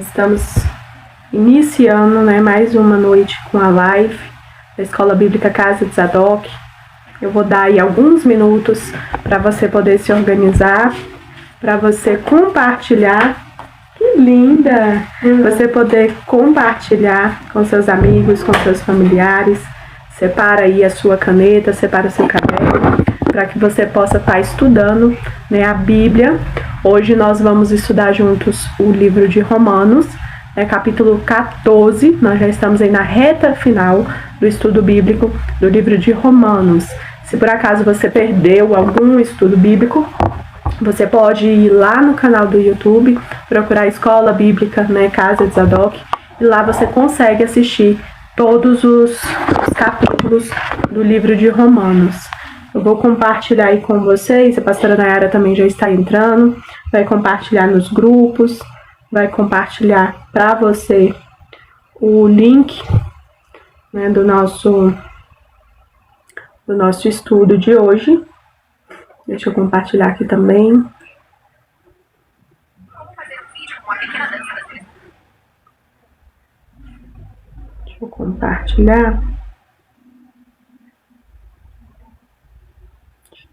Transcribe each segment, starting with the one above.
Estamos iniciando, mais uma noite com a live da Escola Bíblica Casa de Zadok. Eu vou dar aí alguns minutos para você poder se organizar, para você compartilhar. Que linda! Você poder compartilhar com seus amigos, com seus familiares. Separa aí a sua caneta, separa o seu caderno, para que você possa estar estudando, a Bíblia. Hoje nós vamos estudar juntos o livro de Romanos, capítulo 14. Nós já estamos aí na reta final do estudo bíblico do livro de Romanos. Se por acaso você perdeu algum estudo bíblico, você pode ir lá no canal do YouTube, procurar a Escola Bíblica, Casa de Zadok, e lá você consegue assistir todos os capítulos do livro de Romanos. Eu vou compartilhar aí com vocês, a pastora Nayara também já está entrando, vai compartilhar nos grupos, vai compartilhar para você o link do nosso estudo de hoje. Deixa eu compartilhar aqui também. Deixa eu compartilhar.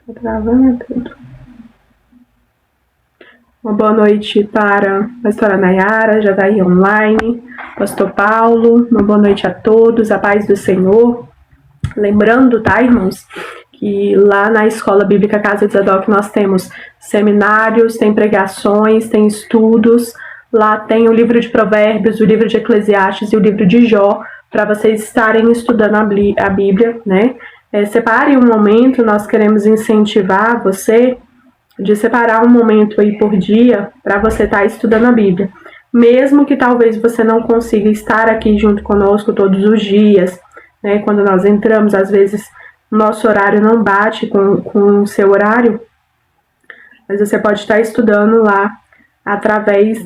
Estou travando tudo. Uma boa noite para a pastora Nayara, já está aí online. Pastor Paulo, uma boa noite a todos, a paz do Senhor. Lembrando, irmãos, que lá na Escola Bíblica Casa de Zadok nós temos seminários, tem pregações, tem estudos. Lá tem o livro de Provérbios, o livro de Eclesiastes e o livro de Jó, para vocês estarem estudando a Bíblia, separe um momento, nós queremos incentivar você de separar um momento aí por dia para você estar estudando a Bíblia. Mesmo que talvez você não consiga estar aqui junto conosco todos os dias, quando nós entramos, às vezes nosso horário não bate com o seu horário, mas você pode estar estudando lá através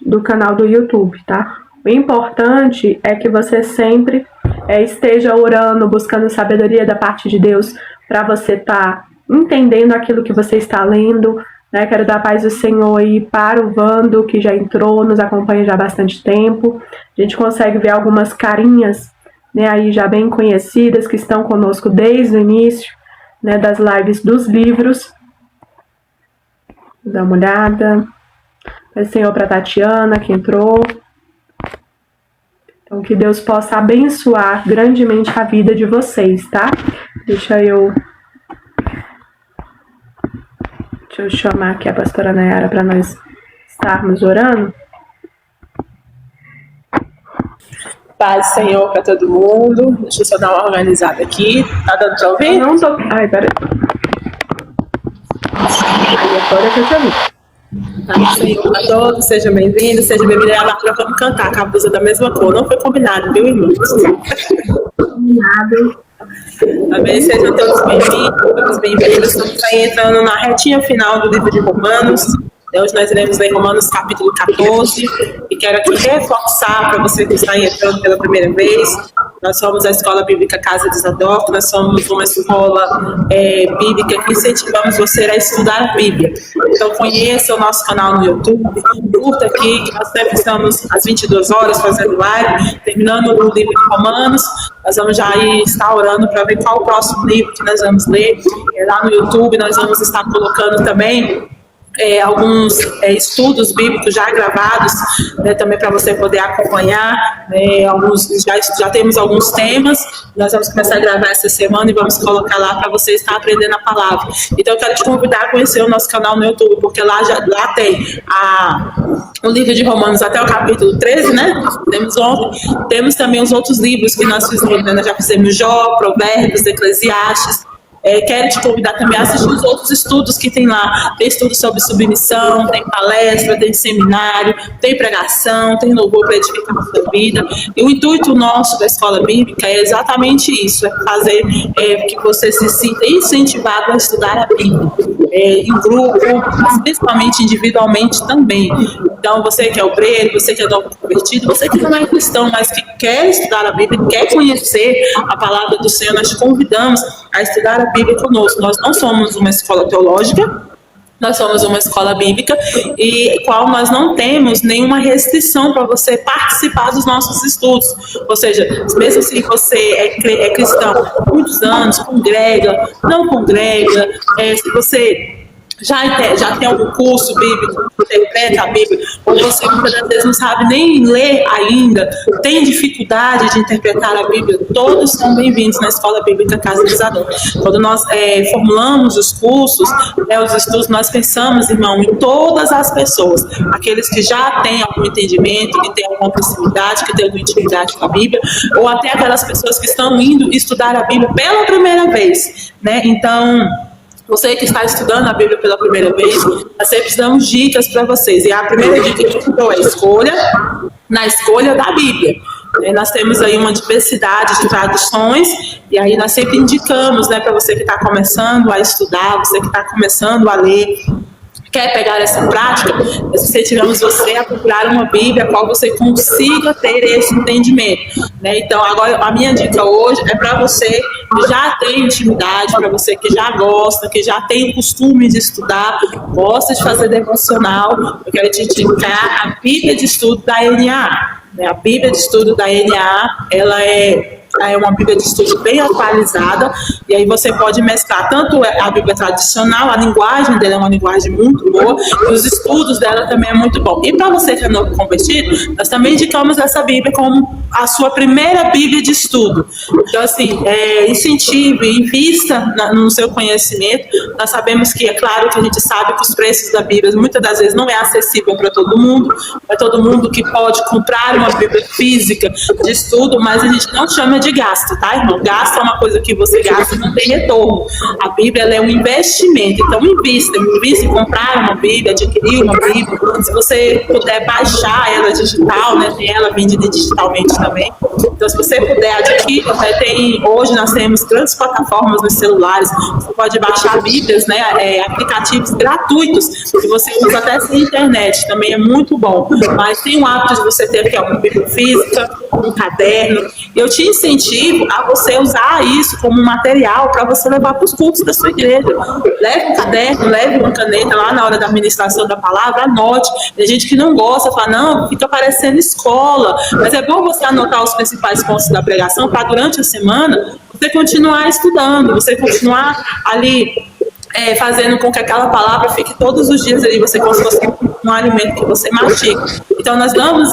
do canal do YouTube, tá? O importante é que você sempre esteja orando, buscando sabedoria da parte de Deus, para você estar entendendo aquilo que você está lendo, Quero dar a paz do Senhor aí para o Vando, que já entrou, nos acompanha já há bastante tempo. A gente consegue ver algumas carinhas, aí já bem conhecidas, que estão conosco desde o início, das lives dos livros. Vou dar uma olhada. Paz do Senhor para Tatiana, que entrou. Então, que Deus possa abençoar grandemente a vida de vocês, tá? Deixa eu chamar aqui a pastora Nayara para nós estarmos orando. Paz do Senhor para todo mundo. Deixa eu só dar uma organizada aqui. Tá dando pra ouvir? Eu não tô... Ai, peraí. Agora que eu te ouvi. Paz do Senhor para todos. Sejam bem-vindos. Sejam bem-vindos. Ela para vamos cantar com a blusa da mesma cor. Não foi combinado, viu, irmãos? Combinado. Amém. Sejam todos bem-vindos. Estamos aí entrando na retinha final do livro de Romanos. Hoje nós iremos ler Romanos capítulo 14, e quero aqui reforçar para você que está entrando pela primeira vez. Nós somos a Escola Bíblica Casa de Zadok, nós somos uma escola bíblica que incentivamos você a estudar a Bíblia. Então conheça o nosso canal no YouTube, curta aqui, que nós sempre estamos às 22 horas fazendo live, terminando o livro de Romanos. Nós vamos já estar orando para ver qual o próximo livro que nós vamos ler. Lá no YouTube nós vamos estar colocando também alguns estudos bíblicos já gravados, também para você poder acompanhar, já temos alguns temas, nós vamos começar a gravar essa semana e vamos colocar lá para você estar aprendendo a palavra. Então eu quero te convidar a conhecer o nosso canal no YouTube, porque lá tem o livro de Romanos até o capítulo 13, temos também os outros livros que nós fizemos, nós já fizemos Jó, Provérbios, Eclesiastes. Quero te convidar também a assistir os outros estudos que tem lá. Tem estudo sobre submissão, tem palestra, tem seminário, tem pregação, tem louvor para edificar a sua vida. E o intuito nosso da Escola Bíblica é exatamente isso, é fazer que você se sinta incentivado a estudar a Bíblia, em grupo, mas principalmente individualmente também. Então, você que é obreiro, você que é novo convertido, você que não é cristão, mas que quer estudar a Bíblia, quer conhecer a palavra do Senhor, nós te convidamos a estudar a Bíblia conosco. Nós não somos uma escola teológica, Nós somos uma escola bíblica e qual nós não temos nenhuma restrição para você participar dos nossos estudos. Ou seja, mesmo se você é cristão há muitos anos, congrega, não congrega, se você já tem algum curso bíblico, interpreta a Bíblia, ou você muitas das vezes não sabe nem ler ainda, tem dificuldade de interpretar a Bíblia, todos são bem-vindos na Escola Bíblica Casa de Isadora. Quando nós formulamos os cursos, os estudos, nós pensamos, irmão, em todas as pessoas, aqueles que já têm algum entendimento, que têm alguma proximidade, que têm alguma intimidade com a Bíblia, ou até aquelas pessoas que estão indo estudar a Bíblia pela primeira vez, né? Então, você que está estudando a Bíblia pela primeira vez, nós sempre damos dicas para vocês. E a primeira dica que eu dou é na escolha da Bíblia. Nós temos aí uma diversidade de traduções, e aí nós sempre indicamos, né, para você que está começando a estudar, você que está começando a ler, quer pegar essa prática, nós incentivamos você a procurar uma Bíblia a qual você consiga ter esse entendimento, né? Então, agora, a minha dica hoje é para você que já tem intimidade, para você que já gosta, que já tem o costume de estudar, gosta de fazer devocional, eu quero te indicar a Bíblia de Estudo da NA. A Bíblia de Estudo da NA, ela é uma Bíblia de estudo bem atualizada, e aí você pode mesclar tanto a Bíblia tradicional, a linguagem dela é uma linguagem muito boa, e os estudos dela também é muito bom. E para você que é novo convertido, nós também indicamos essa Bíblia como a sua primeira Bíblia de estudo. Então, assim, incentive, invista no seu conhecimento. Nós sabemos que, é claro que a gente sabe que os preços da Bíblia muitas das vezes não é acessível para todo mundo, não é todo mundo que pode comprar uma Bíblia física de estudo, mas a gente não chama de gasto, tá, irmão? Gasto é uma coisa que você gasta e não tem retorno. A Bíblia, ela é um investimento, então invista em comprar uma Bíblia, adquirir uma Bíblia. Se você puder baixar ela digital, né, tem ela vendida digitalmente também. Então, se você puder adquirir, hoje nós temos grandes plataformas nos celulares, você pode baixar Bíblias, né, aplicativos gratuitos, que você usa até sem internet, também é muito bom. Mas tem o hábito de você ter uma Bíblia física, um caderno. Eu te incentivo a você usar isso como material para você levar para os cultos da sua igreja. Leve um caderno, leve uma caneta lá na hora da ministração da palavra, anote. Tem gente que não gosta, fala, não, fica parecendo escola. Mas é bom você anotar os principais pontos da pregação para durante a semana você continuar estudando, você continuar ali fazendo com que aquela palavra fique todos os dias ali, você como se fosse um alimento que você mastiga. Então, nós damos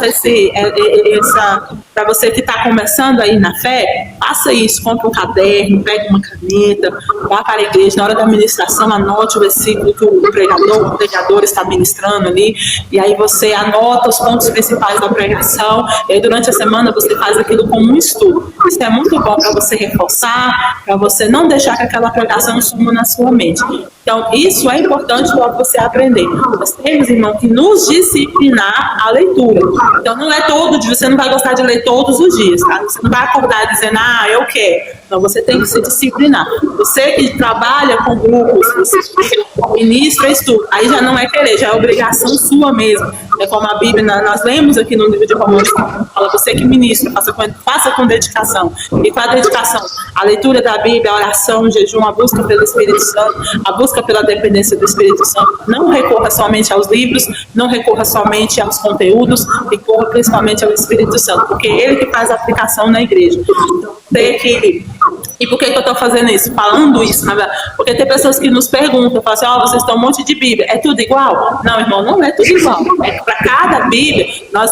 para você que está começando aí na fé, faça isso, compre um caderno, pegue uma caneta, vá para a igreja, na hora da ministração, anote o versículo que o pregador está ministrando ali, e aí você anota os pontos principais da pregação, e aí durante a semana você faz aquilo como um estudo. Isso é muito bom para você reforçar, para você não deixar que aquela pregação suma na sua mente. Então, isso é importante para você aprender. Nós temos, irmão, que nos disciplinar a leitura. Então, não é todo dia, você não vai gostar de ler todos os dias, tá? Você não vai acordar dizendo, eu quero. Não, você tem que se disciplinar. Você que trabalha com grupos, você ministra, estuda, aí já não é querer, já é obrigação sua mesmo. É como a Bíblia, nós lemos aqui no livro de Romanos, fala, você que ministra, faça com dedicação. E com a dedicação, a leitura da Bíblia, a oração, o jejum, a busca pelo Espírito Santo, a busca pela dependência do Espírito Santo. Não recorra somente aos livros, não recorra somente aos conteúdos, recorra principalmente ao Espírito Santo, porque é ele que faz a aplicação na igreja. Então, tem que... E por que eu estou fazendo isso? Falando isso, né? Porque tem pessoas que nos perguntam, falam assim, vocês têm um monte de Bíblia, é tudo igual? Não, irmão, não é tudo igual. Para cada Bíblia, nós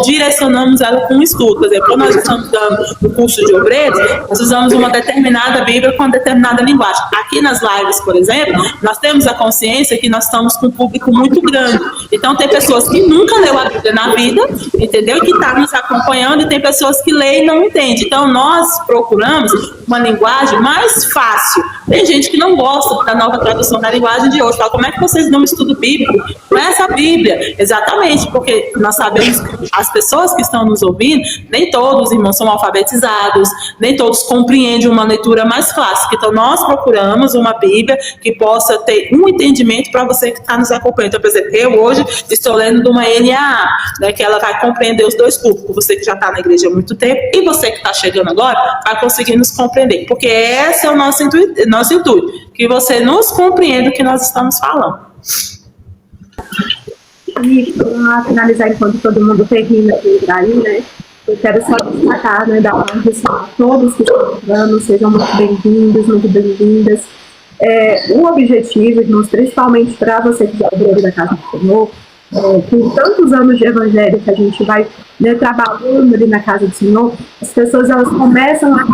direcionamos ela com um estudo. Por exemplo, quando nós estamos dando o curso de obreiros, nós usamos uma determinada Bíblia com uma determinada linguagem. Aqui nas lives, por exemplo, nós temos a consciência que nós estamos com um público muito grande. Então, tem pessoas que nunca leu a Bíblia na vida, entendeu? E que estão nos acompanhando, e tem pessoas que leem e não entendem. Então, nós procuramos uma linguagem mais fácil. Tem gente que não gosta da nova tradução da linguagem de hoje. Fala, como é que vocês não estudam Bíblia? Não é essa Bíblia. Exatamente, porque nós sabemos que as pessoas que estão nos ouvindo, nem todos, irmãos, são alfabetizados, nem todos compreendem uma leitura mais clássica. Então, nós procuramos uma Bíblia que possa ter um entendimento para você que está nos acompanhando. Então, por exemplo, eu hoje estou lendo de uma NAA, né, que ela vai compreender os dois públicos. Você que já está na igreja há muito tempo e você que está chegando agora vai conseguir nos compreender, porque esse é o nosso intuito, que você nos compreenda o que nós estamos falando. E para finalizar, enquanto todo mundo termina aqui aí, né? Eu quero só destacar, né, dar uma atenção a todos que estão entrando, sejam muito bem-vindos, muito bem-vindas. O objetivo, irmãos, principalmente para você que é obreiro da Casa do Senhor, com tantos anos de evangelho que a gente vai, né, trabalhando ali na Casa do Senhor, as pessoas elas começam a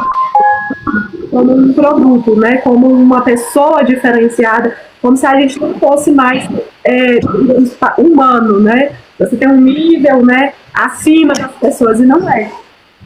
como um produto, né, como uma pessoa diferenciada, como se a gente não fosse mais humano, né? Você tem um nível, né, acima das pessoas, e não é.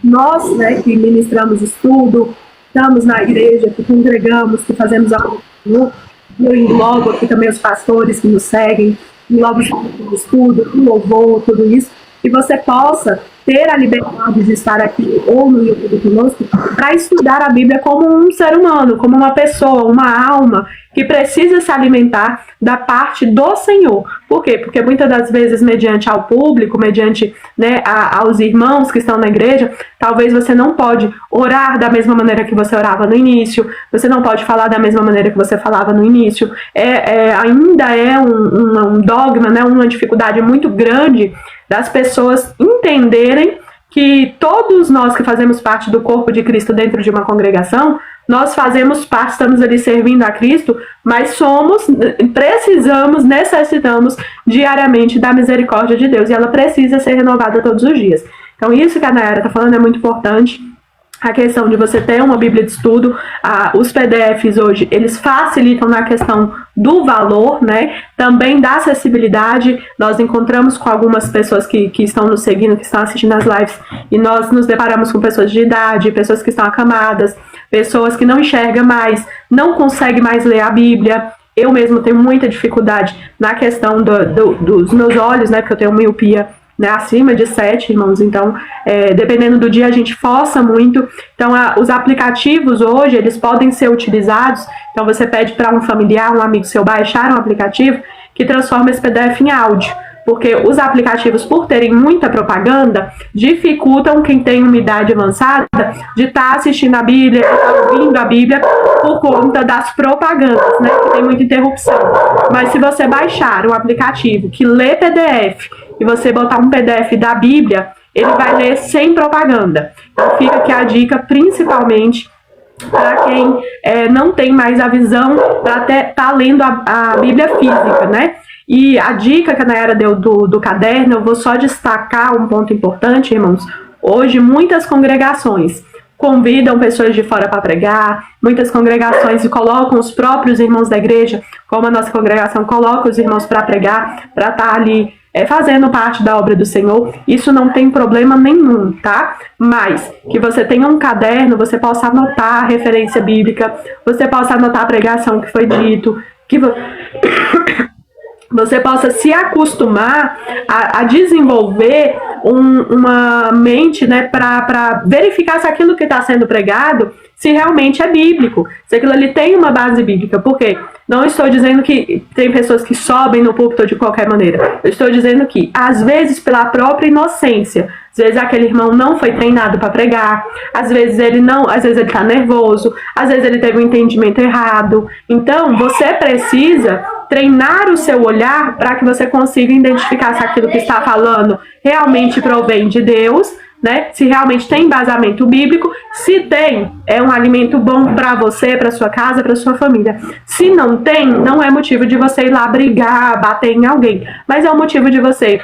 Nós, né, que ministramos estudo, estamos na igreja, que congregamos, que fazemos algo, eu englobo aqui também os pastores que nos seguem, englobo o estudo, o louvor, tudo isso, que você possa ter a liberdade de estar aqui ou no YouTube conosco para estudar a Bíblia como um ser humano, como uma pessoa, uma alma que precisa se alimentar da parte do Senhor. Por quê? Porque muitas das vezes, mediante ao público, mediante, né, aos irmãos que estão na igreja, talvez você não pode orar da mesma maneira que você orava no início, você não pode falar da mesma maneira que você falava no início. Ainda é um dogma, né, uma dificuldade muito grande das pessoas entenderem que todos nós que fazemos parte do corpo de Cristo dentro de uma congregação, nós fazemos parte, estamos ali servindo a Cristo, mas necessitamos diariamente da misericórdia de Deus, e ela precisa ser renovada todos os dias. Então isso que a Nayara está falando é muito importante. A questão de você ter uma Bíblia de estudo, os PDFs hoje, eles facilitam na questão do valor, né? Também da acessibilidade. Nós encontramos com algumas pessoas que estão nos seguindo, que estão assistindo as lives, e nós nos deparamos com pessoas de idade, pessoas que estão acamadas, pessoas que não enxergam mais, não conseguem mais ler a Bíblia. Eu mesmo tenho muita dificuldade na questão dos meus olhos, né? Porque eu tenho miopia, né, acima de 7, irmãos. Então, dependendo do dia, a gente força muito. Então, os aplicativos hoje, eles podem ser utilizados. Então, você pede para um familiar, um amigo seu, baixar um aplicativo que transforma esse PDF em áudio. Porque os aplicativos, por terem muita propaganda, dificultam quem tem uma idade avançada de estar assistindo a Bíblia, de estar ouvindo a Bíblia, por conta das propagandas, né, que tem muita interrupção. Mas se você baixar um aplicativo que lê PDF, e você botar um PDF da Bíblia, ele vai ler sem propaganda. Então fica aqui a dica, principalmente para quem não tem mais a visão para estar lendo a Bíblia física, né? E a dica que a Nayara deu do caderno, eu vou só destacar um ponto importante, irmãos. Hoje, muitas congregações convidam pessoas de fora para pregar, muitas congregações colocam os próprios irmãos da igreja, como a nossa congregação coloca os irmãos para pregar, para estar ali fazendo parte da obra do Senhor. Isso não tem problema nenhum, tá? Mas que você tenha um caderno, você possa anotar a referência bíblica, você possa anotar a pregação que foi dito, que você possa se acostumar a desenvolver uma mente, né, para verificar se aquilo que está sendo pregado, se realmente é bíblico, se aquilo ali tem uma base bíblica. Por quê? Não estou dizendo que tem pessoas que sobem no púlpito de qualquer maneira. Eu estou dizendo que, às vezes, pela própria inocência, às vezes aquele irmão não foi treinado para pregar, às vezes ele está nervoso, às vezes ele teve um entendimento errado. Então, você precisa treinar o seu olhar para que você consiga identificar se aquilo que está falando realmente provém de Deus, né? Se realmente tem embasamento bíblico. Se tem, é um alimento bom para você, para sua casa, para sua família. Se não tem, não é motivo de você ir lá brigar, bater em alguém, mas é um motivo de você,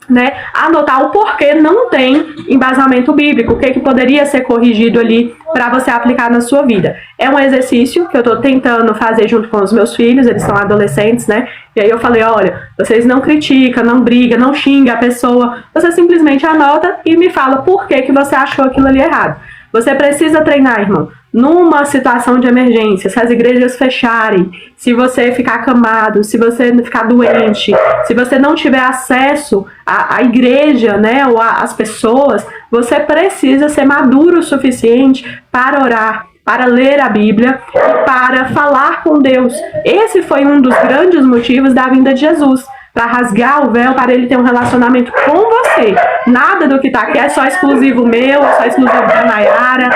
né, anotar o porquê não tem embasamento bíblico, o que poderia ser corrigido ali para você aplicar na sua vida. É um exercício que eu estou tentando fazer junto com os meus filhos, eles são adolescentes, né? E aí eu falei, olha, vocês não criticam, não brigam, não xingam a pessoa, você simplesmente anota e me fala por que você achou aquilo ali errado. Você precisa treinar, irmão. Numa situação de emergência, se as igrejas fecharem, se você ficar acamado, se você ficar doente, se você não tiver acesso à igreja, né, ou às pessoas, você precisa ser maduro o suficiente para orar, para ler a Bíblia e para falar com Deus. Esse foi um dos grandes motivos da vinda de Jesus. para rasgar o véu, para ele ter um relacionamento com você. Nada do que está aqui é só exclusivo meu, é só exclusivo da Nayara.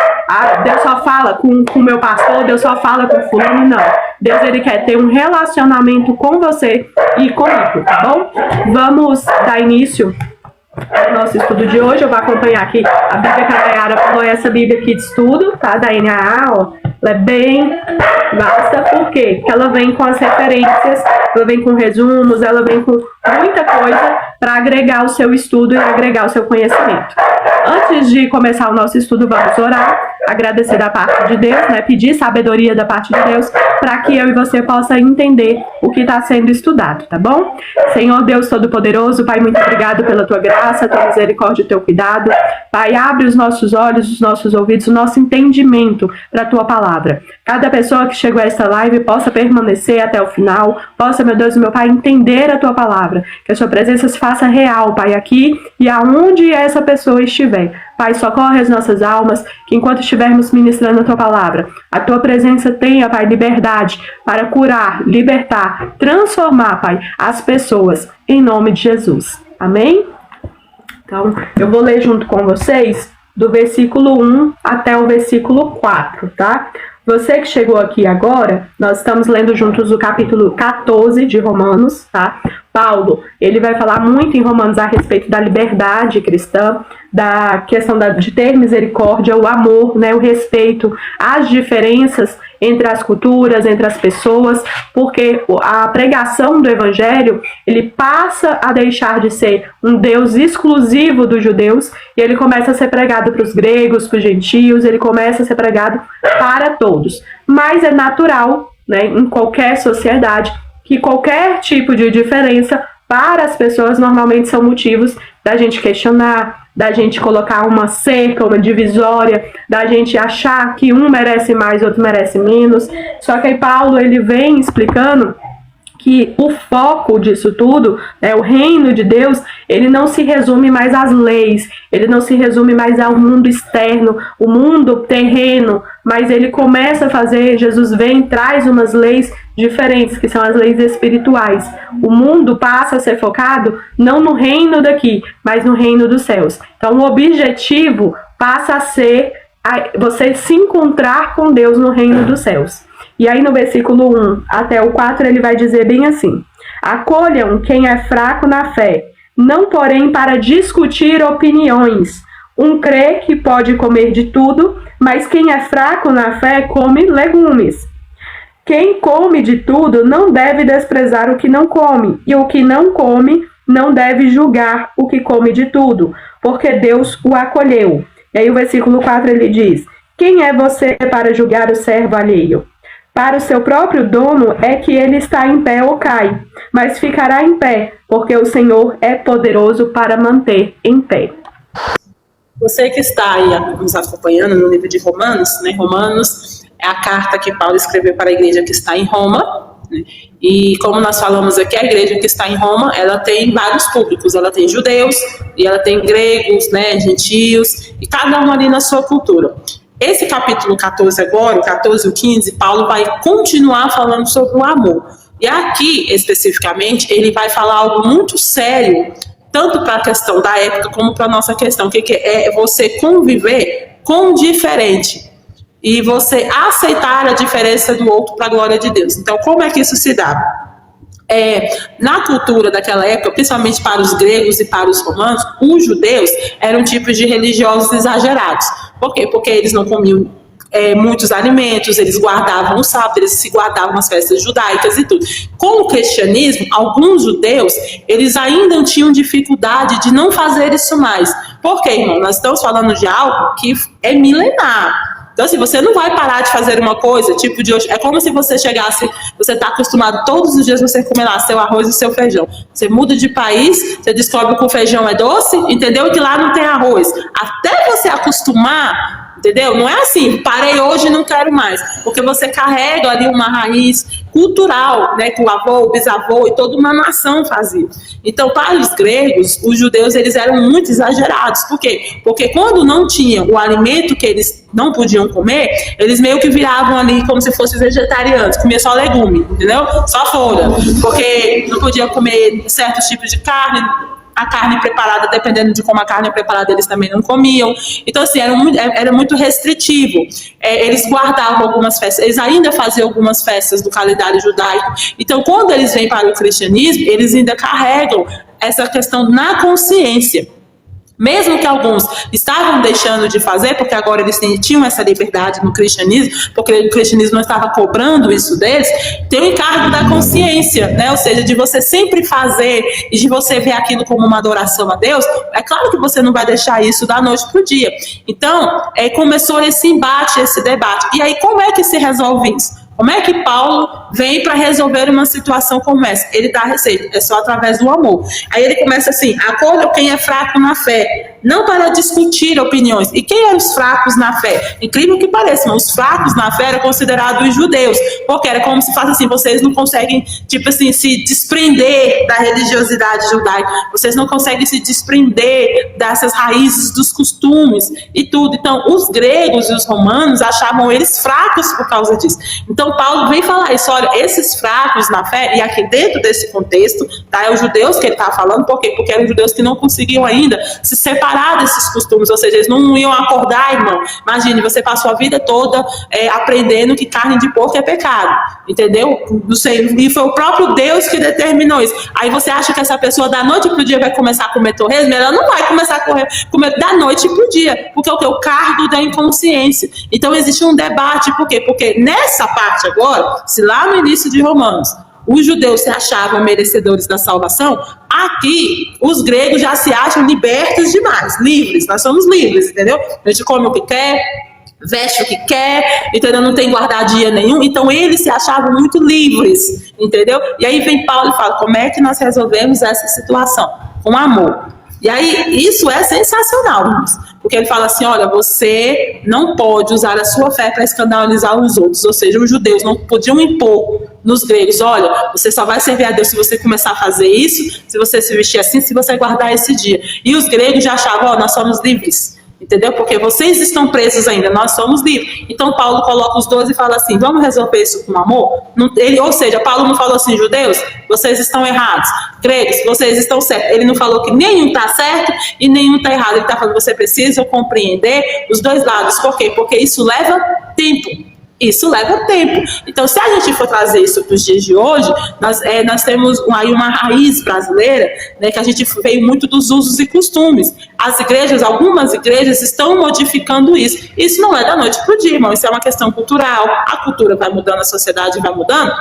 Deus só fala com o meu pastor, Deus só fala com fulano, não. Deus, ele quer ter um relacionamento com você e comigo, tá bom? Vamos dar início ao nosso estudo de hoje. Eu vou acompanhar aqui a Bíblia que a Nayara falou, essa Bíblia aqui de estudo, tá? Da NAA, ó. Ela é bem vasta, por quê? Porque ela vem com as referências, ela vem com resumos, ela vem com muita coisa para agregar o seu estudo e agregar o seu conhecimento. Antes de começar o nosso estudo, vamos orar, agradecer da parte de Deus, né? Pedir sabedoria da parte de Deus para que eu e você possa entender o que está sendo estudado, tá bom? Senhor Deus Todo-Poderoso, Pai, muito obrigado pela tua graça, tua misericórdia e teu cuidado. Pai, abre os nossos olhos, os nossos ouvidos, o nosso entendimento para a tua palavra. Cada pessoa que chegou a esta live possa permanecer até o final, possa, meu Deus e meu Pai, entender a tua palavra, que a sua presença se faça real, Pai, aqui e aonde essa pessoa estiver. Pai, socorre as nossas almas, que enquanto estivermos ministrando a tua palavra, a tua presença tenha, Pai, liberdade para curar, libertar, transformar, Pai, as pessoas, em nome de Jesus. Amém? Então, eu vou ler junto com vocês do versículo 1 até o versículo 4, tá? Você que chegou aqui agora, nós estamos lendo juntos o capítulo 14 de Romanos, tá? Paulo, ele vai falar muito em Romanos a respeito da liberdade cristã, da questão de ter misericórdia, o amor, né, o respeito, as diferenças entre as culturas, entre as pessoas, porque a pregação do evangelho, ele passa a deixar de ser um Deus exclusivo dos judeus, e ele começa a ser pregado para os gregos, para os gentios, ele começa a ser pregado para todos. Mas é natural, né, em qualquer sociedade, que qualquer tipo de diferença para as pessoas normalmente são motivos da gente questionar, da gente colocar uma cerca, uma divisória, da gente achar que um merece mais, outro merece menos. Só que aí Paulo, ele vem explicando que o foco disso tudo, o reino de Deus, ele não se resume mais às leis, ele não se resume mais ao mundo externo, o mundo terreno, mas ele começa a fazer, Jesus vem, traz umas leis diferentes, que são as leis espirituais. O mundo passa a ser focado não no reino daqui, mas no reino dos céus. Então o objetivo passa a ser você se encontrar com Deus no reino dos céus. E aí no versículo 1 até o 4 ele vai dizer bem assim: acolham quem é fraco na fé, não porém para discutir opiniões. Um crê que pode comer de tudo, mas quem é fraco na fé come legumes. Quem come de tudo não deve desprezar o que não come, e o que não come não deve julgar o que come de tudo, porque Deus o acolheu. E aí o versículo 4 ele diz: quem é você para julgar o servo alheio? Para o seu próprio dono é que ele está em pé ou cai, mas ficará em pé, porque o Senhor é poderoso para manter em pé. Você que está aí nos acompanhando no livro de Romanos, né? Romanos é a carta que Paulo escreveu para a igreja que está em Roma, né? E como nós falamos aqui, a igreja que está em Roma, ela tem vários públicos, ela tem judeus, e ela tem gregos, né, gentios, e cada um ali na sua cultura. Esse capítulo 14 agora, o 14 e o 15, Paulo vai continuar falando sobre o amor. E aqui, especificamente, ele vai falar algo muito sério, tanto para a questão da época como para a nossa questão, que é você conviver com o diferente e você aceitar a diferença do outro para a glória de Deus. Então, como é que isso se dá? Na cultura daquela época, principalmente para os gregos e para os romanos, os judeus eram tipos de religiosos exagerados. Por quê? Porque eles não comiam muitos alimentos, eles guardavam o sábado, eles se guardavam as festas judaicas e tudo. Com o cristianismo, alguns judeus, eles ainda tinham dificuldade de não fazer isso mais. Por quê, irmão? Nós estamos falando de algo que é milenar. Então, assim, você não vai parar de fazer uma coisa, tipo de hoje. É como se você chegasse, você está acostumado todos os dias você comer lá seu arroz e seu feijão. Você muda de país, você descobre que o feijão é doce, entendeu? E que lá não tem arroz. Até você acostumar, entendeu? Não é assim, parei hoje e não quero mais, porque você carrega ali uma raiz cultural, né, que o avô, o bisavô e toda uma nação fazia. Então, para os gregos, os judeus, eles eram muito exagerados. Por quê? Porque quando não tinha o alimento que eles não podiam comer, eles meio que viravam ali como se fossem vegetarianos, comiam só legume, entendeu? Só folha, porque não podiam comer certos tipos de carne. A carne preparada, dependendo de como a carne é preparada, eles também não comiam. Então, assim, era muito restritivo. Eles guardavam algumas festas, eles ainda faziam algumas festas do calendário judaico. Então, quando eles vêm para o cristianismo, eles ainda carregam essa questão na consciência. Mesmo que alguns estavam deixando de fazer, porque agora eles tinham essa liberdade no cristianismo, porque o cristianismo não estava cobrando isso deles, tem o encargo da consciência, né? Ou seja, de você sempre fazer e de você ver aquilo como uma adoração a Deus. É claro que você não vai deixar isso da noite para o dia. Então, começou esse embate, esse debate. E aí, como é que se resolve isso? Como é que Paulo vem para resolver uma situação como essa? Ele dá a receita, é só através do amor. Aí ele começa assim: acolha quem é fraco na fé, não para discutir opiniões. E quem eram os fracos na fé? Incrível que pareça, mas os fracos na fé eram considerados os judeus, porque era como se faz assim: vocês não conseguem, tipo assim, se desprender da religiosidade judaica, vocês não conseguem se desprender dessas raízes dos costumes e tudo. Então, os gregos e os romanos achavam eles fracos por causa disso. Então, Paulo vem falar isso: olha, esses fracos na fé, e aqui dentro desse contexto, tá, é os judeus que ele está falando. Por quê? Porque eram judeus que não conseguiam ainda se separar desses costumes, ou seja, eles não iam acordar, irmão. Imagine, você passou a vida toda aprendendo que carne de porco é pecado, entendeu? Não sei, e foi o próprio Deus que determinou isso. Aí você acha que essa pessoa da noite pro dia vai começar a comer torresmo? Ela não vai começar a comer da noite pro dia, porque é o cargo da inconsciência. Então existe um debate. Por quê? Porque nessa parte agora, se lá no início de Romanos os judeus se achavam merecedores da salvação, aqui os gregos já se acham libertos demais, livres. Nós somos livres, entendeu? A gente come o que quer, veste o que quer, entendeu? Não tem guarda-dia nenhum. Então eles se achavam muito livres, entendeu? E aí vem Paulo e fala: como é que nós resolvemos essa situação? Com amor. E aí, isso é sensacional, irmãos, porque ele fala assim: olha, você não pode usar a sua fé para escandalizar os outros. Ou seja, os judeus não podiam impor nos gregos: olha, você só vai servir a Deus se você começar a fazer isso, se você se vestir assim, se você guardar esse dia. E os gregos já achavam: ó, nós somos livres, entendeu? Porque vocês estão presos ainda, nós somos livres. Então Paulo coloca os 12 e fala assim: vamos resolver isso com amor? Ou seja, Paulo não falou assim: judeus, vocês estão errados, gregos, vocês estão certos. Ele não falou que nenhum está certo e nenhum está errado. Ele está falando: você precisa compreender os dois lados. Por quê? Porque isso leva tempo. Isso leva tempo. Então, se a gente for trazer isso para os dias de hoje, nós temos aí uma raiz brasileira, né, que a gente veio muito dos usos e costumes. As igrejas, algumas igrejas estão modificando isso. Isso não é da noite para o dia, irmão. Isso é uma questão cultural. A cultura vai mudando, a sociedade vai mudando.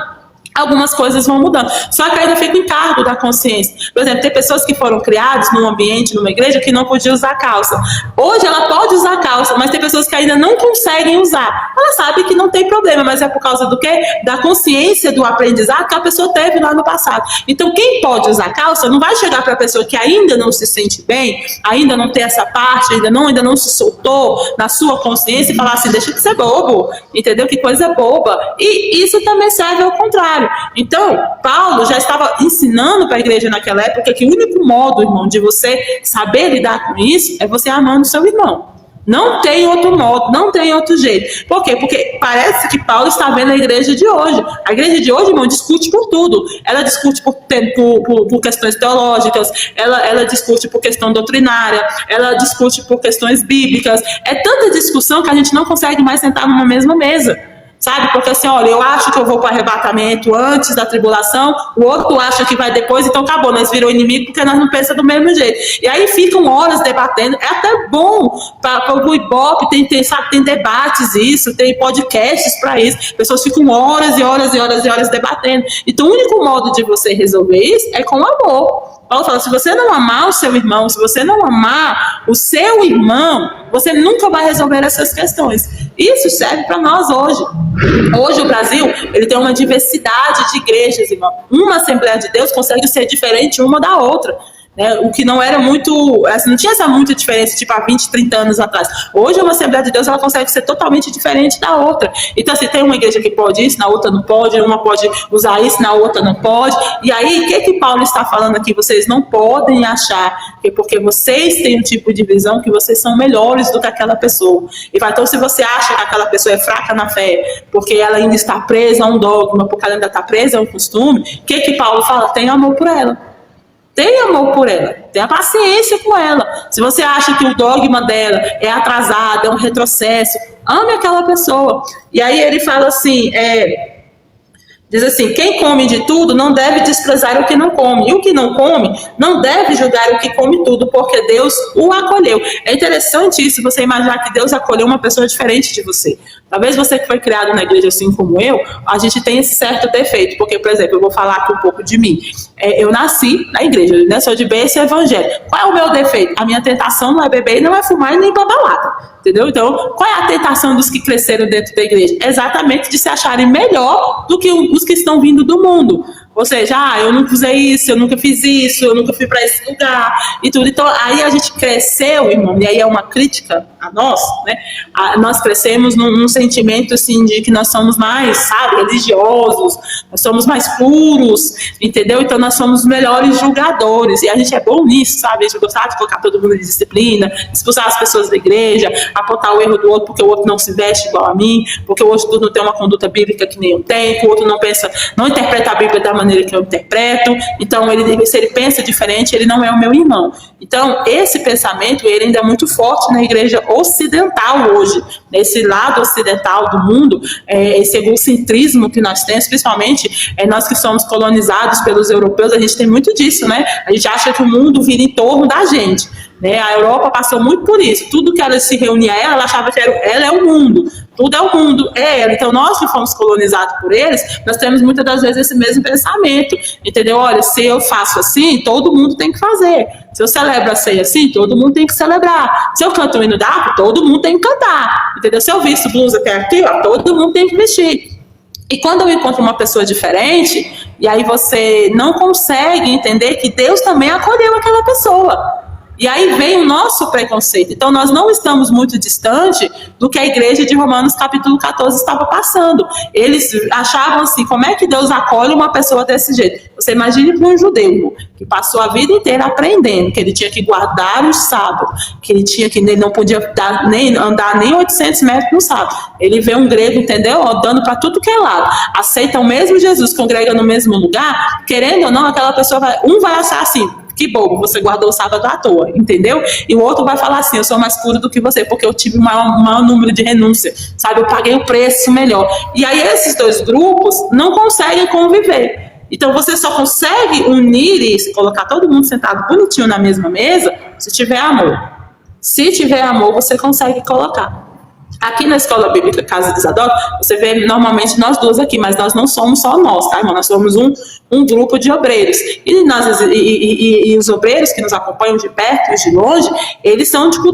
Algumas coisas vão mudando, só que ainda fica o encargo da consciência. Por exemplo, tem pessoas que foram criadas num ambiente, numa igreja, que não podiam usar calça. Hoje ela pode usar calça, mas tem pessoas que ainda não conseguem usar. Ela sabe que não tem problema, mas é por causa do quê? Da consciência do aprendizado que a pessoa teve lá no passado. Então, quem pode usar calça não vai chegar para a pessoa que ainda não se sente bem, ainda não tem essa parte, ainda não se soltou na sua consciência e falar assim: deixa de ser bobo, entendeu? Que coisa boba. E isso também serve ao contrário. Então, Paulo já estava ensinando para a igreja naquela época que o único modo, irmão, de você saber lidar com isso é você amando o seu irmão. Não tem outro modo, não tem outro jeito. Por quê? Porque parece que Paulo está vendo a igreja de hoje. A igreja de hoje, irmão, discute por tudo. Ela discute por questões teológicas, ela discute por questão doutrinária, ela discute por questões bíblicas. É tanta discussão que a gente não consegue mais sentar numa mesma mesa. Sabe? Porque assim, olha, eu acho que eu vou para o arrebatamento antes da tribulação, o outro acha que vai depois, então acabou, nós virou inimigo porque nós não pensamos do mesmo jeito. E aí ficam horas debatendo. É até bom para o Ibope, tem debates isso, tem podcasts para isso. Pessoas ficam horas e horas e horas e horas debatendo. Então o único modo de você resolver isso é com amor. Paulo fala: se você não amar o seu irmão, se você não amar o seu irmão, você nunca vai resolver essas questões. Isso serve para nós hoje. Hoje o Brasil, ele tem uma diversidade de igrejas, irmão. Uma Assembleia de Deus consegue ser diferente uma da outra. né? O que não era muito, não tinha essa muita diferença, tipo, há 20, 30 anos atrás. Hoje, uma Assembleia de Deus, ela consegue ser totalmente diferente da outra. Então, assim, tem uma igreja que pode isso, na outra não pode, uma pode usar isso, na outra não pode. E aí, o que Paulo está falando aqui? Vocês não podem achar que porque vocês têm um tipo de visão que vocês são melhores do que aquela pessoa. Então, se você acha que aquela pessoa é fraca na fé, porque ela ainda está presa a um dogma, porque ela ainda está presa a um costume, o que Paulo fala? Tenha amor por ela. Tenha amor por ela, tenha paciência com ela. Se você acha que o dogma dela é atrasado, é um retrocesso, ame aquela pessoa. E aí ele fala assim, diz assim, quem come de tudo não deve desprezar o que não come, e o que não come não deve julgar o que come tudo, porque Deus o acolheu. É interessante isso, você imaginar que Deus acolheu uma pessoa diferente de você. Talvez você que foi criado na igreja assim como eu, a gente tem esse certo defeito, porque, por exemplo, eu vou falar aqui um pouco de mim. Eu nasci na igreja, né? Sou de berço evangélico. Qual é o meu defeito? A minha tentação não é beber, não é fumar e nem pra balada. Entendeu? Então, qual é a tentação dos que cresceram dentro da igreja? Exatamente de se acharem melhor do que os que estão vindo do mundo. Ou seja, eu nunca usei isso, eu nunca fiz isso, eu nunca fui para esse lugar e tudo. Então, aí a gente cresceu, irmão, e aí é uma crítica a nós, né? Nós crescemos num sentimento, assim, de que nós somos mais, sabe, religiosos, nós somos mais puros, entendeu? Então, nós somos os melhores julgadores, e a gente é bom nisso, sabe? A gente gostava de colocar todo mundo em disciplina, expulsar as pessoas da igreja, apontar o erro do outro porque o outro não se veste igual a mim, porque o outro não tem uma conduta bíblica que nem eu tenho, que o outro não pensa, não interpreta a Bíblia da maneira que eu interpreto. Então, se ele pensa diferente, ele não é o meu irmão. Então, esse pensamento, ele ainda é muito forte na igreja ocidental hoje, nesse lado ocidental do mundo, esse egocentrismo que nós temos, principalmente nós que somos colonizados pelos europeus, a gente tem muito disso, né? A gente acha que o mundo vira em torno da gente. A Europa passou muito por isso. Tudo que ela se reunia a ela achava que ela é o mundo. Tudo é o mundo, é ela. Então, nós que fomos colonizados por eles, nós temos muitas das vezes esse mesmo pensamento. Entendeu? Olha, se eu faço assim, todo mundo tem que fazer. Se eu celebro a ceia assim, todo mundo tem que celebrar. Se eu canto o hino da harpa, todo mundo tem que cantar. Entendeu? Se eu visto blusa que é aqui, todo mundo tem que vestir. E quando eu encontro uma pessoa diferente, e aí você não consegue entender que Deus também acolheu aquela pessoa. E aí vem o nosso preconceito. Então, nós não estamos muito distante do que a igreja de Romanos capítulo 14 estava passando. Eles achavam assim, como é que Deus acolhe uma pessoa desse jeito? Você imagine para um judeu que passou a vida inteira aprendendo que ele tinha que guardar o sábado, que ele não podia andar nem 800 metros no sábado. Ele vê um grego, entendeu? Andando para tudo que é lado. Aceita o mesmo Jesus, congrega no mesmo lugar, querendo ou não, aquela pessoa vai achar assim, que bobo, você guardou o sábado à toa, entendeu? E o outro vai falar assim, eu sou mais puro do que você, porque eu tive um maior número de renúncia, sabe? Eu paguei o preço melhor. E aí esses dois grupos não conseguem conviver. Então você só consegue unir e colocar todo mundo sentado bonitinho na mesma mesa se tiver amor. Se tiver amor, você consegue colocar. Aqui na Escola Bíblica Casa de Isadora, você vê normalmente nós duas aqui, mas nós não somos só nós, tá, irmão? Nós somos um grupo de obreiros. E os obreiros que nos acompanham de perto e de longe,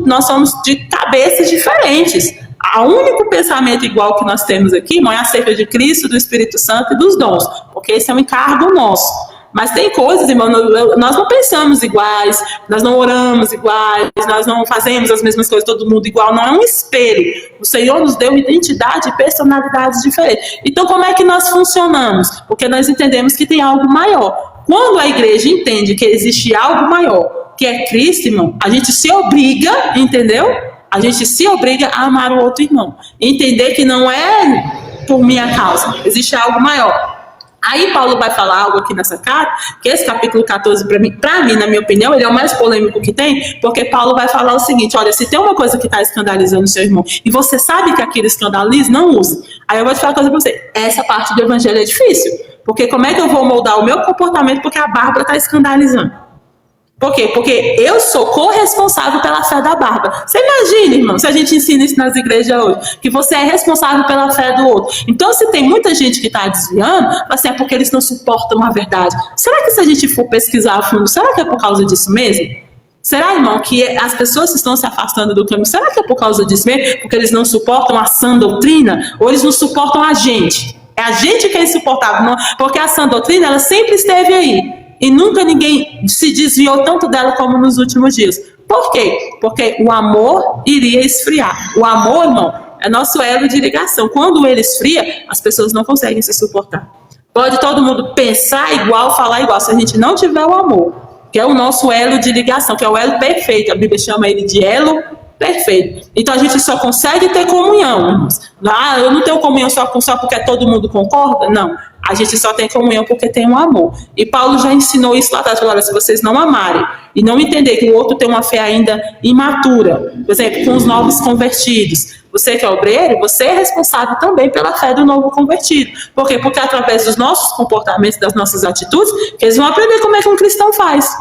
nós somos de cabeças diferentes. O único pensamento igual que nós temos aqui, irmão, é acerca de Cristo, do Espírito Santo e dos dons, porque esse é um encargo nosso. Mas tem coisas, irmão, nós não pensamos iguais, nós não oramos iguais, nós não fazemos as mesmas coisas, todo mundo igual, não é um espelho. O Senhor nos deu identidade e personalidades diferentes. Então, como é que nós funcionamos? Porque nós entendemos que tem algo maior. Quando a igreja entende que existe algo maior, que é Cristo, irmão, a gente se obriga, entendeu? A gente se obriga a amar o outro irmão. Entender que não é por minha causa, existe algo maior. Aí Paulo vai falar algo aqui nessa carta, que esse capítulo 14, para mim, na minha opinião, ele é o mais polêmico que tem, porque Paulo vai falar o seguinte, olha, se tem uma coisa que está escandalizando o seu irmão, e você sabe que aquilo escandaliza, não use. Aí eu vou te falar uma coisa para você, essa parte do evangelho é difícil, porque como é que eu vou moldar o meu comportamento porque a Bárbara está escandalizando? Por quê? Porque eu sou corresponsável pela fé da Bárbara. Você imagina, irmão, se a gente ensina isso nas igrejas hoje, que você é responsável pela fé do outro. Então, se tem muita gente que está desviando, assim, é porque eles não suportam a verdade. Será que se a gente for pesquisar a fundo, será que é por causa disso mesmo? Será, irmão, que as pessoas estão se afastando do caminho? Será que é por causa disso mesmo? Porque eles não suportam a sã doutrina? Ou eles não suportam a gente? É a gente que é insuportável, não? Porque a sã doutrina, ela sempre esteve aí. e nunca ninguém se desviou tanto dela como nos últimos dias. Por quê? Porque o amor iria esfriar. O amor, irmão, é nosso elo de ligação. Quando ele esfria, as pessoas não conseguem se suportar. Pode todo mundo pensar igual, falar igual, se a gente não tiver o amor, que é o nosso elo de ligação, que é o elo perfeito. A Bíblia chama ele de elo perfeito. Então a gente só consegue ter comunhão, irmãos. Eu não tenho comunhão só porque todo mundo concorda? Não. A gente só tem comunhão porque tem um amor. E Paulo já ensinou isso lá atrás. Falou, se vocês não amarem e não entender que o outro tem uma fé ainda imatura, por exemplo, com os novos convertidos, você que é obreiro, você é responsável também pela fé do novo convertido. Por quê? Porque através dos nossos comportamentos, das nossas atitudes, eles vão aprender como é que um cristão faz.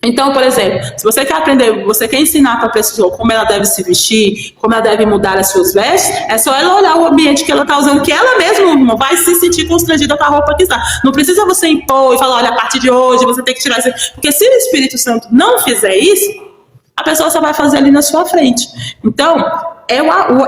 Então, por exemplo, se você quer aprender, você quer ensinar para a pessoa como ela deve se vestir, como ela deve mudar as suas vestes, é só ela olhar o ambiente que ela está usando, que ela mesma vai se sentir constrangida com a roupa que está. Não precisa você impor e falar, olha, a partir de hoje você tem que tirar isso. Porque se o Espírito Santo não fizer isso, a pessoa só vai fazer ali na sua frente. Então,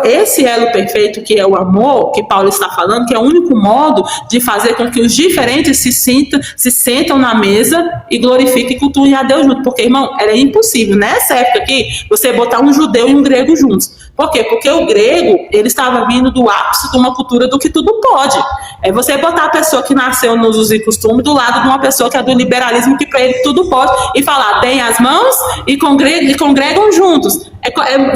esse elo perfeito que é o amor, que Paulo está falando, que é o único modo de fazer com que os diferentes se sentam na mesa e glorifiquem e cultuem a Deus junto. Porque, irmão, era impossível, nessa época aqui, você botar um judeu e um grego juntos. Por quê? Porque o grego, ele estava vindo do ápice de uma cultura do que tudo pode. É você botar a pessoa que nasceu nos usos e costumes do lado de uma pessoa que é do liberalismo, que para ele tudo pode, e falar, deem as mãos e congregam juntos.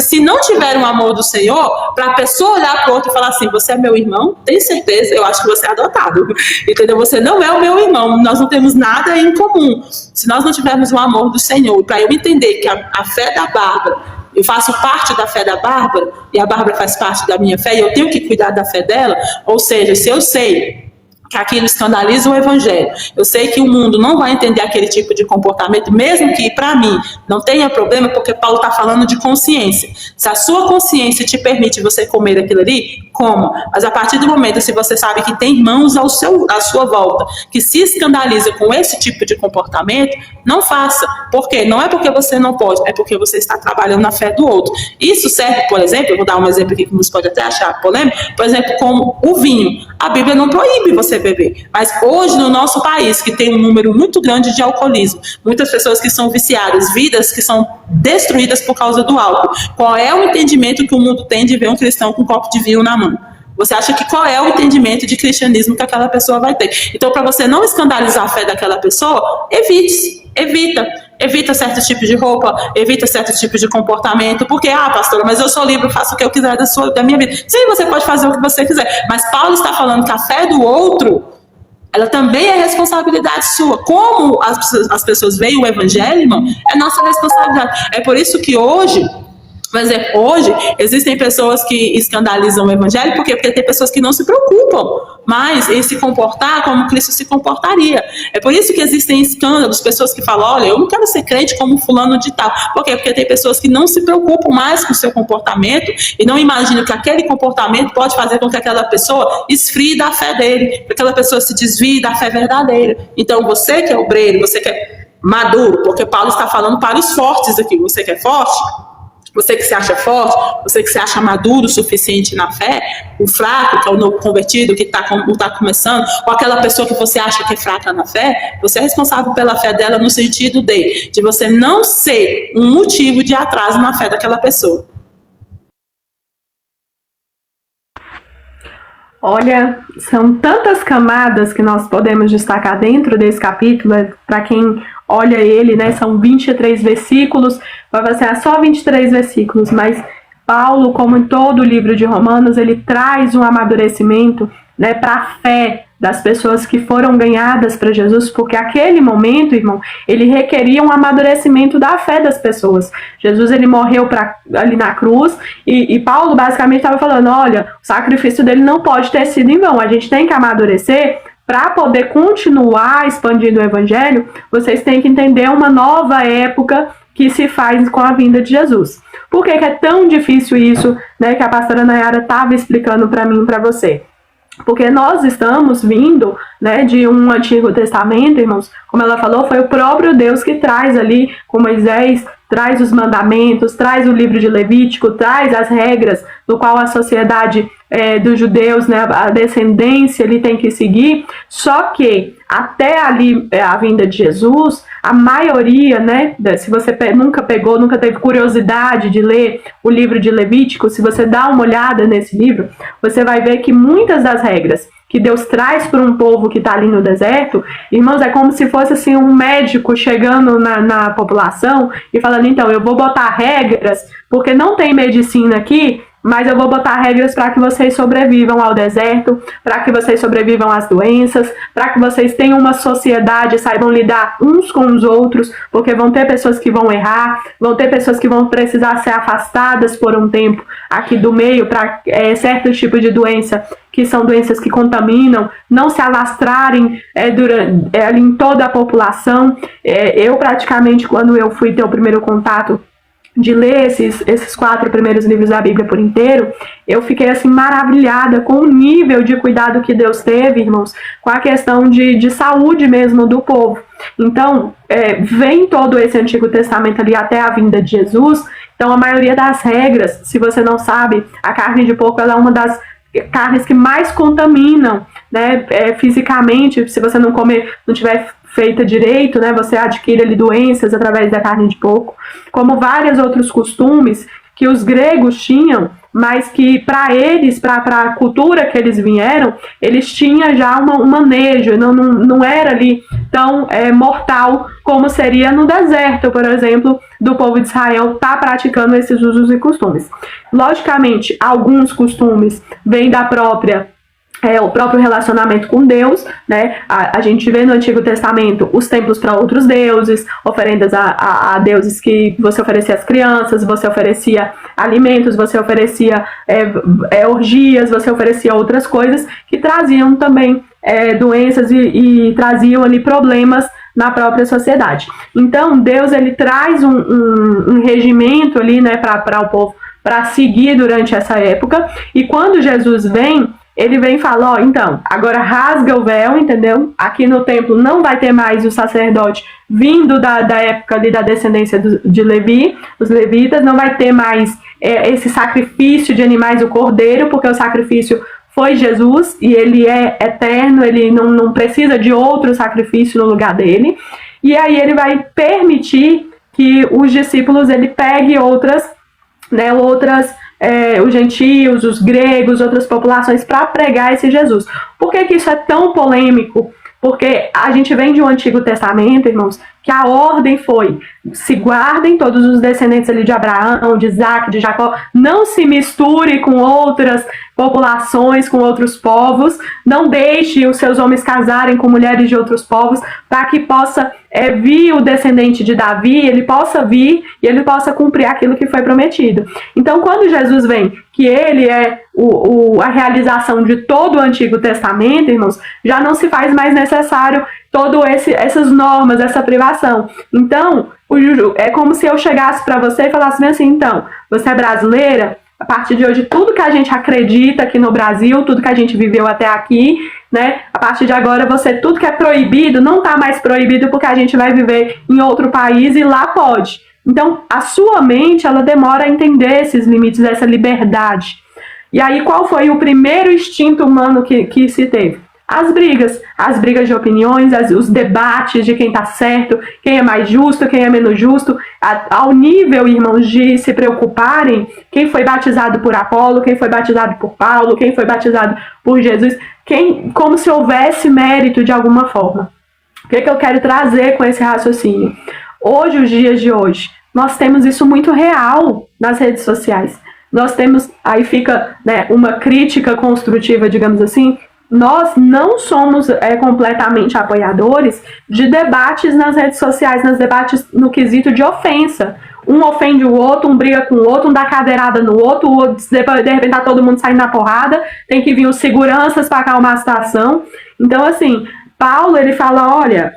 Se não tiver um amor do Senhor, para a pessoa olhar para o outro e falar assim, você é meu irmão? Tem certeza? Eu acho que você é adotado. Entendeu? Você não é o meu irmão, nós não temos nada em comum. Se nós não tivermos o amor do Senhor, para eu entender que a fé da Bárbara, eu faço parte da fé da Bárbara, e a Bárbara faz parte da minha fé, e eu tenho que cuidar da fé dela, ou seja, se eu sei que aquilo escandaliza o evangelho, eu sei que o mundo não vai entender aquele tipo de comportamento, mesmo que para mim não tenha problema, porque Paulo está falando de consciência. Se a sua consciência te permite você comer aquilo ali, coma. Mas a partir do momento, se você sabe que tem irmãos à sua volta que se escandaliza com esse tipo de comportamento, não faça. Por quê? Não é porque você não pode, é porque você está trabalhando na fé do outro. Isso serve, por exemplo, eu vou dar um exemplo aqui que você pode até achar polêmico, por exemplo, como o vinho. A Bíblia não proíbe você beber, mas hoje no nosso país, que tem um número muito grande de alcoolismo, muitas pessoas que são viciadas, vidas que são destruídas por causa do álcool, qual é o entendimento que o mundo tem de ver um cristão com um copo de vinho na mão? Você acha que qual é o entendimento de cristianismo que aquela pessoa vai ter? Então, para você não escandalizar a fé daquela pessoa, evita certos tipos de roupa, evita certos tipos de comportamento, porque, pastora, mas eu sou livre, eu faço o que eu quiser da minha vida. Sim, você pode fazer o que você quiser, mas Paulo está falando que a fé do outro, ela também é responsabilidade sua. Como as pessoas veem o evangelho, irmão, é nossa responsabilidade. É por isso que hoje existem pessoas que escandalizam o evangelho, por quê? Porque tem pessoas que não se preocupam mais em se comportar como Cristo se comportaria. É por isso que existem escândalos, pessoas que falam, olha, eu não quero ser crente como fulano de tal. Por quê? Porque tem pessoas que não se preocupam mais com o seu comportamento e não imaginam que aquele comportamento pode fazer com que aquela pessoa esfrie da fé dele, que aquela pessoa se desvie da fé verdadeira. Então, você que é obreiro, você que é maduro, porque Paulo está falando para os fortes aqui, você que é forte, você que se acha forte, você que se acha maduro o suficiente na fé, o fraco, que é o novo convertido, que está começando, ou aquela pessoa que você acha que é fraca na fé, você é responsável pela fé dela no sentido de você não ser um motivo de atraso na fé daquela pessoa. Olha, são tantas camadas que nós podemos destacar dentro desse capítulo, para quem olha ele, né, são 23 versículos, vai ser só 23 versículos, mas Paulo, como em todo o livro de Romanos, ele traz um amadurecimento, né, para a fé das pessoas que foram ganhadas para Jesus, porque aquele momento, irmão, ele requeria um amadurecimento da fé das pessoas. Jesus, ele morreu ali na cruz, e Paulo basicamente estava falando, olha, o sacrifício dele não pode ter sido em vão, a gente tem que amadurecer para poder continuar expandindo o evangelho. Vocês têm que entender uma nova época que se faz com a vinda de Jesus. Por que é tão difícil isso, né, que a pastora Nayara estava explicando para mim e para você? Porque nós estamos vindo, né, de um Antigo Testamento, irmãos, como ela falou, foi o próprio Deus que traz ali com Moisés, traz os mandamentos, traz o livro de Levítico, traz as regras do qual a sociedade dos judeus, né, a descendência ele tem que seguir. Só que até ali a vinda de Jesus, a maioria, né, se você nunca teve curiosidade de ler o livro de Levítico, se você dá uma olhada nesse livro, você vai ver que muitas das regras que Deus traz para um povo que está ali no deserto, irmãos, é como se fosse assim um médico chegando na população e falando, então, eu vou botar regras, porque não tem medicina aqui, mas eu vou botar regras para que vocês sobrevivam ao deserto, para que vocês sobrevivam às doenças, para que vocês tenham uma sociedade, saibam lidar uns com os outros, porque vão ter pessoas que vão errar, vão ter pessoas que vão precisar ser afastadas por um tempo aqui do meio para certos tipos de doença, que são doenças que contaminam, não se alastrarem em toda a população. Eu praticamente, quando eu fui ter o primeiro contato de ler esses 4 primeiros livros da Bíblia por inteiro, eu fiquei assim maravilhada com o nível de cuidado que Deus teve, irmãos, com a questão de saúde mesmo do povo. Então, vem todo esse Antigo Testamento ali até a vinda de Jesus. Então, a maioria das regras, se você não sabe, a carne de porco ela é uma das carnes que mais contaminam, né, fisicamente. Se você não tiver feita direito, né, você adquire ali doenças através da carne de porco, como vários outros costumes que os gregos tinham, mas que para eles, para a cultura que eles vieram, eles tinham já um manejo, não era ali tão mortal como seria no deserto, por exemplo, do povo de Israel tá praticando esses usos e costumes. Logicamente, alguns costumes vêm da o próprio relacionamento com Deus, né? A gente vê no Antigo Testamento os templos para outros deuses, oferendas a deuses que você oferecia às crianças, você oferecia alimentos, você oferecia orgias, você oferecia outras coisas que traziam também doenças e traziam ali problemas na própria sociedade. Então, Deus ele traz um regimento ali, né, para o povo, para seguir durante essa época, e quando Jesus vem, ele vem e fala, então, agora rasga o véu, entendeu? Aqui no templo não vai ter mais o sacerdote vindo da época ali da descendência de Levi, os levitas, não vai ter mais esse sacrifício de animais, o cordeiro, porque o sacrifício foi Jesus, e ele é eterno, ele não precisa de outro sacrifício no lugar dele, e aí ele vai permitir que os discípulos, ele pegue os gentios, os gregos, outras populações, para pregar esse Jesus. Por que isso é tão polêmico? Porque a gente vem de um Antigo Testamento, irmãos, que a ordem foi, se guardem todos os descendentes ali de Abraão, de Isaac, de Jacó, não se misture com outras populações, com outros povos, não deixe os seus homens casarem com mulheres de outros povos, para que possa vir o descendente de Davi, ele possa vir e ele possa cumprir aquilo que foi prometido. Então, quando Jesus vem, que ele é a realização de todo o Antigo Testamento, irmãos, já não se faz mais necessário essas normas, essa privação. Então, é como se eu chegasse para você e falasse assim, então, você é brasileira, a partir de hoje, tudo que a gente acredita aqui no Brasil, tudo que a gente viveu até aqui, né, a partir de agora, tudo que é proibido, não está mais proibido porque a gente vai viver em outro país e lá pode. Então, a sua mente, ela demora a entender esses limites, essa liberdade. E aí, qual foi o primeiro instinto humano que se teve? As brigas de opiniões, os debates de quem está certo, quem é mais justo, quem é menos justo, ao nível, irmãos, de se preocuparem quem foi batizado por Apolo, quem foi batizado por Paulo, quem foi batizado por Jesus, como se houvesse mérito de alguma forma. O que eu quero trazer com esse raciocínio? Hoje, os dias de hoje, nós temos isso muito real nas redes sociais. Nós temos, aí fica, né, uma crítica construtiva, digamos assim. Nós não somos completamente apoiadores de debates nas redes sociais, nos debates no quesito de ofensa. Um ofende o outro, um briga com o outro, um dá cadeirada no outro, o outro, de repente tá todo mundo saindo na porrada, tem que vir os seguranças para acalmar a situação. Então, assim, Paulo, ele fala, olha,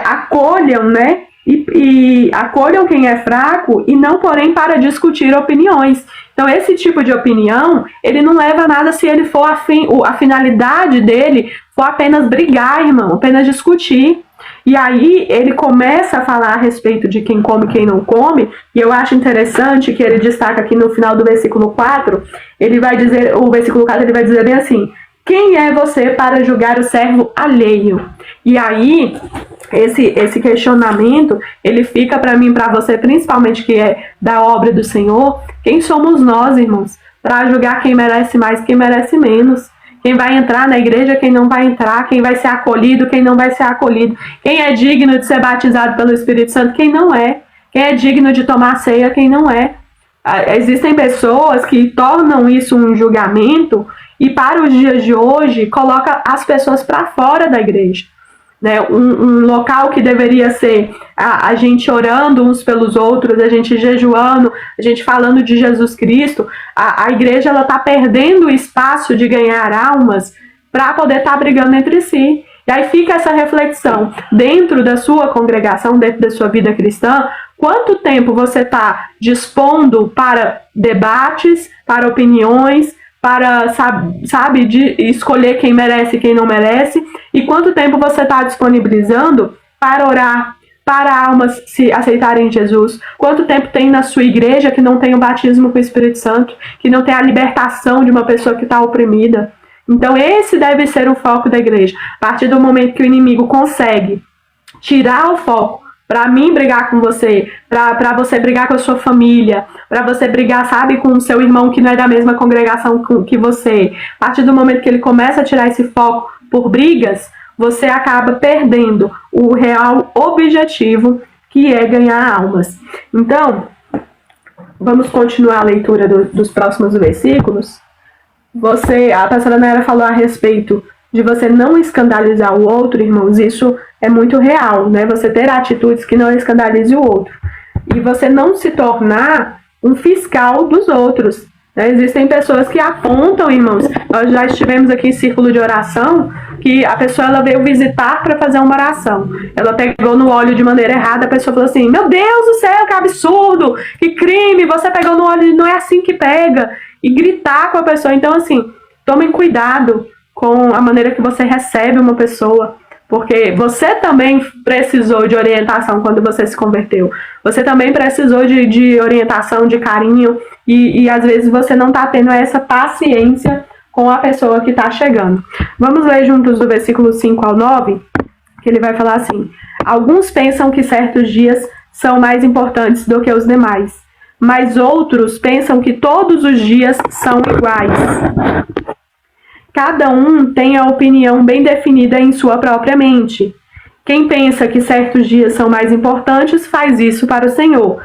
acolham, né, e acolham quem é fraco e não, porém, para discutir opiniões. Então, esse tipo de opinião, ele não leva a nada se ele for a finalidade dele for apenas brigar, irmão, apenas discutir. E aí ele começa a falar a respeito de quem come e quem não come, e eu acho interessante que ele destaca aqui no final do versículo 4, ele vai dizer, o versículo 4 ele vai dizer bem assim: quem é você para julgar o servo alheio? E aí, esse questionamento, ele fica para mim, para você, principalmente que é da obra do Senhor. Quem somos nós, irmãos, para julgar quem merece mais e quem merece menos? Quem vai entrar na igreja, quem não vai entrar, quem vai ser acolhido, quem não vai ser acolhido, quem é digno de ser batizado pelo Espírito Santo, quem não é, quem é digno de tomar ceia, quem não é. Existem pessoas que tornam isso um julgamento e para os dias de hoje coloca as pessoas para fora da igreja. Né, um local que deveria ser a gente orando uns pelos outros, a gente jejuando, a gente falando de Jesus Cristo, a igreja ela está perdendo o espaço de ganhar almas para poder estar brigando entre si. E aí fica essa reflexão dentro da sua congregação, dentro da sua vida cristã, quanto tempo você está dispondo para debates, para opiniões, para, sabe, de escolher quem merece e quem não merece, e quanto tempo você está disponibilizando para orar, para almas se aceitarem Jesus, quanto tempo tem na sua igreja que não tem o batismo com o Espírito Santo, que não tem a libertação de uma pessoa que está oprimida. Então esse deve ser o foco da igreja. A partir do momento que o inimigo consegue tirar o foco para mim brigar com você, para você brigar com a sua família, para você brigar, sabe, com o seu irmão que não é da mesma congregação que você. A partir do momento que ele começa a tirar esse foco por brigas, você acaba perdendo o real objetivo, que é ganhar almas. Então, vamos continuar a leitura dos próximos versículos. A pastora Nayara falou a respeito de você não escandalizar o outro, irmãos, isso é muito real, né? Você ter atitudes que não escandalize o outro. E você não se tornar um fiscal dos outros. Né? Existem pessoas que apontam, irmãos. Nós já estivemos aqui em círculo de oração, que a pessoa ela veio visitar para fazer uma oração. Ela pegou no óleo de maneira errada, a pessoa falou assim: meu Deus do céu, que absurdo, que crime, você pegou no óleo, não é assim que pega. E gritar com a pessoa. Então, assim, tomem cuidado com a maneira que você recebe uma pessoa, porque você também precisou de orientação quando você se converteu. Você também precisou de orientação, de carinho, e às vezes você não está tendo essa paciência com a pessoa que está chegando. Vamos ler juntos do versículo 5 ao 9, que ele vai falar assim: alguns pensam que certos dias são mais importantes do que os demais, mas outros pensam que todos os dias são iguais. Cada um tem a opinião bem definida em sua própria mente. Quem pensa que certos dias são mais importantes, faz isso para o Senhor.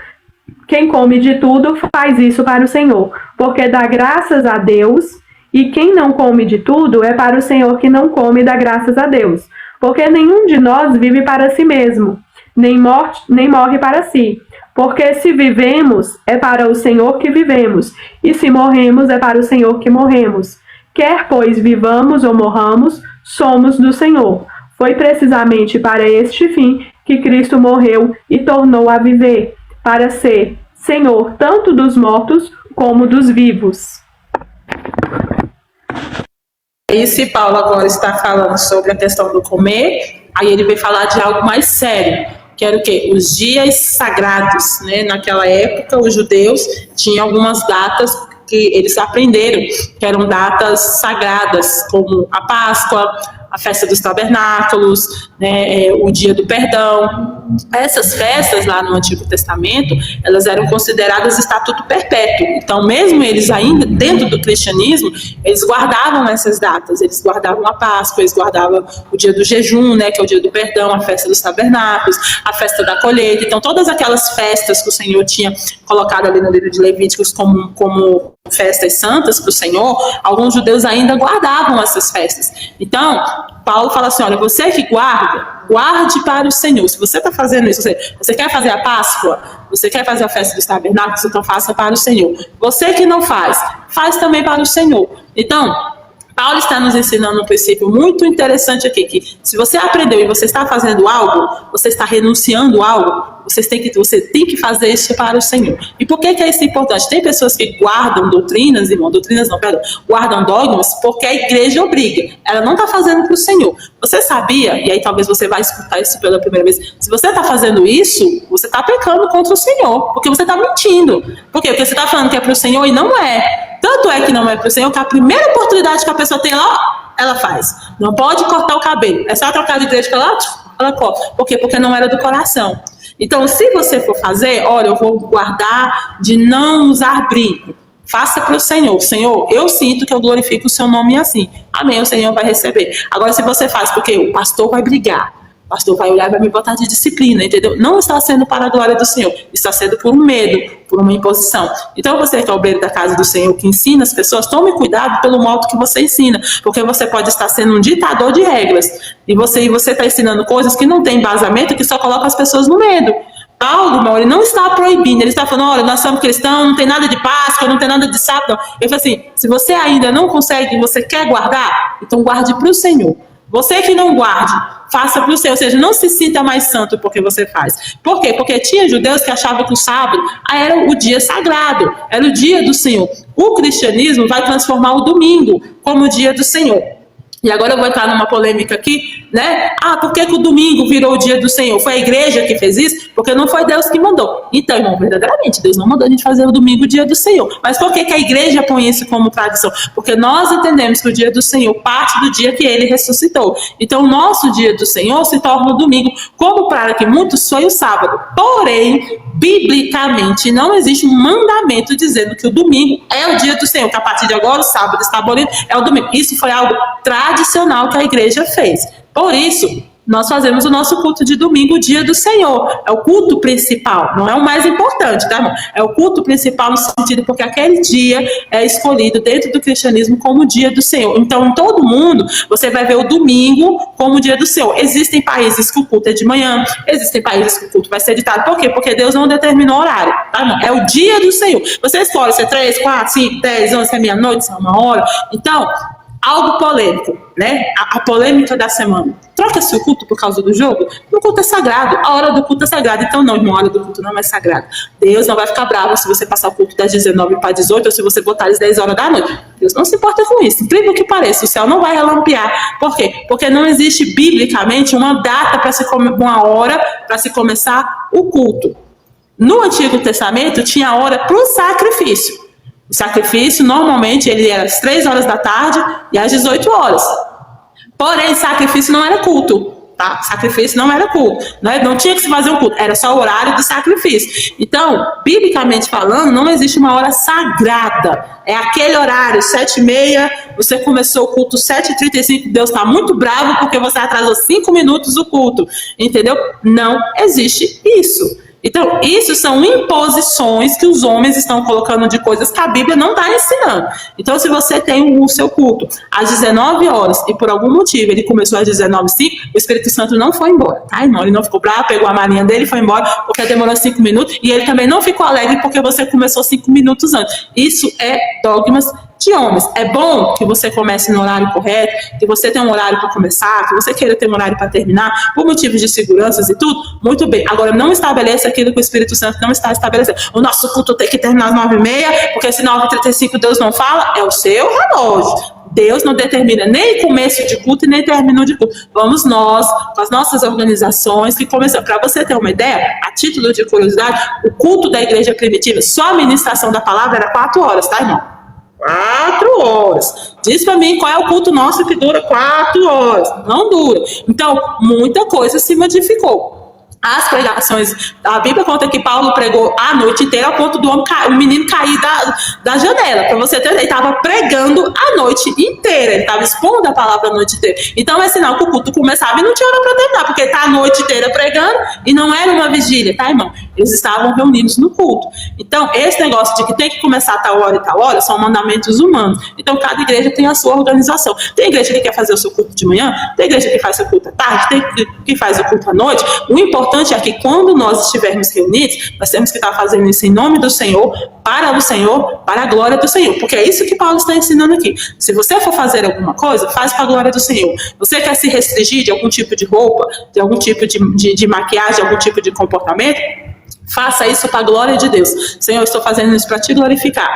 Quem come de tudo, faz isso para o Senhor, porque dá graças a Deus, e quem não come de tudo, é para o Senhor que não come e dá graças a Deus. Porque nenhum de nós vive para si mesmo, nem morre para si. Porque se vivemos, é para o Senhor que vivemos, e se morremos, é para o Senhor que morremos. Quer, pois, vivamos ou morramos, somos do Senhor. Foi precisamente para este fim que Cristo morreu e tornou a viver, para ser Senhor tanto dos mortos como dos vivos. Esse Paulo agora está falando sobre a questão do comer, aí ele vai falar de algo mais sério, que era o quê? Os dias sagrados, né? Naquela época, os judeus tinham algumas datas que eles aprenderam, que eram datas sagradas, como a Páscoa, a festa dos tabernáculos, né, o dia do perdão. Essas festas lá no Antigo Testamento, elas eram consideradas estatuto perpétuo. Então, mesmo eles ainda, dentro do cristianismo, eles guardavam essas datas. Eles guardavam a Páscoa, eles guardavam o dia do jejum, né, que é o dia do perdão, a festa dos tabernáculos, a festa da colheita. Então, todas aquelas festas que o Senhor tinha colocado ali no livro de Levíticos como festas santas para o Senhor, alguns judeus ainda guardavam essas festas. Então, Paulo fala assim: olha, você que guarde para o Senhor. Se você está fazendo isso, você quer fazer a Páscoa, você quer fazer a festa dos tabernáculos, então faça para o Senhor. Você que não faz também para o Senhor. Então, Paulo está nos ensinando um princípio muito interessante aqui, que se você aprendeu e você está fazendo algo, você está renunciando a algo, você tem que fazer isso para o Senhor. E por que é isso importante? Tem pessoas que guardam doutrinas, irmão, guardam dogmas porque a igreja obriga. Ela não está fazendo para o Senhor. Você sabia, e aí talvez você vai escutar isso pela primeira vez, se você está fazendo isso, você está pecando contra o Senhor, porque você está mentindo. Por quê? Porque você está falando que é para o Senhor e não é. Tanto é que não é para o Senhor que a primeira oportunidade que a pessoa tem lá, ela faz. Não pode cortar o cabelo. É só trocar de igreja que ela corta. Por quê? Porque não era do coração. Então, se você for fazer, olha, eu vou guardar de não usar brinco. Faça para o Senhor. Senhor, eu sinto que eu glorifico o seu nome assim. Amém, o Senhor vai receber. Agora, se você faz, porque o pastor vai brigar, o pastor vai olhar e vai me botar de disciplina, entendeu? Não está sendo para a glória do Senhor. Está sendo por um medo, por uma imposição. Então, você que é obreiro da casa do Senhor, que ensina as pessoas, tome cuidado pelo modo que você ensina, porque você pode estar sendo um ditador de regras. E você está ensinando coisas que não tem embasamento, que só coloca as pessoas no medo. Paulo, irmão, ele não está proibindo, ele está falando, olha, nós somos cristãos, não tem nada de Páscoa, não tem nada de sábado. Ele fala assim, se você ainda não consegue, você quer guardar, então guarde para o Senhor. Você que não guarde, faça para o Senhor, ou seja, não se sinta mais santo porque você faz. Por quê? Porque tinha judeus que achavam que o sábado era o dia sagrado, era o dia do Senhor. O cristianismo vai transformar o domingo como o dia do Senhor. E agora eu vou entrar numa polêmica aqui, né? Por que o domingo virou o dia do Senhor? Foi a igreja que fez isso? Porque não foi Deus que mandou. Então, irmão, verdadeiramente, Deus não mandou a gente fazer o domingo o dia do Senhor. Mas por que a igreja põe isso como tradição? Porque nós entendemos que o dia do Senhor parte do dia que ele ressuscitou. Então, o nosso dia do Senhor se torna o domingo, como para que muitos foi o sábado. Porém, biblicamente, não existe um mandamento dizendo que o domingo é o dia do Senhor, que a partir de agora o sábado está abolido, é o domingo. Isso foi algo tradicional que a igreja fez. Por isso, nós fazemos o nosso culto de domingo, o dia do Senhor. É o culto principal, não é o mais importante, tá, irmão? É o culto principal no sentido porque aquele dia é escolhido dentro do cristianismo como o dia do Senhor. Então, em todo mundo, você vai ver o domingo como o dia do Senhor. Existem países que o culto é de manhã, existem países que o culto vai ser de tarde. Por quê? Porque Deus não determinou horário, tá, irmão? É o dia do Senhor. Você escolhe se é 3, 4, 5, 10, 11, se é meia-noite, se é uma hora. Então, algo polêmico, né? A polêmica da semana. Troca-se o culto por causa do jogo? O culto é sagrado. A hora do culto é sagrada. Então, não, irmão, a hora do culto não é sagrada. Deus não vai ficar bravo se você passar o culto das 19 para 18 ou se você botar às 10 horas da noite. Deus não se importa com isso. Incrível que pareça, o céu não vai relampear. Por quê? Porque não existe biblicamente uma data uma hora para se começar o culto. No Antigo Testamento, tinha hora para o sacrifício. O sacrifício, normalmente, ele era às 3 horas da tarde e às 18 horas. Porém, sacrifício não era culto, tá? Sacrifício não era culto. Não tinha que se fazer um culto, era só o horário do sacrifício. Então, biblicamente falando, não existe uma hora sagrada. É aquele horário, 7h30, você começou o culto 7h35, Deus está muito bravo porque você atrasou 5 minutos o culto. Entendeu? Não existe isso. Então, isso são imposições que os homens estão colocando de coisas que a Bíblia não está ensinando. Então, se você tem o seu culto às 19 horas e por algum motivo ele começou às 19h05, o Espírito Santo não foi embora, tá, irmão? Ele não ficou bravo, pegou a malinha dele e foi embora porque demorou 5 minutos e ele também não ficou alegre porque você começou 5 minutos antes. Isso é dogmas de homens. É bom que você comece no horário correto, que você tenha um horário para começar, que você queira ter um horário para terminar, por motivos de seguranças e tudo, muito bem. Agora, não estabeleça aquilo que o Espírito Santo não está estabelecendo. O nosso culto tem que terminar às 9h30, porque se 9h35 Deus não fala, é o seu relógio. Deus não determina nem começo de culto e nem término de culto. Vamos nós, com as nossas organizações, que começamos. Para você ter uma ideia, a título de curiosidade, o culto da igreja primitiva, só a ministração da palavra era 4 horas, tá, irmão? 4 horas. Diz pra mim qual é o culto nosso que dura 4 horas. Não dura. Então, muita coisa se modificou. As pregações, a Bíblia conta que Paulo pregou a noite inteira ao ponto do o menino cair da janela. Para você ter, ele estava pregando a noite inteira, ele estava expondo a palavra a noite inteira. Então é sinal que o culto começava e não tinha hora para terminar, porque ele está a noite inteira pregando e não era uma vigília, tá, irmão? eles estavam reunidos no culto. Então, esse negócio de que tem que começar a tal hora e tal hora são mandamentos humanos. Então, cada igreja tem a sua organização. Tem igreja que quer fazer o seu culto de manhã, tem igreja que faz o culto à tarde, tem que faz o culto à noite. O importante é que quando nós estivermos reunidos, nós temos que estar fazendo isso em nome do Senhor, para a glória do Senhor. Porque é isso que Paulo está ensinando aqui. Se você for fazer alguma coisa, faz para a glória do Senhor. Você quer se restringir de algum tipo de roupa, de algum tipo de maquiagem, de algum tipo de comportamento? Faça isso para a glória de Deus. Senhor, eu estou fazendo isso para te glorificar.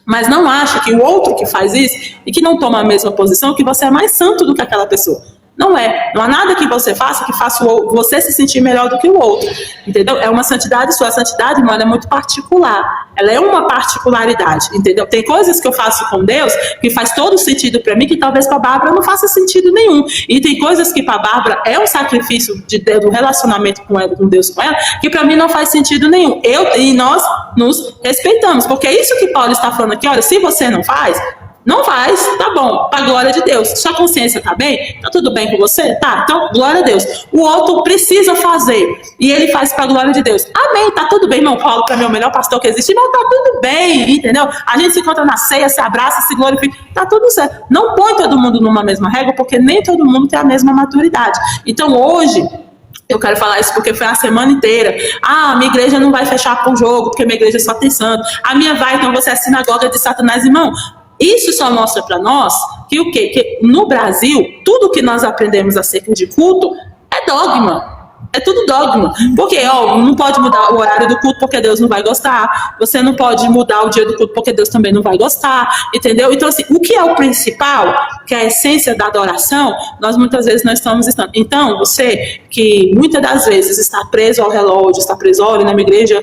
Mas não ache que o outro que faz isso e que não toma a mesma posição, que você é mais santo do que aquela pessoa. Não é. Não há nada que você faça que faça você se sentir melhor do que o outro. Entendeu? É uma santidade, sua santidade, irmão, ela é muito particular. Ela é uma particularidade, entendeu? Tem coisas que eu faço com Deus que faz todo sentido para mim, que talvez para a Bárbara não faça sentido nenhum. E tem coisas que para a Bárbara é um sacrifício do relacionamento com Deus com ela, que para mim não faz sentido nenhum. E nós nos respeitamos, porque é isso que Paulo está falando aqui. Olha, se você não faz, tá bom, para a glória de Deus. Sua consciência tá bem? Tá tudo bem com você? Tá, então glória a Deus. O outro precisa fazer e ele faz para a glória de Deus. Amém, tá tudo bem, irmão Paulo, para mim é o melhor pastor que existe, mas tá tudo bem, entendeu? A gente se encontra na ceia, se abraça, se glorifica, tá tudo certo. Não põe todo mundo numa mesma régua, porque nem todo mundo tem a mesma maturidade. Então hoje, eu quero falar isso porque foi a semana inteira. Minha igreja não vai fechar por jogo, porque minha igreja só tem santo. A minha vai, então você é a sinagoga de Satanás, irmão. Isso só mostra para nós que o quê? Que no Brasil, tudo que nós aprendemos acerca de culto é dogma. É tudo dogma. Porque, não pode mudar o horário do culto porque Deus não vai gostar. Você não pode mudar o dia do culto porque Deus também não vai gostar. Entendeu? Então, assim, o que é o principal, que é a essência da adoração, nós muitas vezes não estamos. Então, você que muitas das vezes está preso ao relógio, está preso, olha, na minha igreja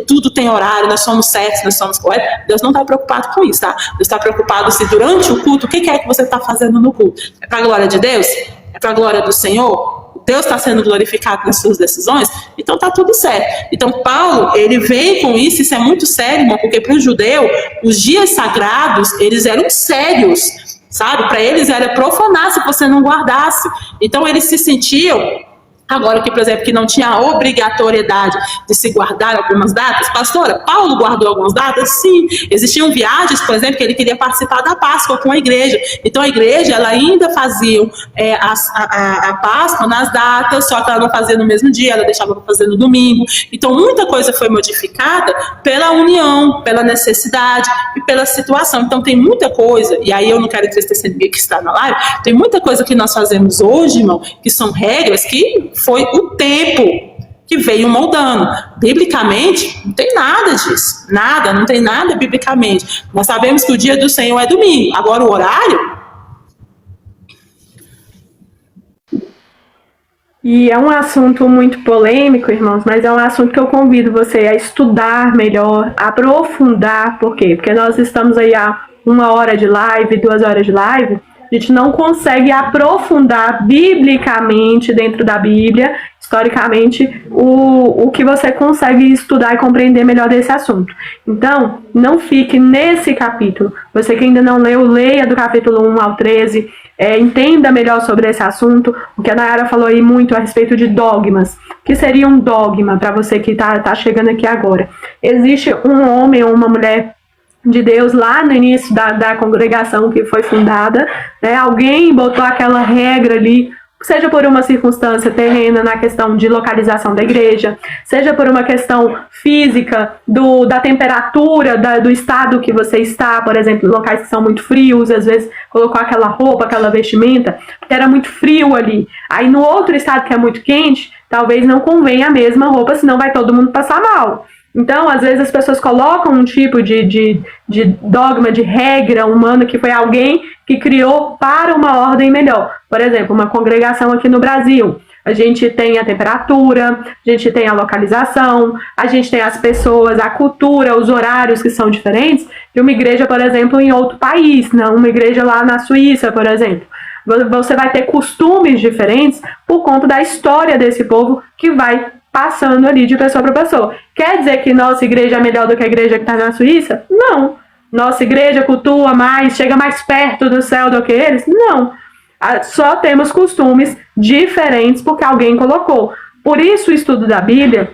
tudo tem horário, nós somos certos, nós somos corretos. Deus não está preocupado com isso, tá? Deus está preocupado se durante o culto, o que é que você está fazendo no culto? É para a glória de Deus? É para a glória do Senhor? Deus está sendo glorificado nas suas decisões, então está tudo certo. Então Paulo, ele vem com isso é muito sério, irmão, porque para o judeu, os dias sagrados, eles eram sérios, sabe? Para eles era profanar se você não guardasse. Então eles se sentiam, agora que, por exemplo, que não tinha a obrigatoriedade de se guardar algumas datas. Pastora, Paulo guardou algumas datas? Sim. Existiam viagens, por exemplo, que ele queria participar da Páscoa com a igreja. Então a igreja, ela ainda fazia a Páscoa nas datas, só que ela não fazia no mesmo dia, ela deixava para fazer no domingo. Então muita coisa foi modificada pela união, pela necessidade e pela situação. Então tem muita coisa, e aí eu não quero entristecer ninguém que está na live, tem muita coisa que nós fazemos hoje, irmão, que são regras que foi o tempo que veio moldando. Biblicamente, não tem nada disso. Nada, não tem nada biblicamente. Nós sabemos que o dia do Senhor é domingo. Agora o horário... E é um assunto muito polêmico, irmãos, mas é um assunto que eu convido você a estudar melhor, a aprofundar. Por quê? Porque nós estamos aí há 1 hora de live, 2 horas de live, a gente não consegue aprofundar biblicamente dentro da Bíblia, historicamente, o que você consegue estudar e compreender melhor desse assunto. Então, não fique nesse capítulo. Você que ainda não leu, leia do capítulo 1 ao 13, entenda melhor sobre esse assunto. O que a Nayara falou aí muito a respeito de dogmas. O que seria um dogma para você que está chegando aqui agora? Existe um homem ou uma mulher de Deus lá no início da congregação que foi fundada, né? Alguém botou aquela regra ali, seja por uma circunstância terrena na questão de localização da igreja, seja por uma questão física da temperatura do estado que você está, por exemplo, locais que são muito frios, às vezes colocou aquela roupa, aquela vestimenta, porque era muito frio ali. Aí no outro estado que é muito quente, talvez não convenha a mesma roupa, senão vai todo mundo passar mal. Então, às vezes as pessoas colocam um tipo de dogma, de regra humana que foi alguém que criou para uma ordem melhor. Por exemplo, uma congregação aqui no Brasil. A gente tem a temperatura, a gente tem a localização, a gente tem as pessoas, a cultura, os horários que são diferentes de uma igreja, por exemplo, em outro país, né? Uma igreja lá na Suíça, por exemplo. Você vai ter costumes diferentes por conta da história desse povo que vai passando ali de pessoa para pessoa. Quer dizer que nossa igreja é melhor do que a igreja que está na Suíça? Não. Nossa igreja cultua mais, chega mais perto do céu do que eles? Não. Só temos costumes diferentes porque alguém colocou. Por isso o estudo da Bíblia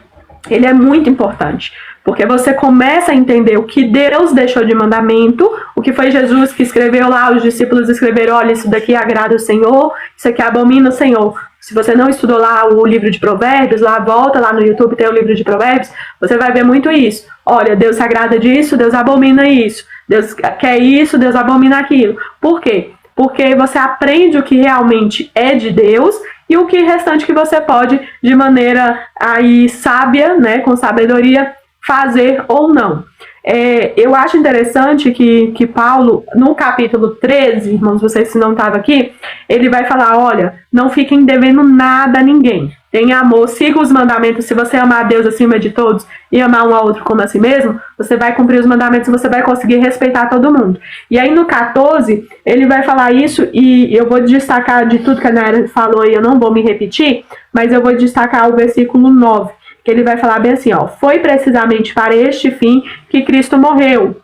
ele é muito importante, porque você começa a entender o que Deus deixou de mandamento, o que foi Jesus que escreveu lá, os discípulos escreveram, olha, isso daqui agrada o Senhor, isso aqui abomina o Senhor. Se você não estudou lá o livro de Provérbios, lá volta lá no YouTube, tem o livro de Provérbios, você vai ver muito isso. Olha, Deus se agrada disso, Deus abomina isso. Deus quer isso, Deus abomina aquilo. Por quê? Porque você aprende o que realmente é de Deus e o que restante que você pode, de maneira aí sábia, né, com sabedoria, fazer ou não. Eu acho interessante que Paulo, no capítulo 13, irmãos, vocês se não estavam aqui, ele vai falar, olha, não fiquem devendo nada a ninguém. Tenha amor, siga os mandamentos. Se você amar a Deus acima de todos e amar um ao outro como a si mesmo, você vai cumprir os mandamentos e você vai conseguir respeitar todo mundo. E aí no 14, ele vai falar isso e eu vou destacar de tudo que a Nayara falou e eu não vou me repetir, mas eu vou destacar o versículo 9. Que ele vai falar bem assim, ó, foi precisamente para este fim que Cristo morreu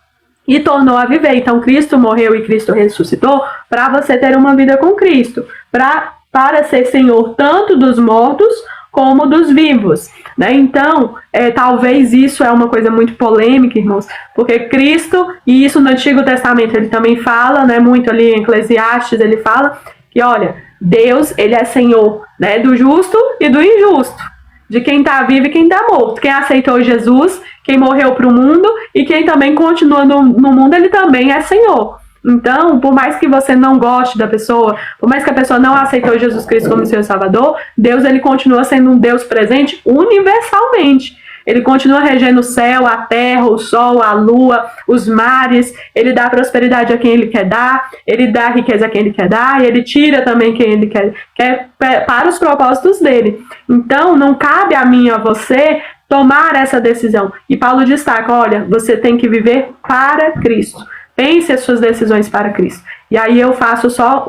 e tornou a viver. Então, Cristo morreu e Cristo ressuscitou para você ter uma vida com Cristo, para ser Senhor tanto dos mortos como dos vivos, né? Então, talvez isso é uma coisa muito polêmica, irmãos, porque Cristo, e isso no Antigo Testamento ele também fala, né, muito ali em Eclesiastes, ele fala que, olha, Deus, ele é Senhor, né, do justo e do injusto, de quem está vivo e quem está morto. Quem aceitou Jesus, quem morreu para o mundo e quem também continua no mundo, ele também é Senhor. Então, por mais que você não goste da pessoa, por mais que a pessoa não aceitou Jesus Cristo como seu Salvador, Deus ele continua sendo um Deus presente universalmente. Ele continua regendo o céu, a terra, o sol, a lua, os mares. Ele dá prosperidade a quem ele quer dar, ele dá riqueza a quem ele quer dar, e ele tira também quem ele quer para os propósitos dele. Então, não cabe a mim e a você tomar essa decisão. E Paulo destaca, olha, você tem que viver para Cristo. Pense as suas decisões para Cristo. E aí eu faço só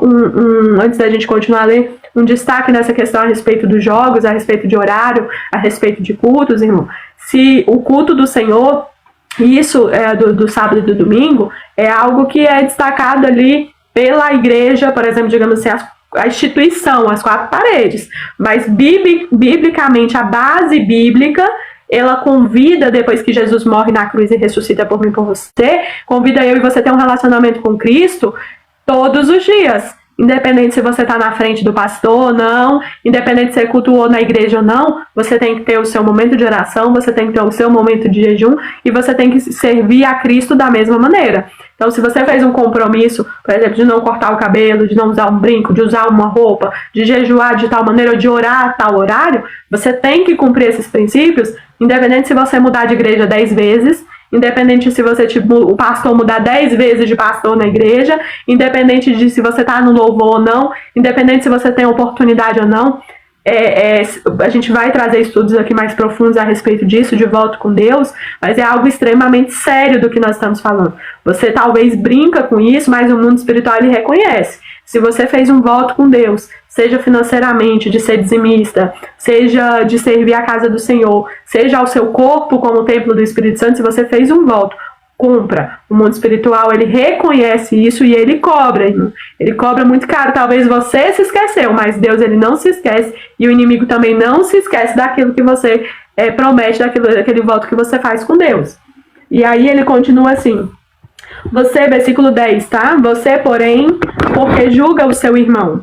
antes da gente continuar a ler, um destaque nessa questão a respeito dos jogos, a respeito de horário, a respeito de cultos, irmão. Se o culto do Senhor, isso do sábado e do domingo, é algo que é destacado ali pela igreja, por exemplo, digamos assim, a instituição, as quatro paredes. Mas biblicamente, a base bíblica, ela convida, depois que Jesus morre na cruz e ressuscita por mim e por você, convida eu e você ter um relacionamento com Cristo todos os dias. Independente se você está na frente do pastor ou não, independente se você cultuou na igreja ou não, você tem que ter o seu momento de oração, você tem que ter o seu momento de jejum e você tem que servir a Cristo da mesma maneira. Então, se você fez um compromisso, por exemplo, de não cortar o cabelo, de não usar um brinco, de usar uma roupa, de jejuar de tal maneira ou de orar a tal horário, você tem que cumprir esses princípios, independente se você mudar de igreja 10 vezes, independente se você, o pastor mudar 10 vezes de pastor na igreja, independente de se você está no louvor ou não, independente se você tem oportunidade ou não, a gente vai trazer estudos aqui mais profundos a respeito disso, de volta com Deus, mas é algo extremamente sério do que nós estamos falando. Você talvez brinca com isso, mas o mundo espiritual ele reconhece. Se você fez um voto com Deus, seja financeiramente, de ser dizimista, seja de servir a casa do Senhor, seja ao seu corpo como o templo do Espírito Santo, se você fez um voto, cumpra. O mundo espiritual, ele reconhece isso e ele cobra, irmão. Ele cobra muito caro. Talvez você se esqueceu, mas Deus, ele não se esquece e o inimigo também não se esquece daquilo que você promete, daquele voto que você faz com Deus. E aí ele continua assim. Você, versículo 10, tá? Você, porém, porque julga o seu irmão.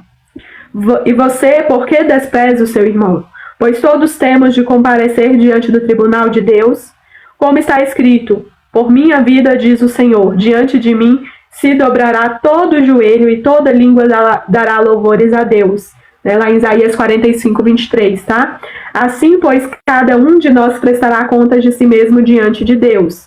E você, por que despreza o seu irmão? Pois todos temos de comparecer diante do tribunal de Deus, como está escrito, por minha vida, diz o Senhor, diante de mim se dobrará todo o joelho e toda língua dará louvores a Deus. Lá em Isaías 45, 23, tá? Assim, pois, cada um de nós prestará contas de si mesmo diante de Deus.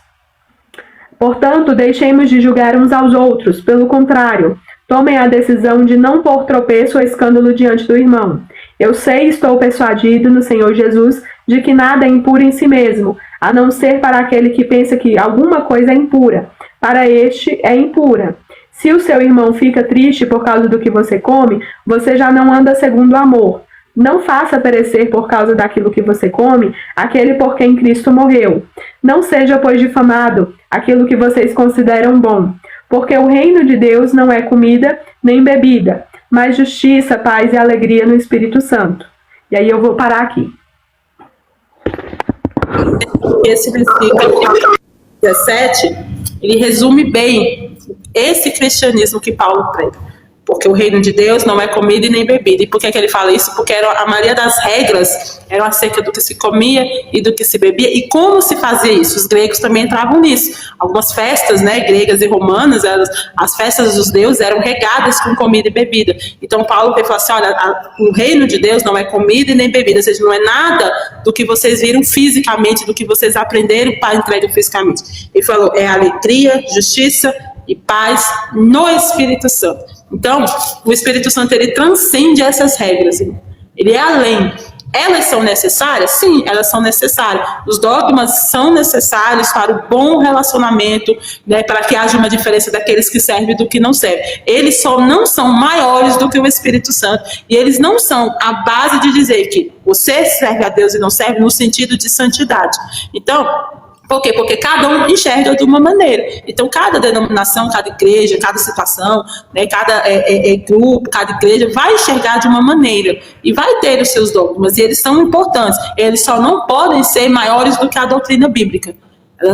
Portanto, deixemos de julgar uns aos outros, pelo contrário, tomem a decisão de não pôr tropeço ou escândalo diante do irmão. Eu sei e estou persuadido no Senhor Jesus de que nada é impuro em si mesmo, a não ser para aquele que pensa que alguma coisa é impura. Para este é impura. Se o seu irmão fica triste por causa do que você come, você já não anda segundo o amor. Não faça perecer por causa daquilo que você come aquele por quem Cristo morreu. Não seja, pois, difamado aquilo que vocês consideram bom, porque o reino de Deus não é comida nem bebida, mas justiça, paz e alegria no Espírito Santo. E aí eu vou parar aqui. Esse versículo 17, ele resume bem esse cristianismo que Paulo prega. Porque o reino de Deus não é comida e nem bebida. E por que ele fala isso? Porque a maioria das regras eram acerca do que se comia e do que se bebia. E como se fazia isso? Os gregos também entravam nisso. Algumas festas, né, gregas e romanas, as festas dos deuses eram regadas com comida e bebida. Então Paulo veio falar assim, olha, o reino de Deus não é comida e nem bebida. Ou seja, não é nada do que vocês viram fisicamente, do que vocês aprenderam para entregar fisicamente. Ele falou, é alegria, justiça e paz no Espírito Santo. Então, o Espírito Santo, ele transcende essas regras. Ele é além. Elas são necessárias? Sim, elas são necessárias. Os dogmas são necessários para o bom relacionamento, né, para que haja uma diferença daqueles que servem e do que não servem. Eles só não são maiores do que o Espírito Santo. E eles não são a base de dizer que você serve a Deus e não serve no sentido de santidade. Então, por quê? Porque cada um enxerga de uma maneira. Então, cada denominação, cada igreja, cada situação, né, cada grupo, cada igreja vai enxergar de uma maneira e vai ter os seus dogmas, e eles são importantes. Eles só não podem ser maiores do que a doutrina bíblica.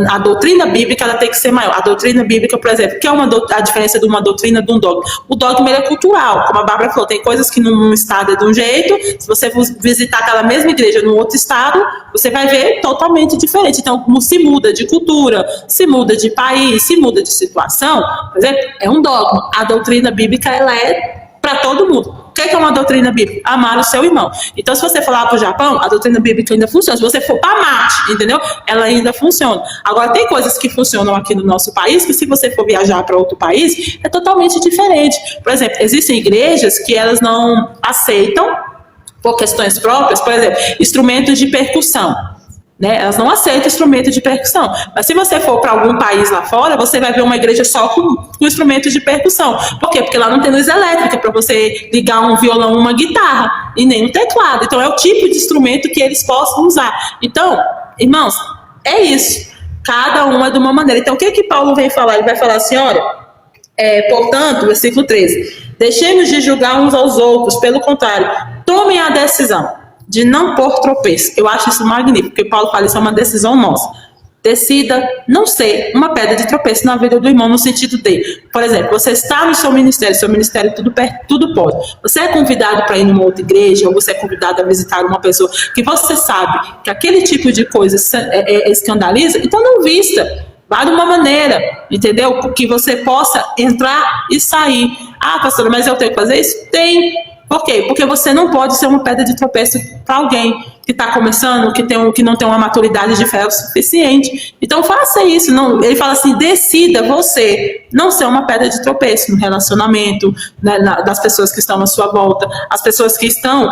A doutrina bíblica, ela tem que ser maior. A doutrina bíblica, por exemplo, que é a diferença de uma doutrina de um dogma? O dogma, ele é cultural, como a Bárbara falou, tem coisas que num estado é de um jeito, se você visitar aquela mesma igreja num outro estado, você vai ver totalmente diferente. Então, como se muda de cultura, se muda de país, se muda de situação, por exemplo, é um dogma. A doutrina bíblica, ela é para todo mundo. O que é uma doutrina bíblica? Amar o seu irmão. Então, se você for lá para o Japão, a doutrina bíblica ainda funciona. Se você for para Marte, entendeu? Ela ainda funciona. Agora, tem coisas que funcionam aqui no nosso país, que se você for viajar para outro país, é totalmente diferente. Por exemplo, existem igrejas que elas não aceitam, por questões próprias, por exemplo, instrumentos de percussão. Né? Elas não aceitam instrumento de percussão. Mas se você for para algum país lá fora, você vai ver uma igreja só com instrumentos de percussão. Por quê? Porque lá não tem luz elétrica para você ligar um violão, uma guitarra, e nem um teclado. Então é o tipo de instrumento que eles possam usar. Então, irmãos, é isso. Cada um é de uma maneira. Então o que Paulo vem falar? Ele vai falar assim, olha, portanto, versículo 13, deixemos de julgar uns aos outros, pelo contrário, tomem a decisão de não pôr tropeço. Eu acho isso magnífico, porque Paulo fala, isso é uma decisão nossa. Decida não ser uma pedra de tropeço na vida do irmão, no sentido de, por exemplo, você está no seu ministério tudo pode. Você é convidado para ir numa outra igreja, ou você é convidado a visitar uma pessoa que você sabe que aquele tipo de coisa escandaliza, então não vista. Vá de uma maneira, entendeu? Que você possa entrar e sair. Ah, pastora, mas eu tenho que fazer isso? Tem. Por quê? Porque você não pode ser uma pedra de tropeço para alguém que está começando, que não tem uma maturidade de fé o suficiente. Então faça isso. Não, ele fala assim, decida você não ser uma pedra de tropeço no relacionamento, né, das pessoas que estão à sua volta, as pessoas que estão,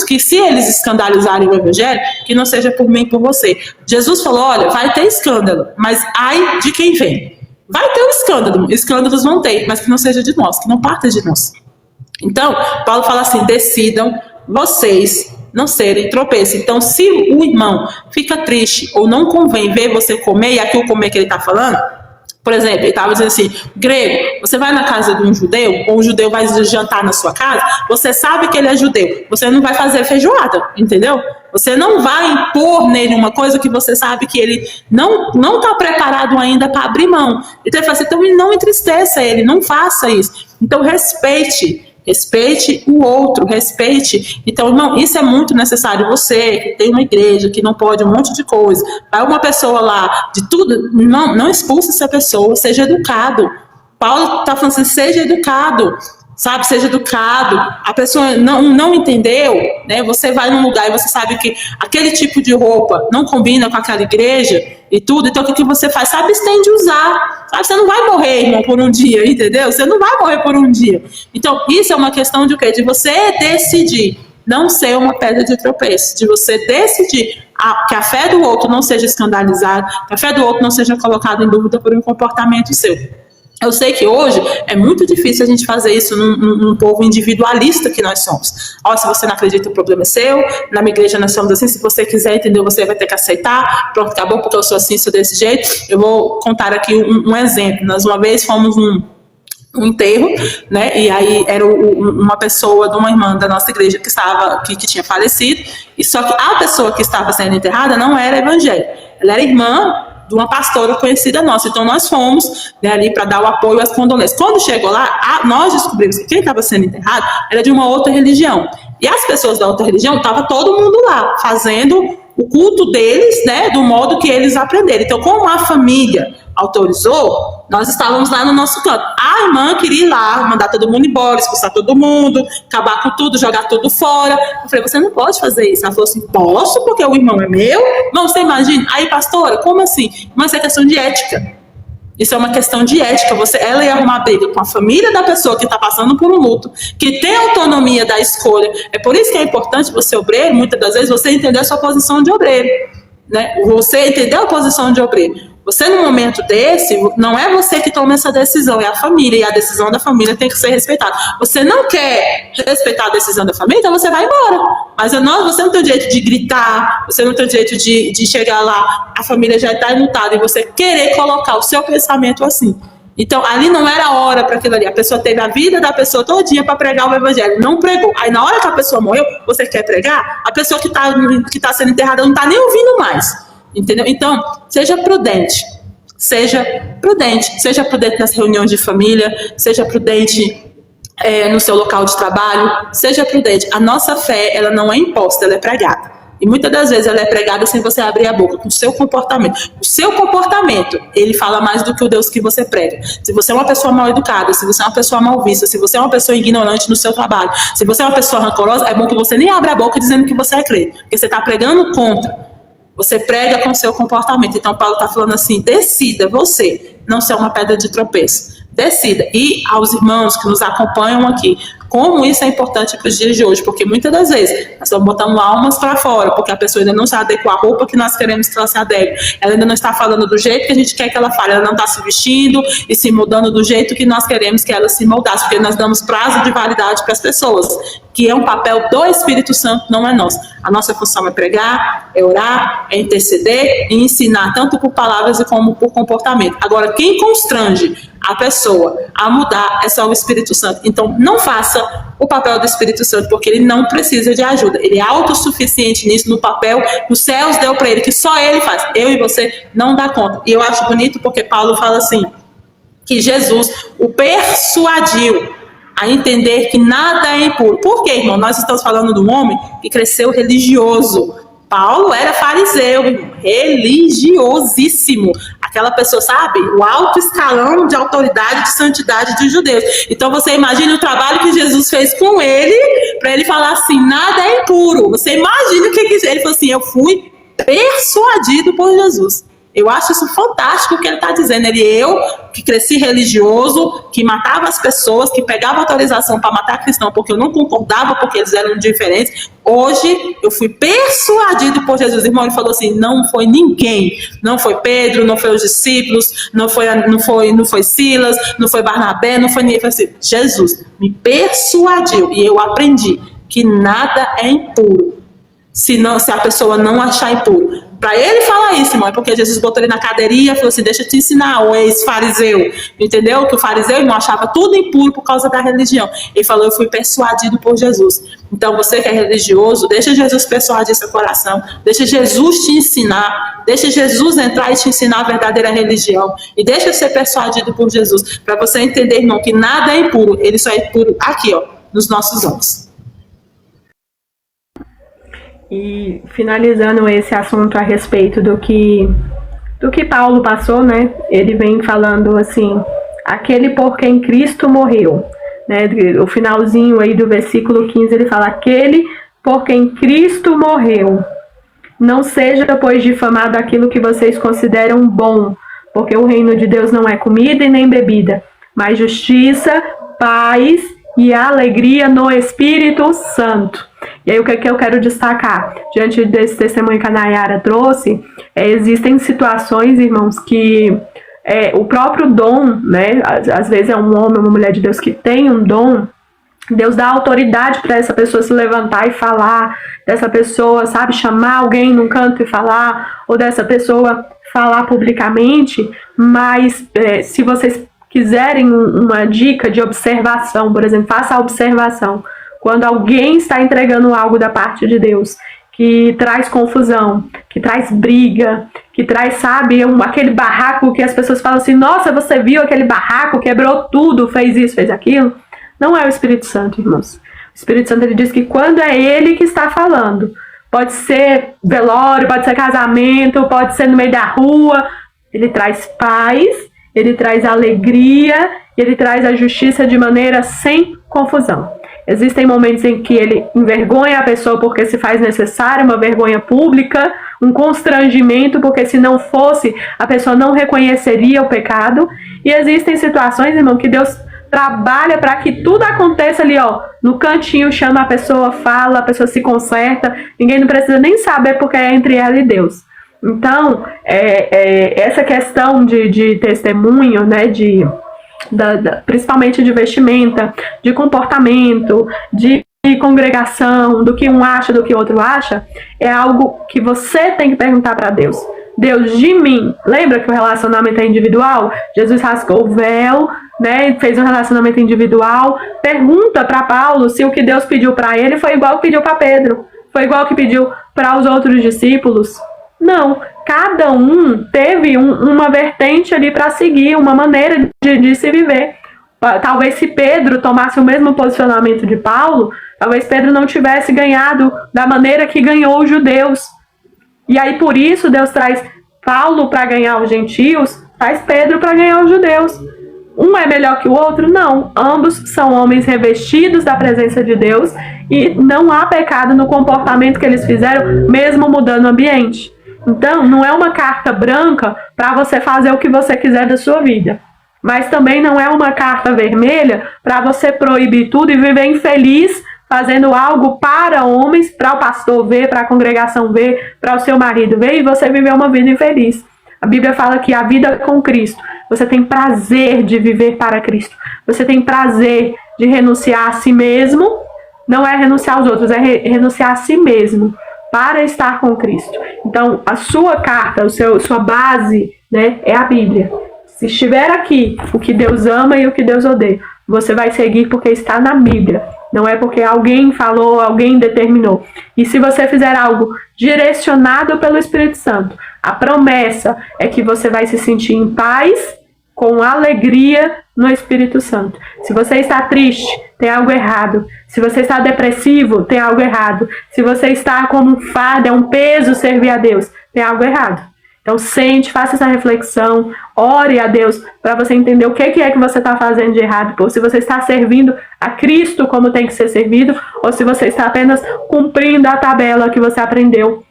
que se eles escandalizarem o evangelho, que não seja por mim e por você. Jesus falou, olha, vai ter escândalo, mas ai de quem vem. Vai ter um escândalo, escândalos vão ter, mas que não seja de nós, que não parta de nós. Então, Paulo fala assim, decidam vocês não serem tropeço. Então, se o irmão fica triste ou não convém ver você comer, e aqui o comer que ele está falando, por exemplo, ele estava dizendo assim, grego, você vai na casa de um judeu, ou um judeu vai jantar na sua casa, você sabe que ele é judeu, você não vai fazer feijoada, entendeu? Você não vai impor nele uma coisa que você sabe que ele não está preparado ainda para abrir mão. Então, ele fala assim, então não entristeça ele, não faça isso. Então, respeite o outro, respeite. Então, irmão, isso é muito necessário. Você que tem uma igreja, que não pode um monte de coisa, vai uma pessoa lá, de tudo, não expulse essa pessoa, seja educado. Paulo está falando assim, seja educado, sabe, seja educado. A pessoa não entendeu, né? Você vai num lugar e você sabe que aquele tipo de roupa não combina com aquela igreja e tudo, então o que você faz? Sabe, estende usar, sabe? Você não vai morrer, irmão, por um dia, entendeu? Você não vai morrer por um dia. Então, isso é uma questão de o quê? De você decidir não ser uma pedra de tropeço, de você decidir que a fé do outro não seja escandalizada, que a fé do outro não seja colocada em dúvida por um comportamento seu. Eu sei que hoje é muito difícil a gente fazer isso num povo individualista que nós somos. Ó, se você não acredita, o problema é seu. Na minha igreja nós somos assim, se você quiser entender, você vai ter que aceitar. Pronto, acabou, porque eu sou assim, sou desse jeito. Eu vou contar aqui um exemplo. Nós uma vez fomos um enterro, né? E aí era uma pessoa de uma irmã da nossa igreja que tinha falecido, e só que a pessoa que estava sendo enterrada não era evangélica, ela era irmã de uma pastora conhecida nossa. Então nós fomos, né, ali para dar o apoio às condolências. Quando chegou lá, nós descobrimos que quem estava sendo enterrado era de uma outra religião. E as pessoas da outra religião, estava todo mundo lá, fazendo o culto deles, né, do modo que eles aprenderam. Então, como a família autorizou, nós estávamos lá no nosso canto. A irmã queria ir lá, mandar todo mundo embora, expulsar todo mundo, acabar com tudo, jogar tudo fora. Eu falei, você não pode fazer isso. Ela falou assim, posso, porque o irmão é meu? Não, você imagina. Aí, pastora, como assim? Mas é questão de ética. Isso é uma questão de ética. Ela ia arrumar briga com a família da pessoa que está passando por um luto, que tem autonomia da escolha. É por isso que é importante você, obreiro, muitas das vezes, você entender a sua posição de obreiro. Né? Você entender a posição de obreiro. Você, num momento desse, não é você que toma essa decisão, é a família, e a decisão da família tem que ser respeitada. Você não quer respeitar a decisão da família, então você vai embora. Mas você não tem o direito de gritar, você não tem o direito de chegar lá, a família já está enlutada, e você querer colocar o seu pensamento assim. Então, ali não era hora para aquilo ali. A pessoa teve a vida da pessoa todinha para pregar o evangelho, não pregou. Aí, na hora que a pessoa morreu, você quer pregar? A pessoa que tá sendo enterrada não está nem ouvindo mais. Entendeu? Então, seja prudente nas reuniões de família, seja prudente no seu local de trabalho, seja prudente. A nossa fé, ela não é imposta, ela é pregada. E muitas das vezes ela é pregada sem você abrir a boca, com o seu comportamento. O seu comportamento, ele fala mais do que o Deus que você prega. Se você é uma pessoa mal educada, se você é uma pessoa mal vista, se você é uma pessoa ignorante no seu trabalho, se você é uma pessoa rancorosa, é bom que você nem abra a boca dizendo que você é crente, porque você está pregando contra. Você prega com o seu comportamento. Então, Paulo está falando assim, decida você não ser uma pedra de tropeço. Decida. E aos irmãos que nos acompanham aqui, como isso é importante para os dias de hoje, porque muitas das vezes nós estamos botando almas para fora, porque a pessoa ainda não se adequa à roupa que nós queremos que ela se adeque. Ela ainda não está falando do jeito que a gente quer que ela fale, ela não está se vestindo e se mudando do jeito que nós queremos que ela se moldasse, porque nós damos prazo de validade para as pessoas, que é um papel do Espírito Santo, não é nosso. A nossa função é pregar, é orar, é interceder e ensinar, tanto por palavras como por comportamento. Agora, quem constrange a pessoa a mudar é só o Espírito Santo. Então, não faça o papel do Espírito Santo, porque ele não precisa de ajuda. Ele é autossuficiente nisso, no papel que os céus deu para ele, que só ele faz. Eu e você não dá conta. E eu acho bonito porque Paulo fala assim, que Jesus o persuadiu a entender que nada é impuro. Por quê, irmão? Nós estamos falando de um homem que cresceu religioso. Paulo era fariseu, religiosíssimo. Aquela pessoa, sabe? O alto escalão de autoridade, de santidade dos judeus. Então você imagina o trabalho que Jesus fez com ele, para ele falar assim, nada é impuro. Você imagina o que ele falou assim, eu fui persuadido por Jesus. Eu acho isso fantástico o que ele está dizendo. Eu, que cresci religioso, que matava as pessoas, que pegava autorização para matar cristão porque eu não concordava, porque eles eram diferentes. Hoje, eu fui persuadido por Jesus. Irmão, ele falou assim, não foi ninguém. Não foi Pedro, não foi os discípulos, não foi Silas, não foi Barnabé, não foi ninguém. Foi assim, Jesus me persuadiu e eu aprendi que nada é impuro. Se a pessoa não achar impuro. Para ele falar isso, irmão, é porque Jesus botou ele na cadeirinha e falou assim, deixa eu te ensinar, o ex-fariseu, entendeu? Que o fariseu, irmão, achava tudo impuro por causa da religião. Ele falou, eu fui persuadido por Jesus. Então, você que é religioso, deixa Jesus persuadir seu coração, deixa Jesus te ensinar, deixa Jesus entrar e te ensinar a verdadeira religião, e deixa ser persuadido por Jesus, para você entender, irmão, que nada é impuro, ele só é impuro aqui, ó, nos nossos olhos. E finalizando esse assunto a respeito do que Paulo passou, né? Ele vem falando assim, aquele por quem Cristo morreu, né? O finalzinho aí do versículo 15, ele fala, aquele por quem Cristo morreu. Não seja, pois, difamado aquilo que vocês consideram bom, porque o reino de Deus não é comida e nem bebida, mas justiça, paz e alegria no Espírito Santo. E aí o que eu quero destacar? Diante desse testemunho que a Nayara trouxe, existem situações, irmãos, que o próprio dom, né? Às vezes é um homem, uma mulher de Deus que tem um dom, Deus dá autoridade para essa pessoa se levantar e falar, dessa pessoa, sabe, chamar alguém num canto e falar, ou dessa pessoa falar publicamente, mas se vocês quiserem uma dica de observação, por exemplo, faça a observação. Quando alguém está entregando algo da parte de Deus, que traz confusão, que traz briga, que traz, sabe, aquele barraco que as pessoas falam assim, nossa, você viu aquele barraco, quebrou tudo, fez isso, fez aquilo. Não é o Espírito Santo, irmãos. O Espírito Santo, ele diz que quando é ele que está falando, pode ser velório, pode ser casamento, pode ser no meio da rua, ele traz paz, ele traz alegria, ele traz a justiça de maneira sem confusão. Existem momentos em que ele envergonha a pessoa porque se faz necessário, uma vergonha pública, um constrangimento, porque se não fosse, a pessoa não reconheceria o pecado. E existem situações, irmão, que Deus trabalha para que tudo aconteça ali, ó, no cantinho, chama a pessoa, fala, a pessoa se conserta, ninguém não precisa nem saber porque é entre ela e Deus. Então, essa questão de testemunho, né, principalmente de vestimenta, de comportamento, de congregação, do que um acha, do que o outro acha, é algo que você tem que perguntar para Deus. Deus, de mim, lembra que o relacionamento é individual? Jesus rasgou o véu, né, fez um relacionamento individual. Pergunta para Paulo se o que Deus pediu para ele foi igual que pediu para Pedro, foi igual que pediu para os outros discípulos. Não, cada um teve uma vertente ali para seguir, uma maneira de se viver. Talvez se Pedro tomasse o mesmo posicionamento de Paulo, talvez Pedro não tivesse ganhado da maneira que ganhou os judeus. E aí por isso Deus traz Paulo para ganhar os gentios, traz Pedro para ganhar os judeus. Um é melhor que o outro? Não. Ambos são homens revestidos da presença de Deus e não há pecado no comportamento que eles fizeram, mesmo mudando o ambiente. Então, não é uma carta branca para você fazer o que você quiser da sua vida. Mas também não é uma carta vermelha para você proibir tudo e viver infeliz fazendo algo para homens, para o pastor ver, para a congregação ver, para o seu marido ver e você viver uma vida infeliz. A Bíblia fala que a vida com Cristo, você tem prazer de viver para Cristo. Você tem prazer de renunciar a si mesmo. Não é renunciar aos outros, é renunciar a si mesmo para estar com Cristo. Então, a sua carta, sua base, né, é a Bíblia. Se estiver aqui o que Deus ama e o que Deus odeia, você vai seguir porque está na Bíblia. Não é porque alguém falou, alguém determinou. E se você fizer algo direcionado pelo Espírito Santo, a promessa é que você vai se sentir em paz, com alegria no Espírito Santo. Se você está triste, tem algo errado. Se você está depressivo, tem algo errado. Se você está como um fardo, é um peso servir a Deus, tem algo errado. Então sente, faça essa reflexão, ore a Deus para você entender o que é que você está fazendo de errado. Ou se você está servindo a Cristo como tem que ser servido, ou se você está apenas cumprindo a tabela que você aprendeu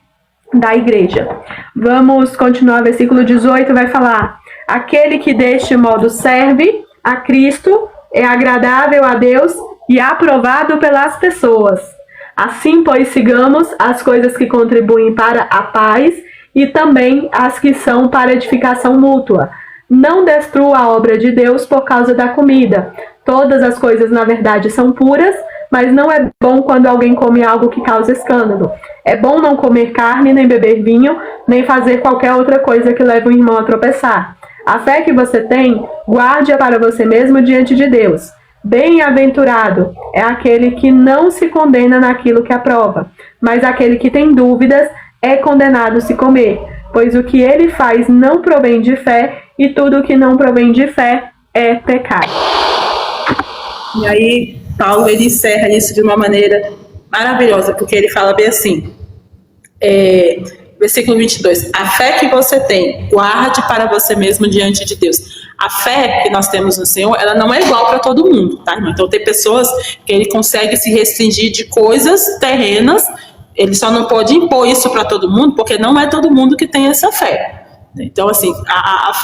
da igreja. Vamos continuar, versículo 18 vai falar: aquele que deste modo serve a Cristo é agradável a Deus e aprovado pelas pessoas. Assim, pois, sigamos as coisas que contribuem para a paz e também as que são para edificação mútua. Não destrua a obra de Deus por causa da comida. Todas as coisas, na verdade, são puras, mas não é bom quando alguém come algo que causa escândalo. É bom não comer carne, nem beber vinho, nem fazer qualquer outra coisa que leve o irmão a tropeçar. A fé que você tem, guarde-a para você mesmo diante de Deus. Bem-aventurado é aquele que não se condena naquilo que aprova, mas aquele que tem dúvidas é condenado se comer, pois o que ele faz não provém de fé, e tudo o que não provém de fé é pecado. E aí, Paulo, ele encerra isso de uma maneira maravilhosa, porque ele fala bem assim, versículo 22, a fé que você tem, guarde para você mesmo diante de Deus. A fé que nós temos no Senhor, ela não é igual para todo mundo, tá, irmão? Então tem pessoas que ele consegue se restringir de coisas terrenas, ele só não pode impor isso para todo mundo, porque não é todo mundo que tem essa fé. Então, assim,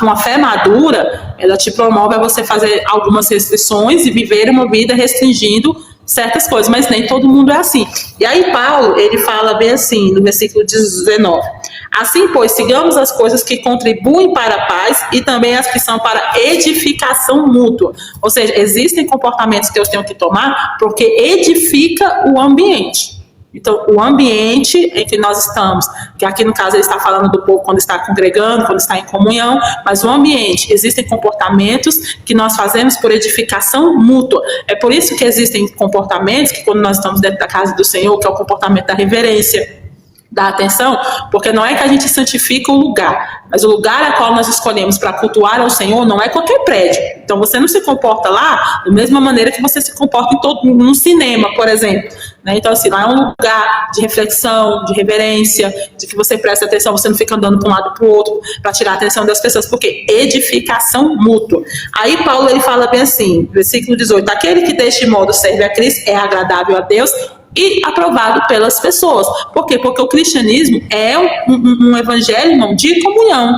uma fé madura, ela te promove a você fazer algumas restrições e viver uma vida restringindo certas coisas, mas nem todo mundo é assim. E aí Paulo, ele fala bem assim, no versículo 19, assim, pois, sigamos as coisas que contribuem para a paz e também as que são para edificação mútua. Ou seja, existem comportamentos que eu tenho que tomar porque edifica o ambiente. Então, o ambiente em que nós estamos, que aqui no caso ele está falando do povo quando está congregando, quando está em comunhão, mas o ambiente, existem comportamentos que nós fazemos por edificação mútua. É por isso que existem comportamentos que quando nós estamos dentro da casa do Senhor, que é o comportamento da reverência, da atenção, porque não é que a gente santifica o lugar, mas o lugar a qual nós escolhemos para cultuar ao Senhor não é qualquer prédio. Então você não se comporta lá da mesma maneira que você se comporta num cinema, por exemplo. Né? Então assim, lá é um lugar de reflexão, de reverência, de que você presta atenção, você não fica andando para um lado para o outro para tirar a atenção das pessoas, porque edificação mútua. Aí Paulo ele fala bem assim, versículo 18, aquele que deste modo serve a Cristo é agradável a Deus e aprovado pelas pessoas. Por quê? Porque o cristianismo é um evangelho, irmão, de comunhão.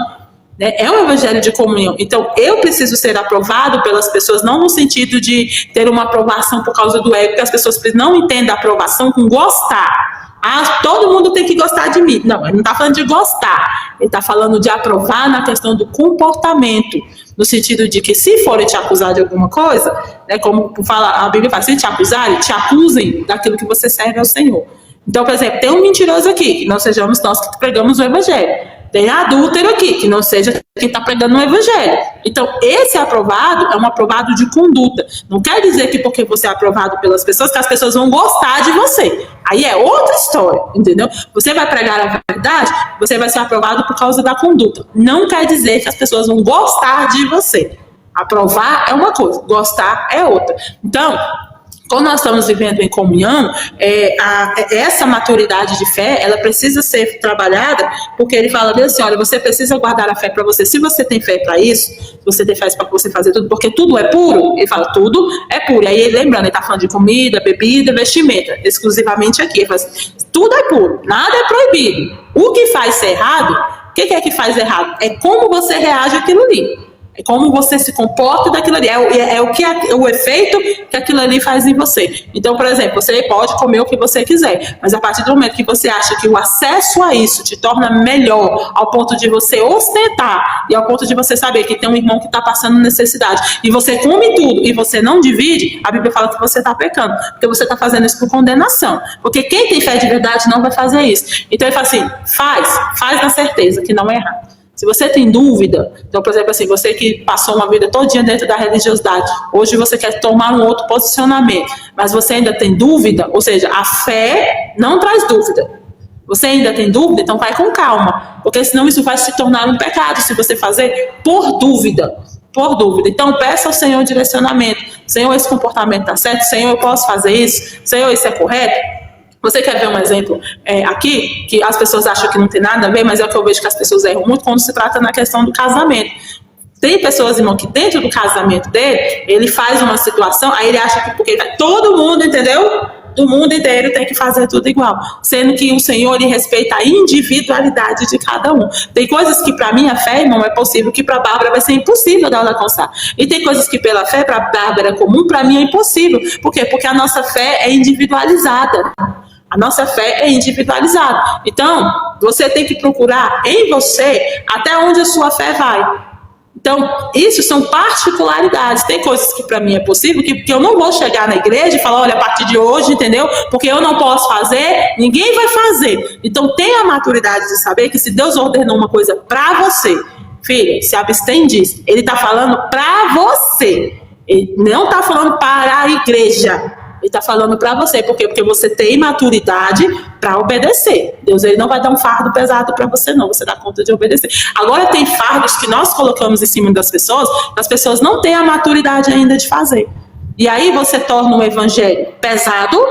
Né? É um evangelho de comunhão. Então, eu preciso ser aprovado pelas pessoas, não no sentido de ter uma aprovação por causa do ego, porque as pessoas não entendem a aprovação com gostar. Ah, todo mundo tem que gostar de mim. Não, ele não está falando de gostar. Ele está falando de aprovar na questão do comportamento. No sentido de que se forem te acusar de alguma coisa, né, como fala, a Bíblia fala, se te acusarem, te acusem daquilo que você serve ao Senhor. Então, por exemplo, tem um mentiroso aqui, que não sejamos nós que pregamos o evangelho. Tem adúltero aqui, que não seja quem está pregando o evangelho. Então, esse aprovado é um aprovado de conduta. Não quer dizer que porque você é aprovado pelas pessoas, que as pessoas vão gostar de você. Aí é outra história, entendeu? Você vai pregar a verdade, você vai ser aprovado por causa da conduta. Não quer dizer que as pessoas vão gostar de você. Aprovar é uma coisa, gostar é outra. Então, quando nós estamos vivendo em comunhão, essa maturidade de fé, ela precisa ser trabalhada, porque ele fala assim, olha, você precisa guardar a fé para você. Se você tem fé para isso, você tem fé para você fazer tudo, porque tudo é puro, ele fala, tudo é puro. E aí, lembrando, ele está falando de comida, bebida, vestimenta, exclusivamente aqui. Ele fala assim, tudo é puro, nada é proibido. O que faz ser errado, o que é que faz errado? É como você reage àquilo ali. É como você se comporta daquilo ali, o efeito que aquilo ali faz em você. Então, por exemplo, você pode comer o que você quiser, mas a partir do momento que você acha que o acesso a isso te torna melhor, ao ponto de você ostentar, e ao ponto de você saber que tem um irmão que está passando necessidade, e você come tudo, e você não divide, a Bíblia fala que você está pecando, porque você está fazendo isso por condenação. Porque quem tem fé de verdade não vai fazer isso. Então, ele fala assim, faz na certeza que não é errado. Se você tem dúvida, então, por exemplo, assim, você que passou uma vida todinha dentro da religiosidade, hoje você quer tomar um outro posicionamento, mas você ainda tem dúvida, ou seja, a fé não traz dúvida. Você ainda tem dúvida, então vai com calma, porque senão isso vai se tornar um pecado se você fazer por dúvida. Por dúvida. Então, peça ao Senhor direcionamento. Senhor, esse comportamento está certo? Senhor, eu posso fazer isso? Senhor, isso é correto? Você quer ver um exemplo aqui, que as pessoas acham que não tem nada a ver, mas é o que eu vejo que as pessoas erram muito quando se trata na questão do casamento. Tem pessoas, irmão, que dentro do casamento dele, ele faz uma situação, aí ele acha que porque todo mundo, entendeu? Do mundo inteiro tem que fazer tudo igual. Sendo que o Senhor, ele respeita a individualidade de cada um. Tem coisas que para mim a fé, irmão, é possível, que para a Bárbara vai ser impossível dela alcançar. E tem coisas que pela fé, para a Bárbara é comum, para mim é impossível. Por quê? Porque a nossa fé é individualizada. A nossa fé é individualizada. Então, você tem que procurar em você até onde a sua fé vai. Então, isso são particularidades. Tem coisas que para mim é possível, que eu não vou chegar na igreja e falar, olha, a partir de hoje, entendeu? Porque eu não posso fazer, ninguém vai fazer. Então, tenha a maturidade de saber que se Deus ordenou uma coisa para você, filha, se abstém disso. Ele está falando para você. Ele não está falando para a igreja. Ele está falando para você. Por quê? Porque você tem maturidade para obedecer. Deus, ele não vai dar um fardo pesado para você, não. Você dá conta de obedecer. Agora, tem fardos que nós colocamos em cima das pessoas não têm a maturidade ainda de fazer. E aí você torna o evangelho pesado,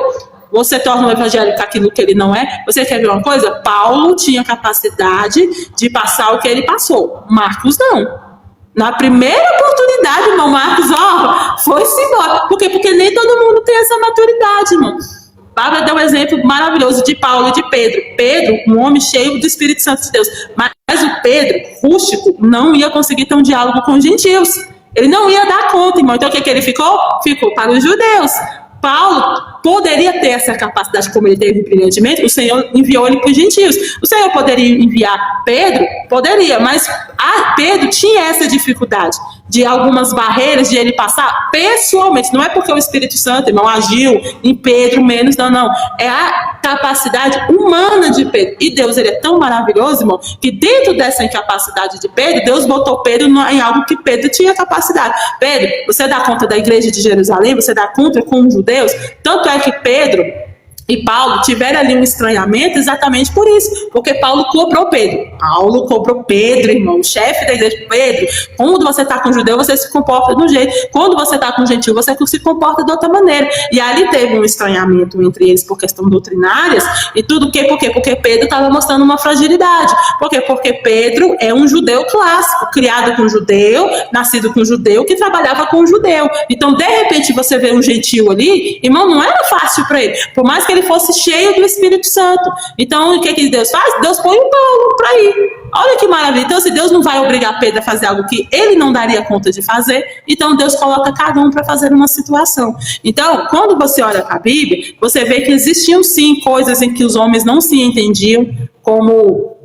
você torna o evangelho aquilo que ele não é. Você quer ver uma coisa? Paulo tinha capacidade de passar o que ele passou. Marcos não. Na primeira oportunidade, irmão, Marcos, foi-se embora. Por quê? Porque nem todo mundo tem essa maturidade, irmão. Bárbara deu um exemplo maravilhoso de Paulo e de Pedro. Pedro, um homem cheio do Espírito Santo de Deus. Mas o Pedro, rústico, não ia conseguir ter um diálogo com os gentios. Ele não ia dar conta, irmão. Então o que ele ficou? Ficou para os judeus. Paulo poderia ter essa capacidade como ele teve brilhantemente, o Senhor enviou ele para os gentios. O Senhor poderia enviar Pedro? Poderia, mas Pedro tinha essa dificuldade de algumas barreiras de ele passar pessoalmente. Não é porque o Espírito Santo, irmão, agiu em Pedro menos, não. É a capacidade humana de Pedro. E Deus, ele é tão maravilhoso, irmão, que dentro dessa incapacidade de Pedro, Deus botou Pedro em algo que Pedro tinha capacidade. Pedro, você dá conta da igreja de Jerusalém? Você dá conta com os judeus? Tanto é que Pedro e Paulo tiveram ali um estranhamento exatamente por isso, porque Paulo cobrou Pedro. Paulo cobrou Pedro, irmão, o chefe da igreja. Pedro, quando você está com judeu, você se comporta de um jeito. Quando você está com gentil, você se comporta de outra maneira. E ali teve um estranhamento entre eles por questão doutrinárias e tudo. Por quê? Porque Pedro estava mostrando uma fragilidade. Por quê? Porque Pedro é um judeu clássico, criado com judeu, nascido com judeu, que trabalhava com judeu. Então, de repente, você vê um gentil ali, irmão, não era fácil para ele. Por mais que ele fosse cheio do Espírito Santo. Então, o que Deus faz? Deus põe o Paulo para ir. Olha que maravilha. Então, se Deus não vai obrigar Pedro a fazer algo que ele não daria conta de fazer, então Deus coloca cada um para fazer uma situação. Então, quando você olha para a Bíblia, você vê que existiam sim coisas em que os homens não se entendiam, como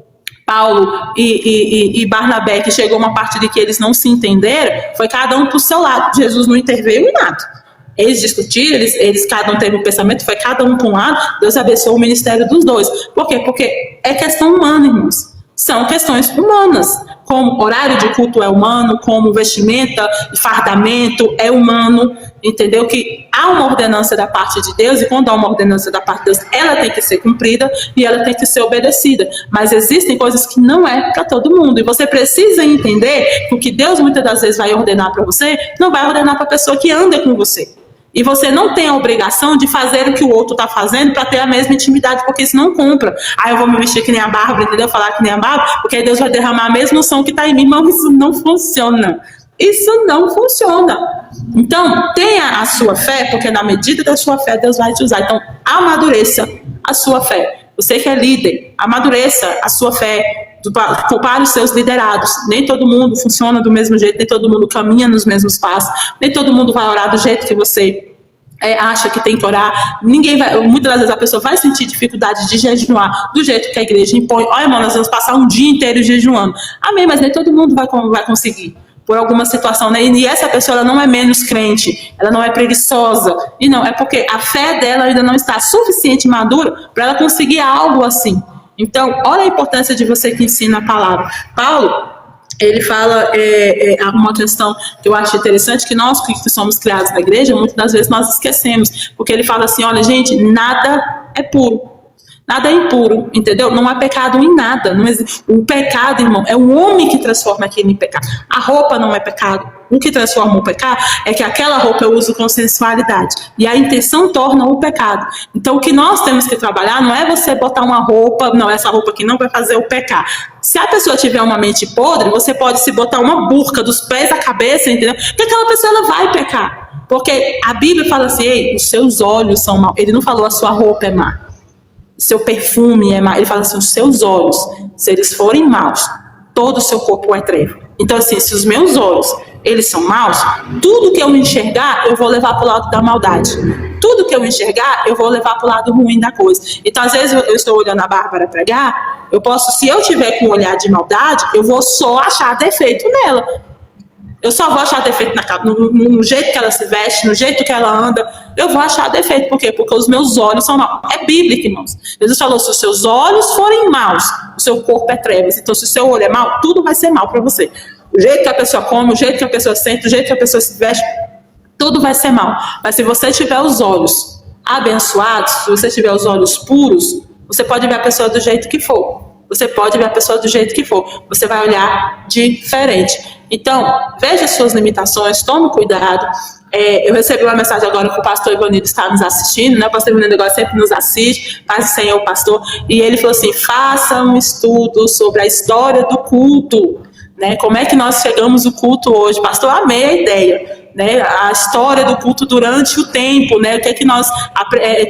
Paulo e Barnabé, que chegou uma parte de que eles não se entenderam, foi cada um para o seu lado. Jesus não interveio em nada. Eles discutiram, eles cada um teve um pensamento, foi cada um com um lado, Deus abençoou o ministério dos dois. Por quê? Porque é questão humana, irmãos. São questões humanas. Como horário de culto é humano, como vestimenta, fardamento é humano, entendeu? Que há uma ordenança da parte de Deus, e quando há uma ordenança da parte de Deus, ela tem que ser cumprida e ela tem que ser obedecida. Mas existem coisas que não é para todo mundo, e você precisa entender que o que Deus muitas das vezes vai ordenar para você, não vai ordenar para a pessoa que anda com você. E você não tem a obrigação de fazer o que o outro está fazendo para ter a mesma intimidade, porque isso não compra. Eu vou me vestir que nem a Bárbara, entendeu? Falar que nem a Bárbara, porque aí Deus vai derramar a mesma unção que está em mim. Mas isso não funciona. Isso não funciona. Então, tenha a sua fé, porque na medida da sua fé, Deus vai te usar. Então, amadureça a sua fé. Você que é líder, amadureça a sua fé. Para os seus liderados. Nem todo mundo funciona do mesmo jeito, nem todo mundo caminha nos mesmos passos, nem todo mundo vai orar do jeito que você acha que tem que orar. Ninguém vai, muitas vezes a pessoa vai sentir dificuldade de jejuar do jeito que a igreja impõe. Olha, irmão, nós vamos passar um dia inteiro jejuando. Amém, mas nem todo mundo vai conseguir. Por alguma situação, né? E essa pessoa, ela não é menos crente, ela não é preguiçosa, e não, é porque a fé dela ainda não está suficiente madura para ela conseguir algo assim. Então, olha a importância de você que ensina a palavra. Paulo, ele fala uma questão que eu acho interessante, que nós que somos criados na igreja, muitas das vezes nós esquecemos, porque ele fala assim, olha gente, nada é puro. Nada é impuro, entendeu? Não há pecado em nada. Não existe. O pecado, irmão, é o homem que transforma aquilo em pecado. A roupa não é pecado. O que transforma o pecado é que aquela roupa eu uso com sensualidade. E a intenção torna o pecado. Então, o que nós temos que trabalhar não é você botar uma roupa, não, essa roupa aqui não vai fazer o pecar. Se a pessoa tiver uma mente podre, você pode se botar uma burca dos pés à cabeça, entendeu? Porque aquela pessoa ela vai pecar. Porque a Bíblia fala assim, ei, os seus olhos são maus. Ele não falou a sua roupa é má. Seu perfume é mau. Ele fala assim, os seus olhos, se eles forem maus, todo o seu corpo é treva. Então assim, se os meus olhos, eles são maus, tudo que eu enxergar, eu vou levar para o lado da maldade. Tudo que eu enxergar, eu vou levar para o lado ruim da coisa. Então às vezes eu estou olhando a Bárbara pregar, eu posso, se eu tiver com um olhar de maldade, eu vou só achar defeito nela. Eu só vou achar defeito no jeito que ela se veste, no jeito que ela anda. Eu vou achar defeito. Por quê? Porque os meus olhos são maus. É bíblico, irmãos. Jesus falou, se os seus olhos forem maus, o seu corpo é trevas. Então, se o seu olho é mau, tudo vai ser mal para você. O jeito que a pessoa come, o jeito que a pessoa sente, o jeito que a pessoa se veste, tudo vai ser mal. Mas se você tiver os olhos abençoados, se você tiver os olhos puros, você pode ver a pessoa do jeito que for. Você pode ver a pessoa do jeito que for. Você vai olhar diferente. Então, veja as suas limitações, tome cuidado. Eu recebi uma mensagem agora que o pastor Ivanildo está nos assistindo, né? O pastor Ivanildo agora sempre nos assiste, paz do Senhor, pastor. E ele falou assim, faça um estudo sobre a história do culto, né? Como é que nós chegamos ao culto hoje? Pastor, amei a ideia. né, a história do culto durante o tempo, né, o que é que nós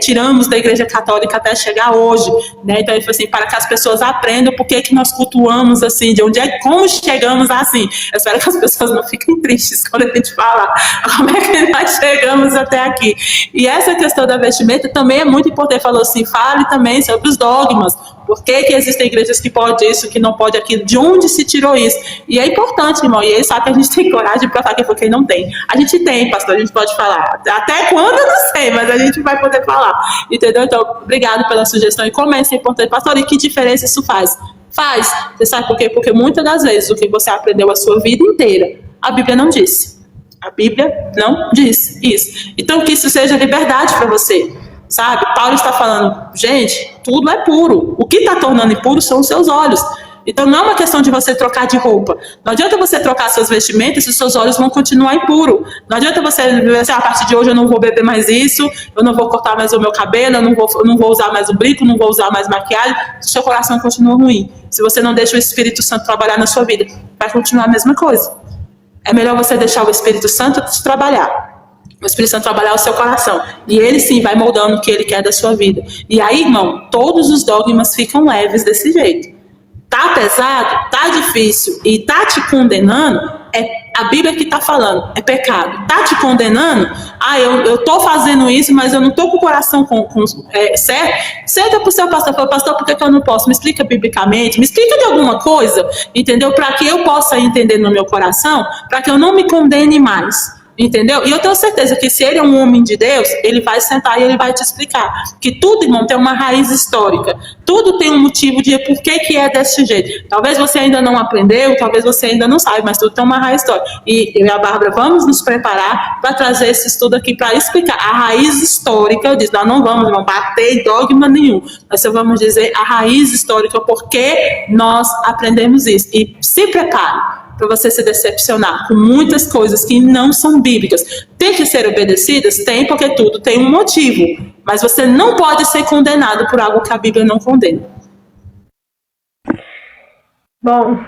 tiramos da Igreja Católica até chegar hoje, né, então ele falou assim, para que as pessoas aprendam por que nós cultuamos assim, de onde como chegamos assim. Eu espero que as pessoas não fiquem tristes quando a gente fala como é que nós chegamos até aqui. E essa questão da vestimenta também é muito importante. Ele falou assim, fale também sobre os dogmas. Por que existem igrejas que pode isso, que não pode aquilo? De onde se tirou isso? E é importante, irmão. E ele sabe que a gente tem coragem para falar que foi quem não tem. A gente tem, pastor, a gente pode falar. Até quando, eu não sei, mas a gente vai poder falar. Entendeu? Então, obrigado pela sugestão. E como é isso é importante, pastor, e que diferença isso faz? Faz. Você sabe por quê? Porque muitas das vezes o que você aprendeu a sua vida inteira, a Bíblia não disse. A Bíblia não diz isso. Então, que isso seja liberdade para você. Sabe? Paulo está falando, gente, tudo é puro. O que está tornando impuro são os seus olhos. Então não é uma questão de você trocar de roupa. Não adianta você trocar seus vestimentos e os seus olhos vão continuar impuros. Não adianta você dizer, a partir de hoje eu não vou beber mais isso, eu não vou cortar mais o meu cabelo, eu não vou usar mais o brinco, não vou usar mais maquiagem. Se o seu coração continua ruim. Se você não deixa o Espírito Santo trabalhar na sua vida, vai continuar a mesma coisa. É melhor você deixar o Espírito Santo te trabalhar. O Espírito Santo trabalhar o seu coração. E ele sim vai moldando o que ele quer da sua vida. E aí, irmão, todos os dogmas ficam leves desse jeito. Tá pesado, tá difícil e tá te condenando, é a Bíblia que tá falando, é pecado. Tá te condenando, eu tô fazendo isso, mas eu não tô com o coração certo. Senta pro seu pastor, fala, pastor, por que eu não posso? Me explica biblicamente, me explica de alguma coisa, entendeu? Para que eu possa entender no meu coração, para que eu não me condene mais. Entendeu? E eu tenho certeza que se ele é um homem de Deus, ele vai sentar e ele vai te explicar. Que tudo, irmão, tem uma raiz histórica. Tudo tem um motivo de por que é desse jeito. Talvez você ainda não aprendeu, talvez você ainda não sabe, mas tudo tem uma raiz histórica. E eu e a Bárbara vamos nos preparar para trazer esse estudo aqui para explicar a raiz histórica. Eu disse, nós não vamos bater em dogma nenhum. Nós só vamos dizer a raiz histórica, porque nós aprendemos isso. E se prepare para você se decepcionar com muitas coisas que não são bíblicas. Tem que ser obedecidas? Tem, porque tudo tem um motivo. Mas você não pode ser condenado por algo que a Bíblia não condena. Bom,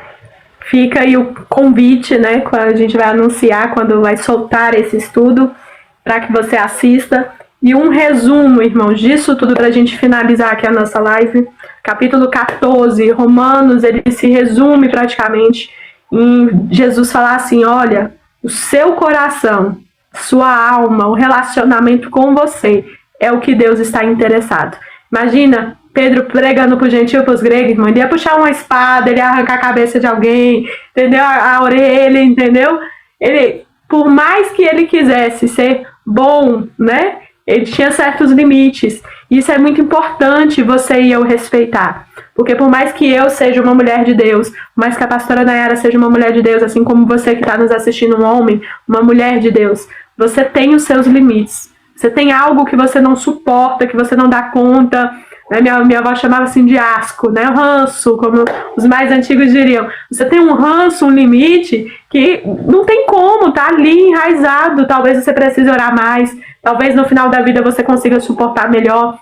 fica aí o convite, né? Quando a gente vai anunciar, quando vai soltar esse estudo, para que você assista. E um resumo, irmãos, disso tudo para a gente finalizar aqui a nossa live. Capítulo 14, Romanos, ele se resume praticamente em Jesus falar assim, olha, o seu coração, sua alma, o relacionamento com você é o que Deus está interessado. Imagina Pedro pregando para o gentio, para os gregos, irmão, ele ia puxar uma espada, ele ia arrancar a cabeça de alguém, entendeu? A orelha, entendeu? Ele, por mais que ele quisesse ser bom, né? Ele tinha certos limites. Isso é muito importante você e eu respeitar. Porque por mais que eu seja uma mulher de Deus, por mais que a pastora Nayara seja uma mulher de Deus, assim como você que está nos assistindo, um homem, uma mulher de Deus, você tem os seus limites. Você tem algo que você não suporta, que você não dá conta. Né? Minha avó chamava assim de asco, né? Ranço, como os mais antigos diriam. Você tem um ranço, um limite que não tem como, tá ali enraizado. Talvez você precise orar mais, talvez no final da vida você consiga suportar melhor.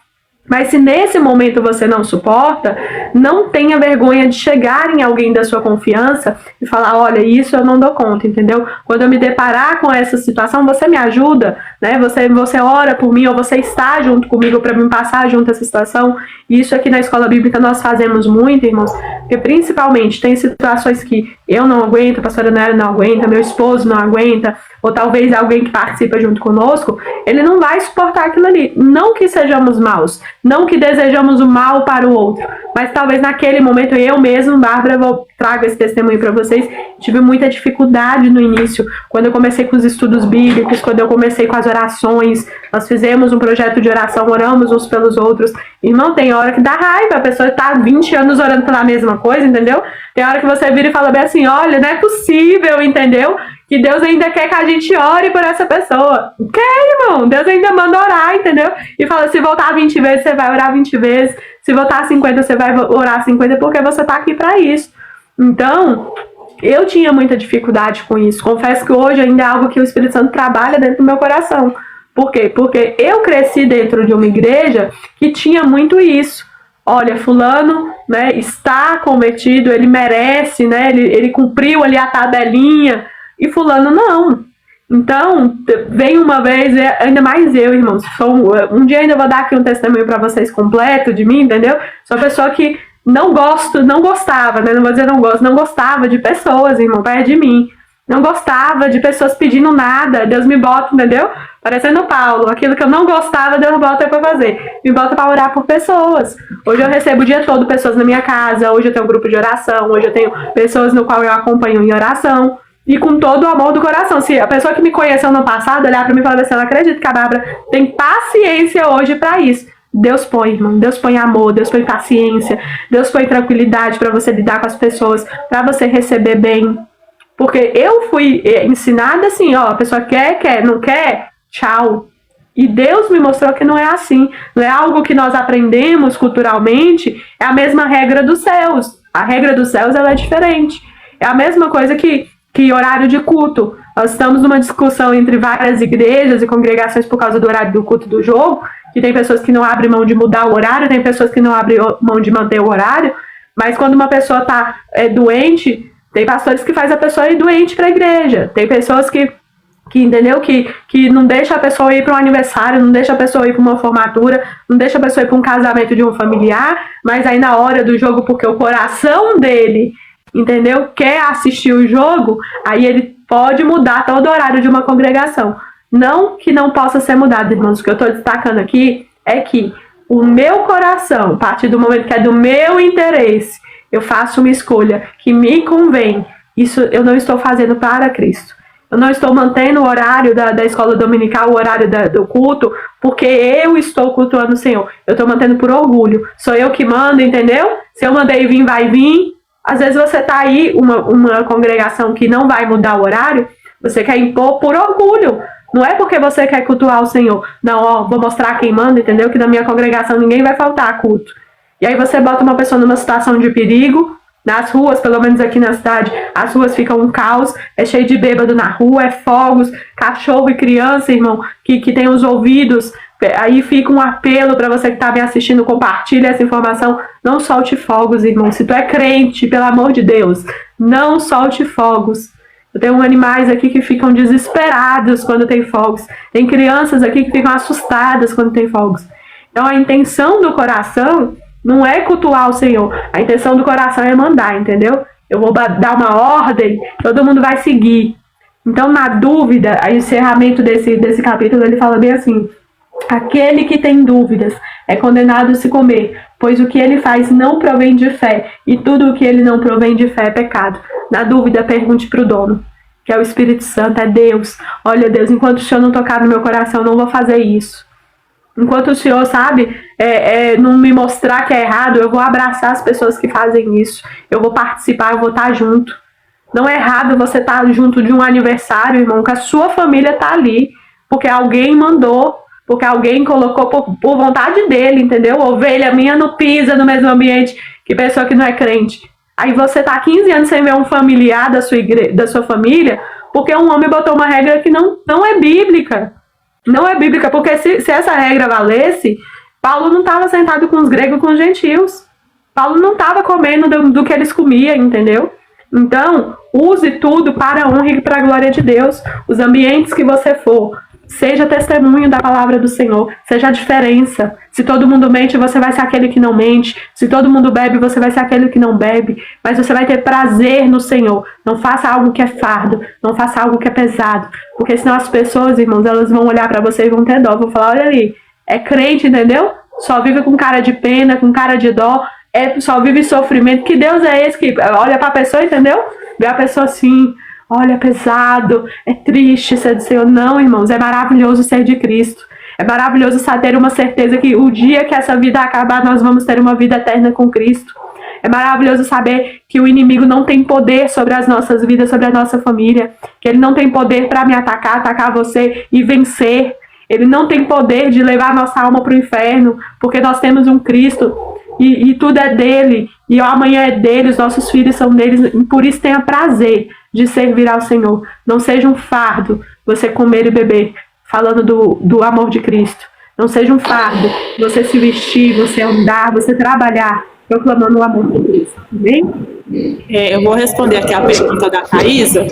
Mas se nesse momento você não suporta, não tenha vergonha de chegar em alguém da sua confiança e falar, olha, isso eu não dou conta, entendeu? Quando eu me deparar com essa situação, você me ajuda, né? Você ora por mim ou você está junto comigo para me passar junto essa situação. Isso aqui na escola bíblica nós fazemos muito, irmãos, porque principalmente tem situações que eu não aguento, a pastora Nayara não aguenta, meu esposo não aguenta, ou talvez alguém que participa junto conosco, ele não vai suportar aquilo ali. Não que sejamos maus, não que desejamos o mal para o outro, mas talvez naquele momento eu mesmo, Bárbara, trago esse testemunho para vocês, tive muita dificuldade no início, quando eu comecei com os estudos bíblicos, quando eu comecei com as orações, nós fizemos um projeto de oração, oramos uns pelos outros, irmão, tem hora que dá raiva, a pessoa está 20 anos orando pela mesma coisa, entendeu? Tem hora que você vira e fala bem assim, olha, não é possível, entendeu? Que Deus ainda quer que a gente ore por essa pessoa. Quer, irmão? Deus ainda manda orar, entendeu? E fala, se voltar 20 vezes, você vai orar 20 vezes. Se voltar 50, você vai orar 50, porque você tá aqui para isso. Então, eu tinha muita dificuldade com isso. Confesso que hoje ainda é algo que o Espírito Santo trabalha dentro do meu coração. Por quê? Porque eu cresci dentro de uma igreja que tinha muito isso. Olha, fulano, né, está cometido, ele merece, né, ele cumpriu ali a tabelinha, e fulano não. Então, vem uma vez, ainda mais eu, irmãos, um dia ainda vou dar aqui um testemunho para vocês completo de mim, entendeu? Sou uma pessoa que não gostava, né? Não vou dizer não gostava de pessoas, irmão, perto de mim. Não gostava de pessoas pedindo nada, Deus me bota, entendeu? Parecendo Paulo, aquilo que eu não gostava, Deus bota para fazer. Me bota para orar por pessoas. Hoje eu recebo o dia todo pessoas na minha casa, hoje eu tenho um grupo de oração, hoje eu tenho pessoas no qual eu acompanho em oração. E com todo o amor do coração. Se a pessoa que me conheceu no passado olhar para mim e falar assim, eu não acredito que a Bárbara tem paciência hoje para isso. Deus põe, irmão. Deus põe amor, Deus põe paciência, Deus põe tranquilidade para você lidar com as pessoas, para você receber bem. Porque eu fui ensinada assim, ó, a pessoa quer, não quer, tchau. E Deus me mostrou que não é assim. Não é algo que nós aprendemos culturalmente, é a mesma regra dos céus. A regra dos céus, ela é diferente. É a mesma coisa que horário de culto. Nós estamos numa discussão entre várias igrejas e congregações por causa do horário do culto do jogo, que tem pessoas que não abrem mão de mudar o horário, tem pessoas que não abrem mão de manter o horário, mas quando uma pessoa está doente, tem pastores que fazem a pessoa ir doente para a igreja, tem pessoas que entendeu? Que não deixa a pessoa ir para um aniversário, não deixa a pessoa ir para uma formatura, não deixa a pessoa ir para um casamento de um familiar, mas aí na hora do jogo, porque o coração dele, entendeu? Quer assistir o jogo, aí ele pode mudar todo o horário de uma congregação. Não que não possa ser mudado, irmãos. O que eu estou destacando aqui é que o meu coração, a partir do momento que é do meu interesse, eu faço uma escolha que me convém. Isso eu não estou fazendo para Cristo. Eu não estou mantendo o horário da escola dominical, o horário do culto, porque eu estou cultuando o Senhor. Eu estou mantendo por orgulho. Sou eu que mando, entendeu? Se eu mandei vir, vai vir. Às vezes você está aí, uma congregação que não vai mudar o horário, você quer impor por orgulho. Não é porque você quer cultuar o Senhor. Não, ó, vou mostrar quem manda, entendeu? Que na minha congregação ninguém vai faltar culto. E aí você bota uma pessoa numa situação de perigo. Nas ruas, pelo menos aqui na cidade, as ruas ficam um caos. É cheio de bêbado na rua, é fogos, cachorro e criança, irmão, que tem os ouvidos. Aí fica um apelo para você que está me assistindo, compartilhe essa informação. Não solte fogos, irmão. Se tu é crente, pelo amor de Deus, não solte fogos. Eu tenho animais aqui que ficam desesperados quando tem fogos. Tem crianças aqui que ficam assustadas quando tem fogos. Então a intenção do coração não é cultuar o Senhor. A intenção do coração é mandar, entendeu? Eu vou dar uma ordem, todo mundo vai seguir. Então, na dúvida, o encerramento desse capítulo, ele fala bem assim: aquele que tem dúvidas é condenado a se comer, pois o que ele faz não provém de fé, e tudo o que ele não provém de fé é pecado. Na dúvida, pergunte para o dono, que é o Espírito Santo, é Deus. Olha, Deus, enquanto o Senhor não tocar no meu coração, eu não vou fazer isso. Enquanto o Senhor, sabe, não me mostrar que é errado, eu vou abraçar as pessoas que fazem isso. Eu vou participar, eu vou estar junto. Não é errado você estar junto de um aniversário, irmão, que a sua família está ali, porque alguém mandou, porque alguém colocou por vontade dele, entendeu? Ovelha minha não pisa no mesmo ambiente que pessoa que não é crente. Aí você está há 15 anos sem ver um familiar da sua família, porque um homem botou uma regra que não é bíblica. Não é bíblica, porque se essa regra valesse, Paulo não estava sentado com os gregos e com os gentios. Paulo não estava comendo do que eles comiam, entendeu? Então, use tudo para a honra e para a glória de Deus. Os ambientes que você for, seja testemunho da palavra do Senhor, seja a diferença. Se todo mundo mente, você vai ser aquele que não mente. Se todo mundo bebe, você vai ser aquele que não bebe. Mas você vai ter prazer no Senhor. Não faça algo que é fardo, não faça algo que é pesado. Porque senão as pessoas, irmãos, elas vão olhar para você e vão ter dó. Vão falar, olha ali, é crente, entendeu? Só vive com cara de pena, com cara de dó. Só vive sofrimento. Que Deus é esse que olha para a pessoa, entendeu? Vê a pessoa assim, olha, é pesado, é triste ser do Senhor. Não, irmãos, é maravilhoso ser de Cristo. É maravilhoso ter uma certeza que o dia que essa vida acabar, nós vamos ter uma vida eterna com Cristo. É maravilhoso saber que o inimigo não tem poder sobre as nossas vidas, sobre a nossa família. Que ele não tem poder para me atacar você e vencer. Ele não tem poder de levar a nossa alma para o inferno, porque nós temos um Cristo e tudo é dele. E o amanhã é dele, os nossos filhos são deles. E por isso tenha prazer de servir ao Senhor. Não seja um fardo você comer e beber, falando do amor de Cristo. Não seja um fardo você se vestir, você andar, você trabalhar, proclamando o amor de Cristo. Amém? Eu vou responder aqui a pergunta da Thaisa,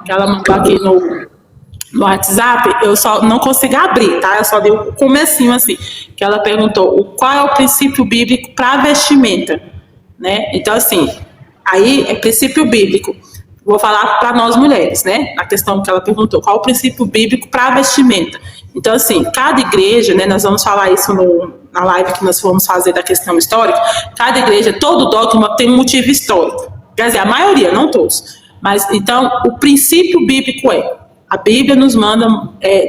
que ela mandou aqui no WhatsApp, eu só não consigo abrir, tá? Eu só dei um comecinho assim, que ela perguntou qual é o princípio bíblico para vestimenta, né? Então, assim, aí é princípio bíblico. Vou falar para nós mulheres, né? A questão que ela perguntou, qual é o princípio bíblico para vestimenta? Então, assim, cada igreja, né? Nós vamos falar isso na live que nós vamos fazer da questão histórica. Cada igreja, todo dogma tem um motivo histórico. Quer dizer, a maioria, não todos. Mas, então, o princípio bíblico é: a Bíblia nos manda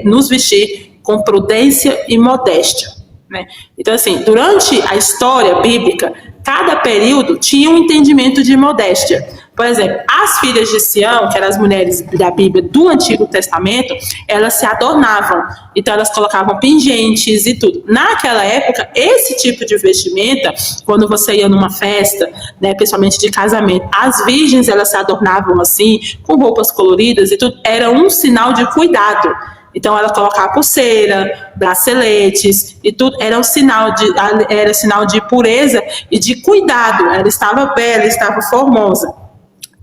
nos vestir com prudência e modéstia, né? Então, assim, durante a história bíblica, cada período tinha um entendimento de modéstia. Por exemplo, as filhas de Sião, que eram as mulheres da Bíblia do Antigo Testamento, elas se adornavam. Então, elas colocavam pingentes e tudo. Naquela época, esse tipo de vestimenta, quando você ia numa festa, né, principalmente de casamento, as virgens, elas se adornavam assim, com roupas coloridas e tudo, era um sinal de cuidado. Então, ela colocava pulseira, braceletes e tudo, era sinal de pureza e de cuidado. Ela estava bela, estava formosa.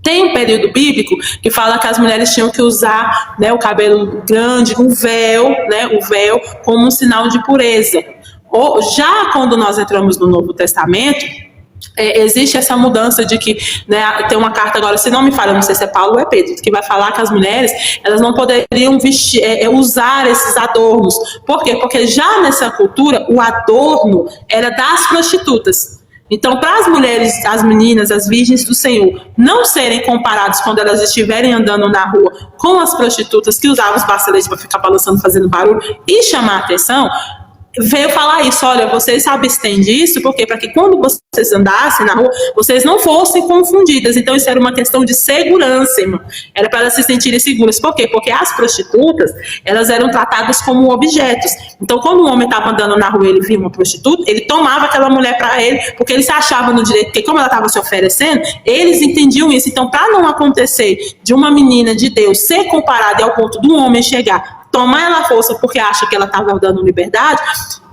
Tem um período bíblico que fala que as mulheres tinham que usar, né, o cabelo grande, um véu, né, o véu como um sinal de pureza. Ou, já quando nós entramos no Novo Testamento, existe essa mudança de que, né, tem uma carta agora, se não me falha, não sei se é Paulo ou é Pedro, que vai falar que as mulheres, elas não poderiam usar esses adornos. Por quê? Porque já nessa cultura, o adorno era das prostitutas. Então, para as mulheres, as meninas, as virgens do Senhor, não serem comparadas quando elas estiverem andando na rua com as prostitutas que usavam os braceletes para ficar balançando, fazendo barulho e chamar a atenção, veio falar isso: olha, vocês se abstêm disso, porque para que quando vocês andassem na rua, vocês não fossem confundidas. Então, isso era uma questão de segurança, irmão. Era para elas se sentirem seguras. Por quê? Porque as prostitutas, elas eram tratadas como objetos. Então, quando um homem estava andando na rua e ele via uma prostituta, ele tomava aquela mulher para ele, porque ele se achava no direito, porque como ela estava se oferecendo, eles entendiam isso. Então, para não acontecer de uma menina de Deus ser comparada ao ponto de um homem chegar, tomar ela força porque acha que ela estava dando liberdade,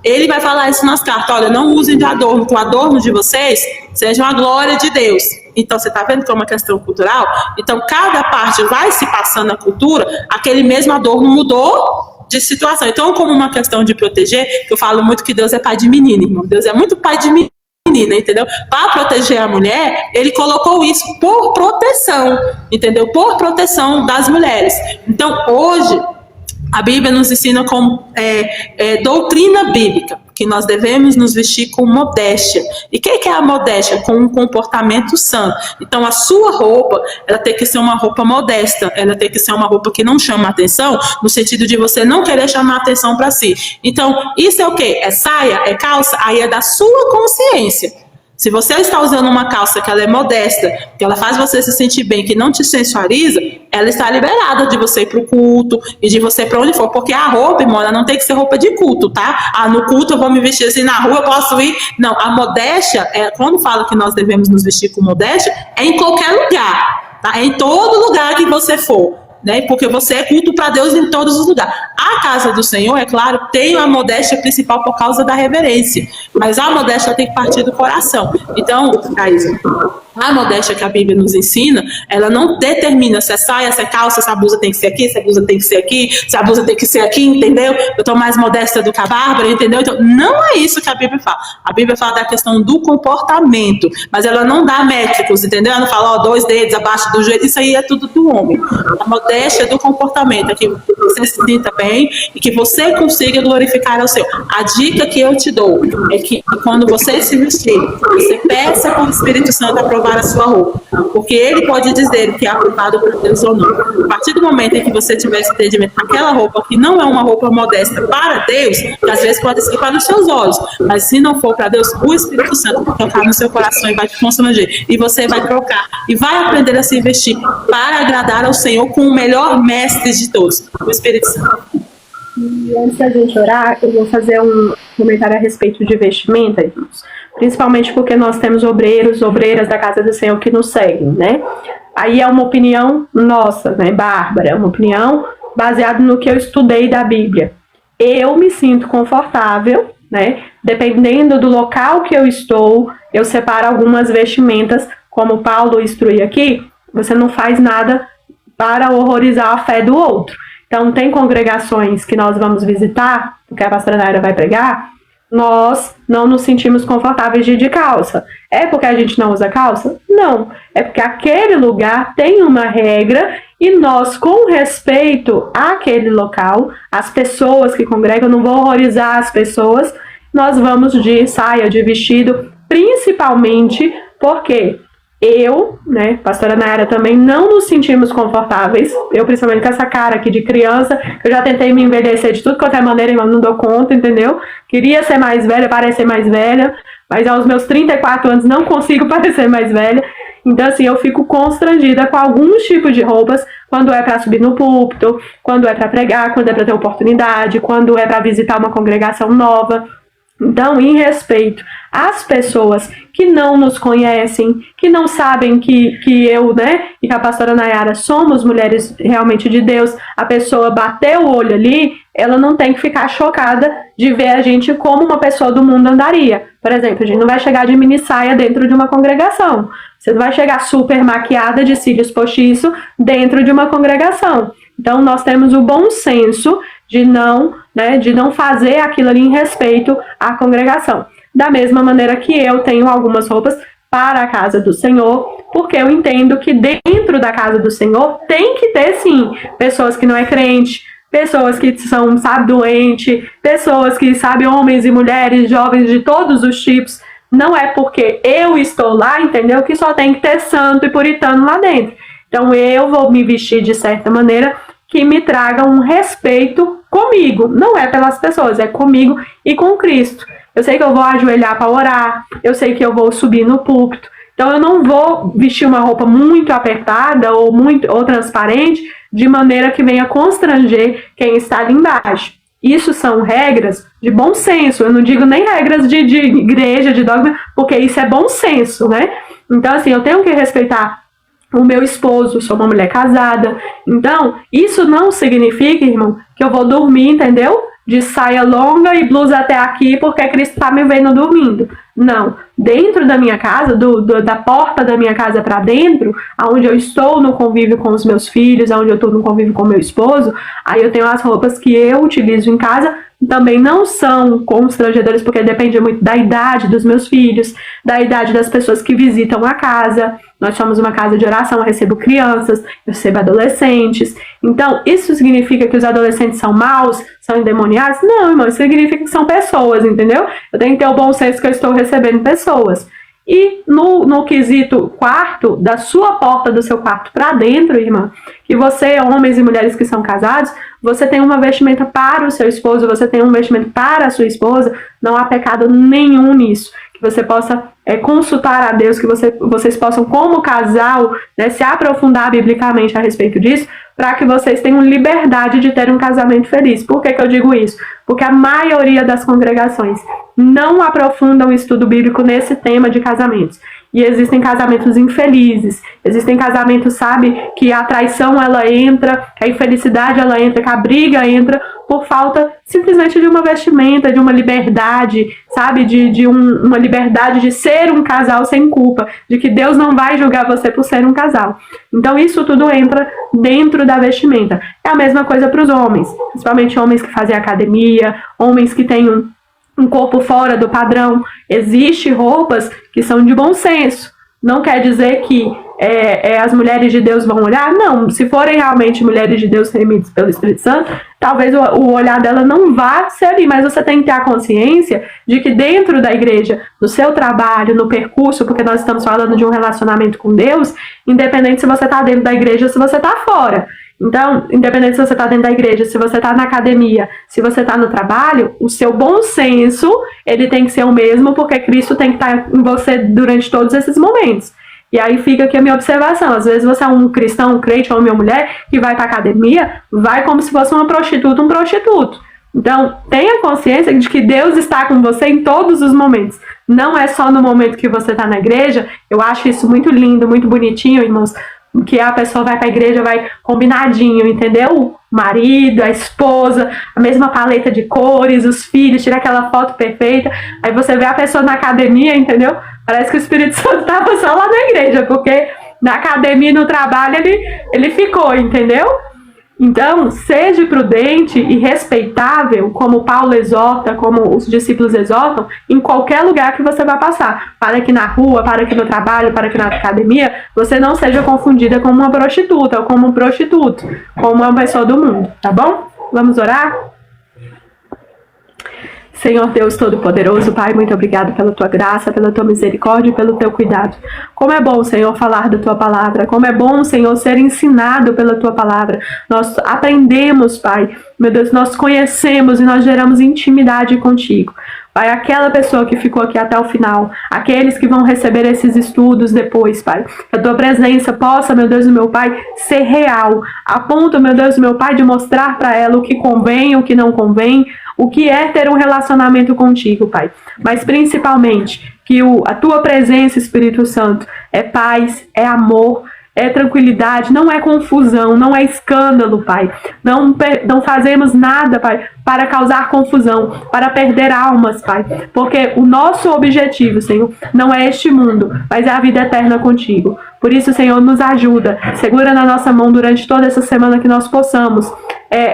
ele vai falar isso nas cartas: olha, não usem de adorno, que o adorno de vocês seja a glória de Deus. Então, você está vendo que é uma questão cultural? Então, cada parte vai se passando na cultura, aquele mesmo adorno mudou de situação. Então, como uma questão de proteger, eu falo muito que Deus é pai de menina, irmão. Deus é muito pai de menina, entendeu? Para proteger a mulher, ele colocou isso por proteção, entendeu? Por proteção das mulheres. Então, hoje, a Bíblia nos ensina como doutrina bíblica, que nós devemos nos vestir com modéstia. E o que é a modéstia? Com um comportamento santo. Então, a sua roupa, ela tem que ser uma roupa modesta, ela tem que ser uma roupa que não chama atenção, no sentido de você não querer chamar atenção para si. Então, isso é o quê? É saia? É calça? Aí é da sua consciência. Se você está usando uma calça que ela é modesta, que ela faz você se sentir bem, que não te sensualiza, ela está liberada de você ir para o culto e de você para onde for. Porque a roupa, irmão, ela não tem que ser roupa de culto, tá? No culto eu vou me vestir assim, na rua eu posso ir. Não, a modéstia, quando fala que nós devemos nos vestir com modéstia, é em qualquer lugar, tá? É em todo lugar que você for. Né? Porque você é culto para Deus em todos os lugares. A casa do Senhor, é claro, tem a modéstia principal por causa da reverência, mas a modéstia tem que partir do coração. Então, Thaisa, a modéstia que a Bíblia nos ensina, ela não determina se é saia, se é calça, se a blusa tem que ser aqui, se a blusa tem que ser aqui, se a blusa tem que ser aqui, entendeu? Eu estou mais modesta do que a Bárbara, entendeu? Então, não é isso que a Bíblia fala. A Bíblia fala da questão do comportamento, mas ela não dá métricos, entendeu? Ela não fala, 2 dedos abaixo do joelho, isso aí é tudo do homem. A modéstia do comportamento é que você se sinta bem e que você consiga glorificar ao Senhor. A dica que eu te dou é que quando você se vestir, você peça com o Espírito Santo a provar a sua roupa, porque ele pode dizer que é aprovado por Deus ou não. A partir do momento em que você tiver esse entendimento, aquela roupa que não é uma roupa modesta para Deus, que às vezes pode ser para os seus olhos, mas se não for para Deus, o Espírito Santo vai tocar no seu coração e vai te constranger, e você vai trocar e vai aprender a se vestir para agradar ao Senhor com o melhor mestre de todos, o Espírito Santo. E antes da gente orar, eu vou fazer um comentário a respeito de vestimenta, irmãos. Principalmente porque nós temos obreiros, obreiras da casa do Senhor que nos seguem, né? Aí é uma opinião nossa, né, Bárbara? É uma opinião baseada no que eu estudei da Bíblia. Eu me sinto confortável, né? Dependendo do local que eu estou, eu separo algumas vestimentas, como Paulo instrui aqui, você não faz nada para horrorizar a fé do outro. Então, tem congregações que nós vamos visitar, porque a pastora Naira vai pregar, nós não nos sentimos confortáveis de ir de calça. É porque a gente não usa calça? Não. É porque aquele lugar tem uma regra e nós, com respeito àquele local, as pessoas que congregam, não vou horrorizar as pessoas, nós vamos de saia, de vestido, principalmente porque eu, né, pastora Nayara, também não nos sentimos confortáveis. Eu, principalmente com essa cara aqui de criança, eu já tentei me envelhecer de tudo qualquer maneira, mas não dou conta, entendeu? Queria ser mais velha, parecer mais velha, mas aos meus 34 anos não consigo parecer mais velha. Então, assim, eu fico constrangida com alguns tipos de roupas, quando é para subir no púlpito, quando é para pregar, quando é para ter oportunidade, quando é para visitar uma congregação nova. Então, em respeito às pessoas que não nos conhecem, que não sabem que eu, né, e que a pastora Nayara somos mulheres realmente de Deus, a pessoa bateu o olho ali, ela não tem que ficar chocada de ver a gente como uma pessoa do mundo andaria. Por exemplo, a gente não vai chegar de mini saia dentro de uma congregação. Você não vai chegar super maquiada de cílios postiços dentro de uma congregação. Então, nós temos o bom senso de não fazer aquilo ali em respeito à congregação. Da mesma maneira que eu tenho algumas roupas para a casa do Senhor, porque eu entendo que dentro da casa do Senhor tem que ter, sim, pessoas que não é crente, pessoas que são, sabe, doente, pessoas que, sabe, homens e mulheres, jovens de todos os tipos. Não é porque eu estou lá, entendeu, que só tem que ter santo e puritano lá dentro. Então eu vou me vestir de certa maneira que me traga um respeito comigo. Não é pelas pessoas, é comigo e com Cristo. Eu sei que eu vou ajoelhar para orar, eu sei que eu vou subir no púlpito. Então eu não vou vestir uma roupa muito apertada ou transparente, de maneira que venha constranger quem está ali embaixo. Isso são regras de bom senso. Eu não digo nem regras de igreja, de dogma, porque isso é bom senso, né? Então, assim, eu tenho que respeitar o meu esposo, sou uma mulher casada. Então, isso não significa, irmão, que eu vou dormir, entendeu? De saia longa e blusa até aqui, porque Cristo está me vendo dormindo. Não. Dentro da minha casa, da porta da minha casa para dentro, onde eu estou no convívio com os meus filhos, onde eu estou no convívio com meu esposo, aí eu tenho as roupas que eu utilizo em casa, também não são constrangedoras, porque depende muito da idade dos meus filhos, da idade das pessoas que visitam a casa. Nós somos uma casa de oração, eu recebo crianças, eu recebo adolescentes. Então, isso significa que os adolescentes são maus, são endemoniados? Não, irmão, isso significa que são pessoas, entendeu? Eu tenho que ter o bom senso que eu estou recebendo pessoas. E no quesito quarto, da sua porta do seu quarto para dentro, irmã, que você, homens e mulheres que são casados, você tem uma vestimenta para o seu esposo, você tem um vestimento para a sua esposa, não há pecado nenhum nisso. Que você possa consultar a Deus, que vocês possam, como casal, né, se aprofundar biblicamente a respeito disso, para que vocês tenham liberdade de ter um casamento feliz. Por que eu digo isso? Porque a maioria das congregações não aprofundam o estudo bíblico nesse tema de casamentos. E existem casamentos infelizes, existem casamentos, sabe, que a traição ela entra, que a infelicidade ela entra, que a briga entra por falta simplesmente de uma vestimenta, de uma liberdade, sabe, de uma liberdade de ser um casal sem culpa, de que Deus não vai julgar você por ser um casal. Então isso tudo entra dentro da vestimenta. É a mesma coisa para os homens, principalmente homens que fazem academia, homens que têm um corpo fora do padrão. Existem roupas que são de bom senso. Não quer dizer que as mulheres de Deus vão olhar. Não, se forem realmente mulheres de Deus remidas pelo Espírito Santo, talvez o olhar dela não vá ser ali, mas você tem que ter a consciência de que dentro da igreja, no seu trabalho, no percurso, porque nós estamos falando de um relacionamento com Deus, independente se você está dentro da igreja ou se você está fora. Então, independente se você está dentro da igreja, se você está na academia, se você está no trabalho, o seu bom senso, ele tem que ser o mesmo, porque Cristo tem que estar em você durante todos esses momentos. E aí fica aqui a minha observação. Às vezes você é um cristão, um crente, homem ou mulher, que vai para a academia, vai como se fosse uma prostituta, um prostituto. Então, tenha consciência de que Deus está com você em todos os momentos. Não é só no momento que você está na igreja. Eu acho isso muito lindo, muito bonitinho, irmãos, que a pessoa vai para a igreja, vai combinadinho, entendeu? O marido, a esposa, a mesma paleta de cores, os filhos, tira aquela foto perfeita. Aí você vê a pessoa na academia, entendeu? Parece que o Espírito Santo estava só lá na igreja, porque na academia e no trabalho ele ficou, entendeu? Então, seja prudente e respeitável, como Paulo exorta, como os discípulos exortam, em qualquer lugar que você vai passar. Para que na rua, para que no trabalho, para que na academia, você não seja confundida como uma prostituta ou como um prostituto, como uma pessoa do mundo, tá bom? Vamos orar? Senhor Deus Todo-Poderoso, Pai, muito obrigado pela Tua graça, pela Tua misericórdia e pelo Teu cuidado. Como é bom, Senhor, falar da Tua palavra. Como é bom, Senhor, ser ensinado pela Tua palavra. Nós aprendemos, Pai. Meu Deus, nós conhecemos e nós geramos intimidade contigo. Pai, aquela pessoa que ficou aqui até o final, aqueles que vão receber esses estudos depois, Pai, que a Tua presença possa, meu Deus e meu Pai, ser real. A ponto, meu Deus e meu Pai, de mostrar para ela o que convém, o que não convém, o que é ter um relacionamento contigo, Pai. Mas principalmente, que a Tua presença, Espírito Santo, é paz, é amor, é tranquilidade, não é confusão, não é escândalo, Pai. Não fazemos nada, Pai, para causar confusão, para perder almas, Pai. Porque o nosso objetivo, Senhor, não é este mundo, mas é a vida eterna contigo. Por isso, Senhor, nos ajuda, segura na nossa mão durante toda essa semana que nós possamos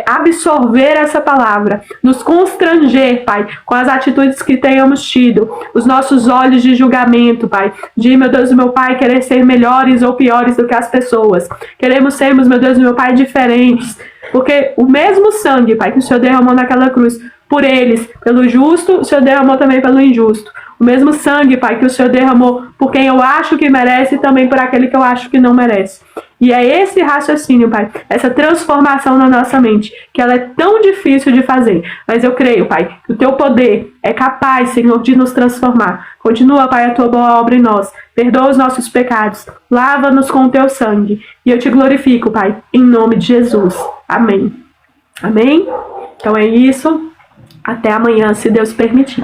absorver essa palavra, nos constranger, Pai, com as atitudes que tenhamos tido, os nossos olhos de julgamento, Pai, de, meu Deus e meu Pai, querer ser melhores ou piores do que as pessoas. Queremos sermos, meu Deus e meu Pai, diferentes, porque o mesmo sangue, Pai, que o Senhor derramou naquela cruz, por eles, pelo justo, o Senhor derramou também pelo injusto. O mesmo sangue, Pai, que o Senhor derramou por quem eu acho que merece e também por aquele que eu acho que não merece. E é esse raciocínio, Pai, essa transformação na nossa mente, que ela é tão difícil de fazer. Mas eu creio, Pai, que o Teu poder é capaz, Senhor, de nos transformar. Continua, Pai, a Tua boa obra em nós. Perdoa os nossos pecados. Lava-nos com o Teu sangue. E eu Te glorifico, Pai, em nome de Jesus. Amém. Amém? Então é isso. Até amanhã, se Deus permitir.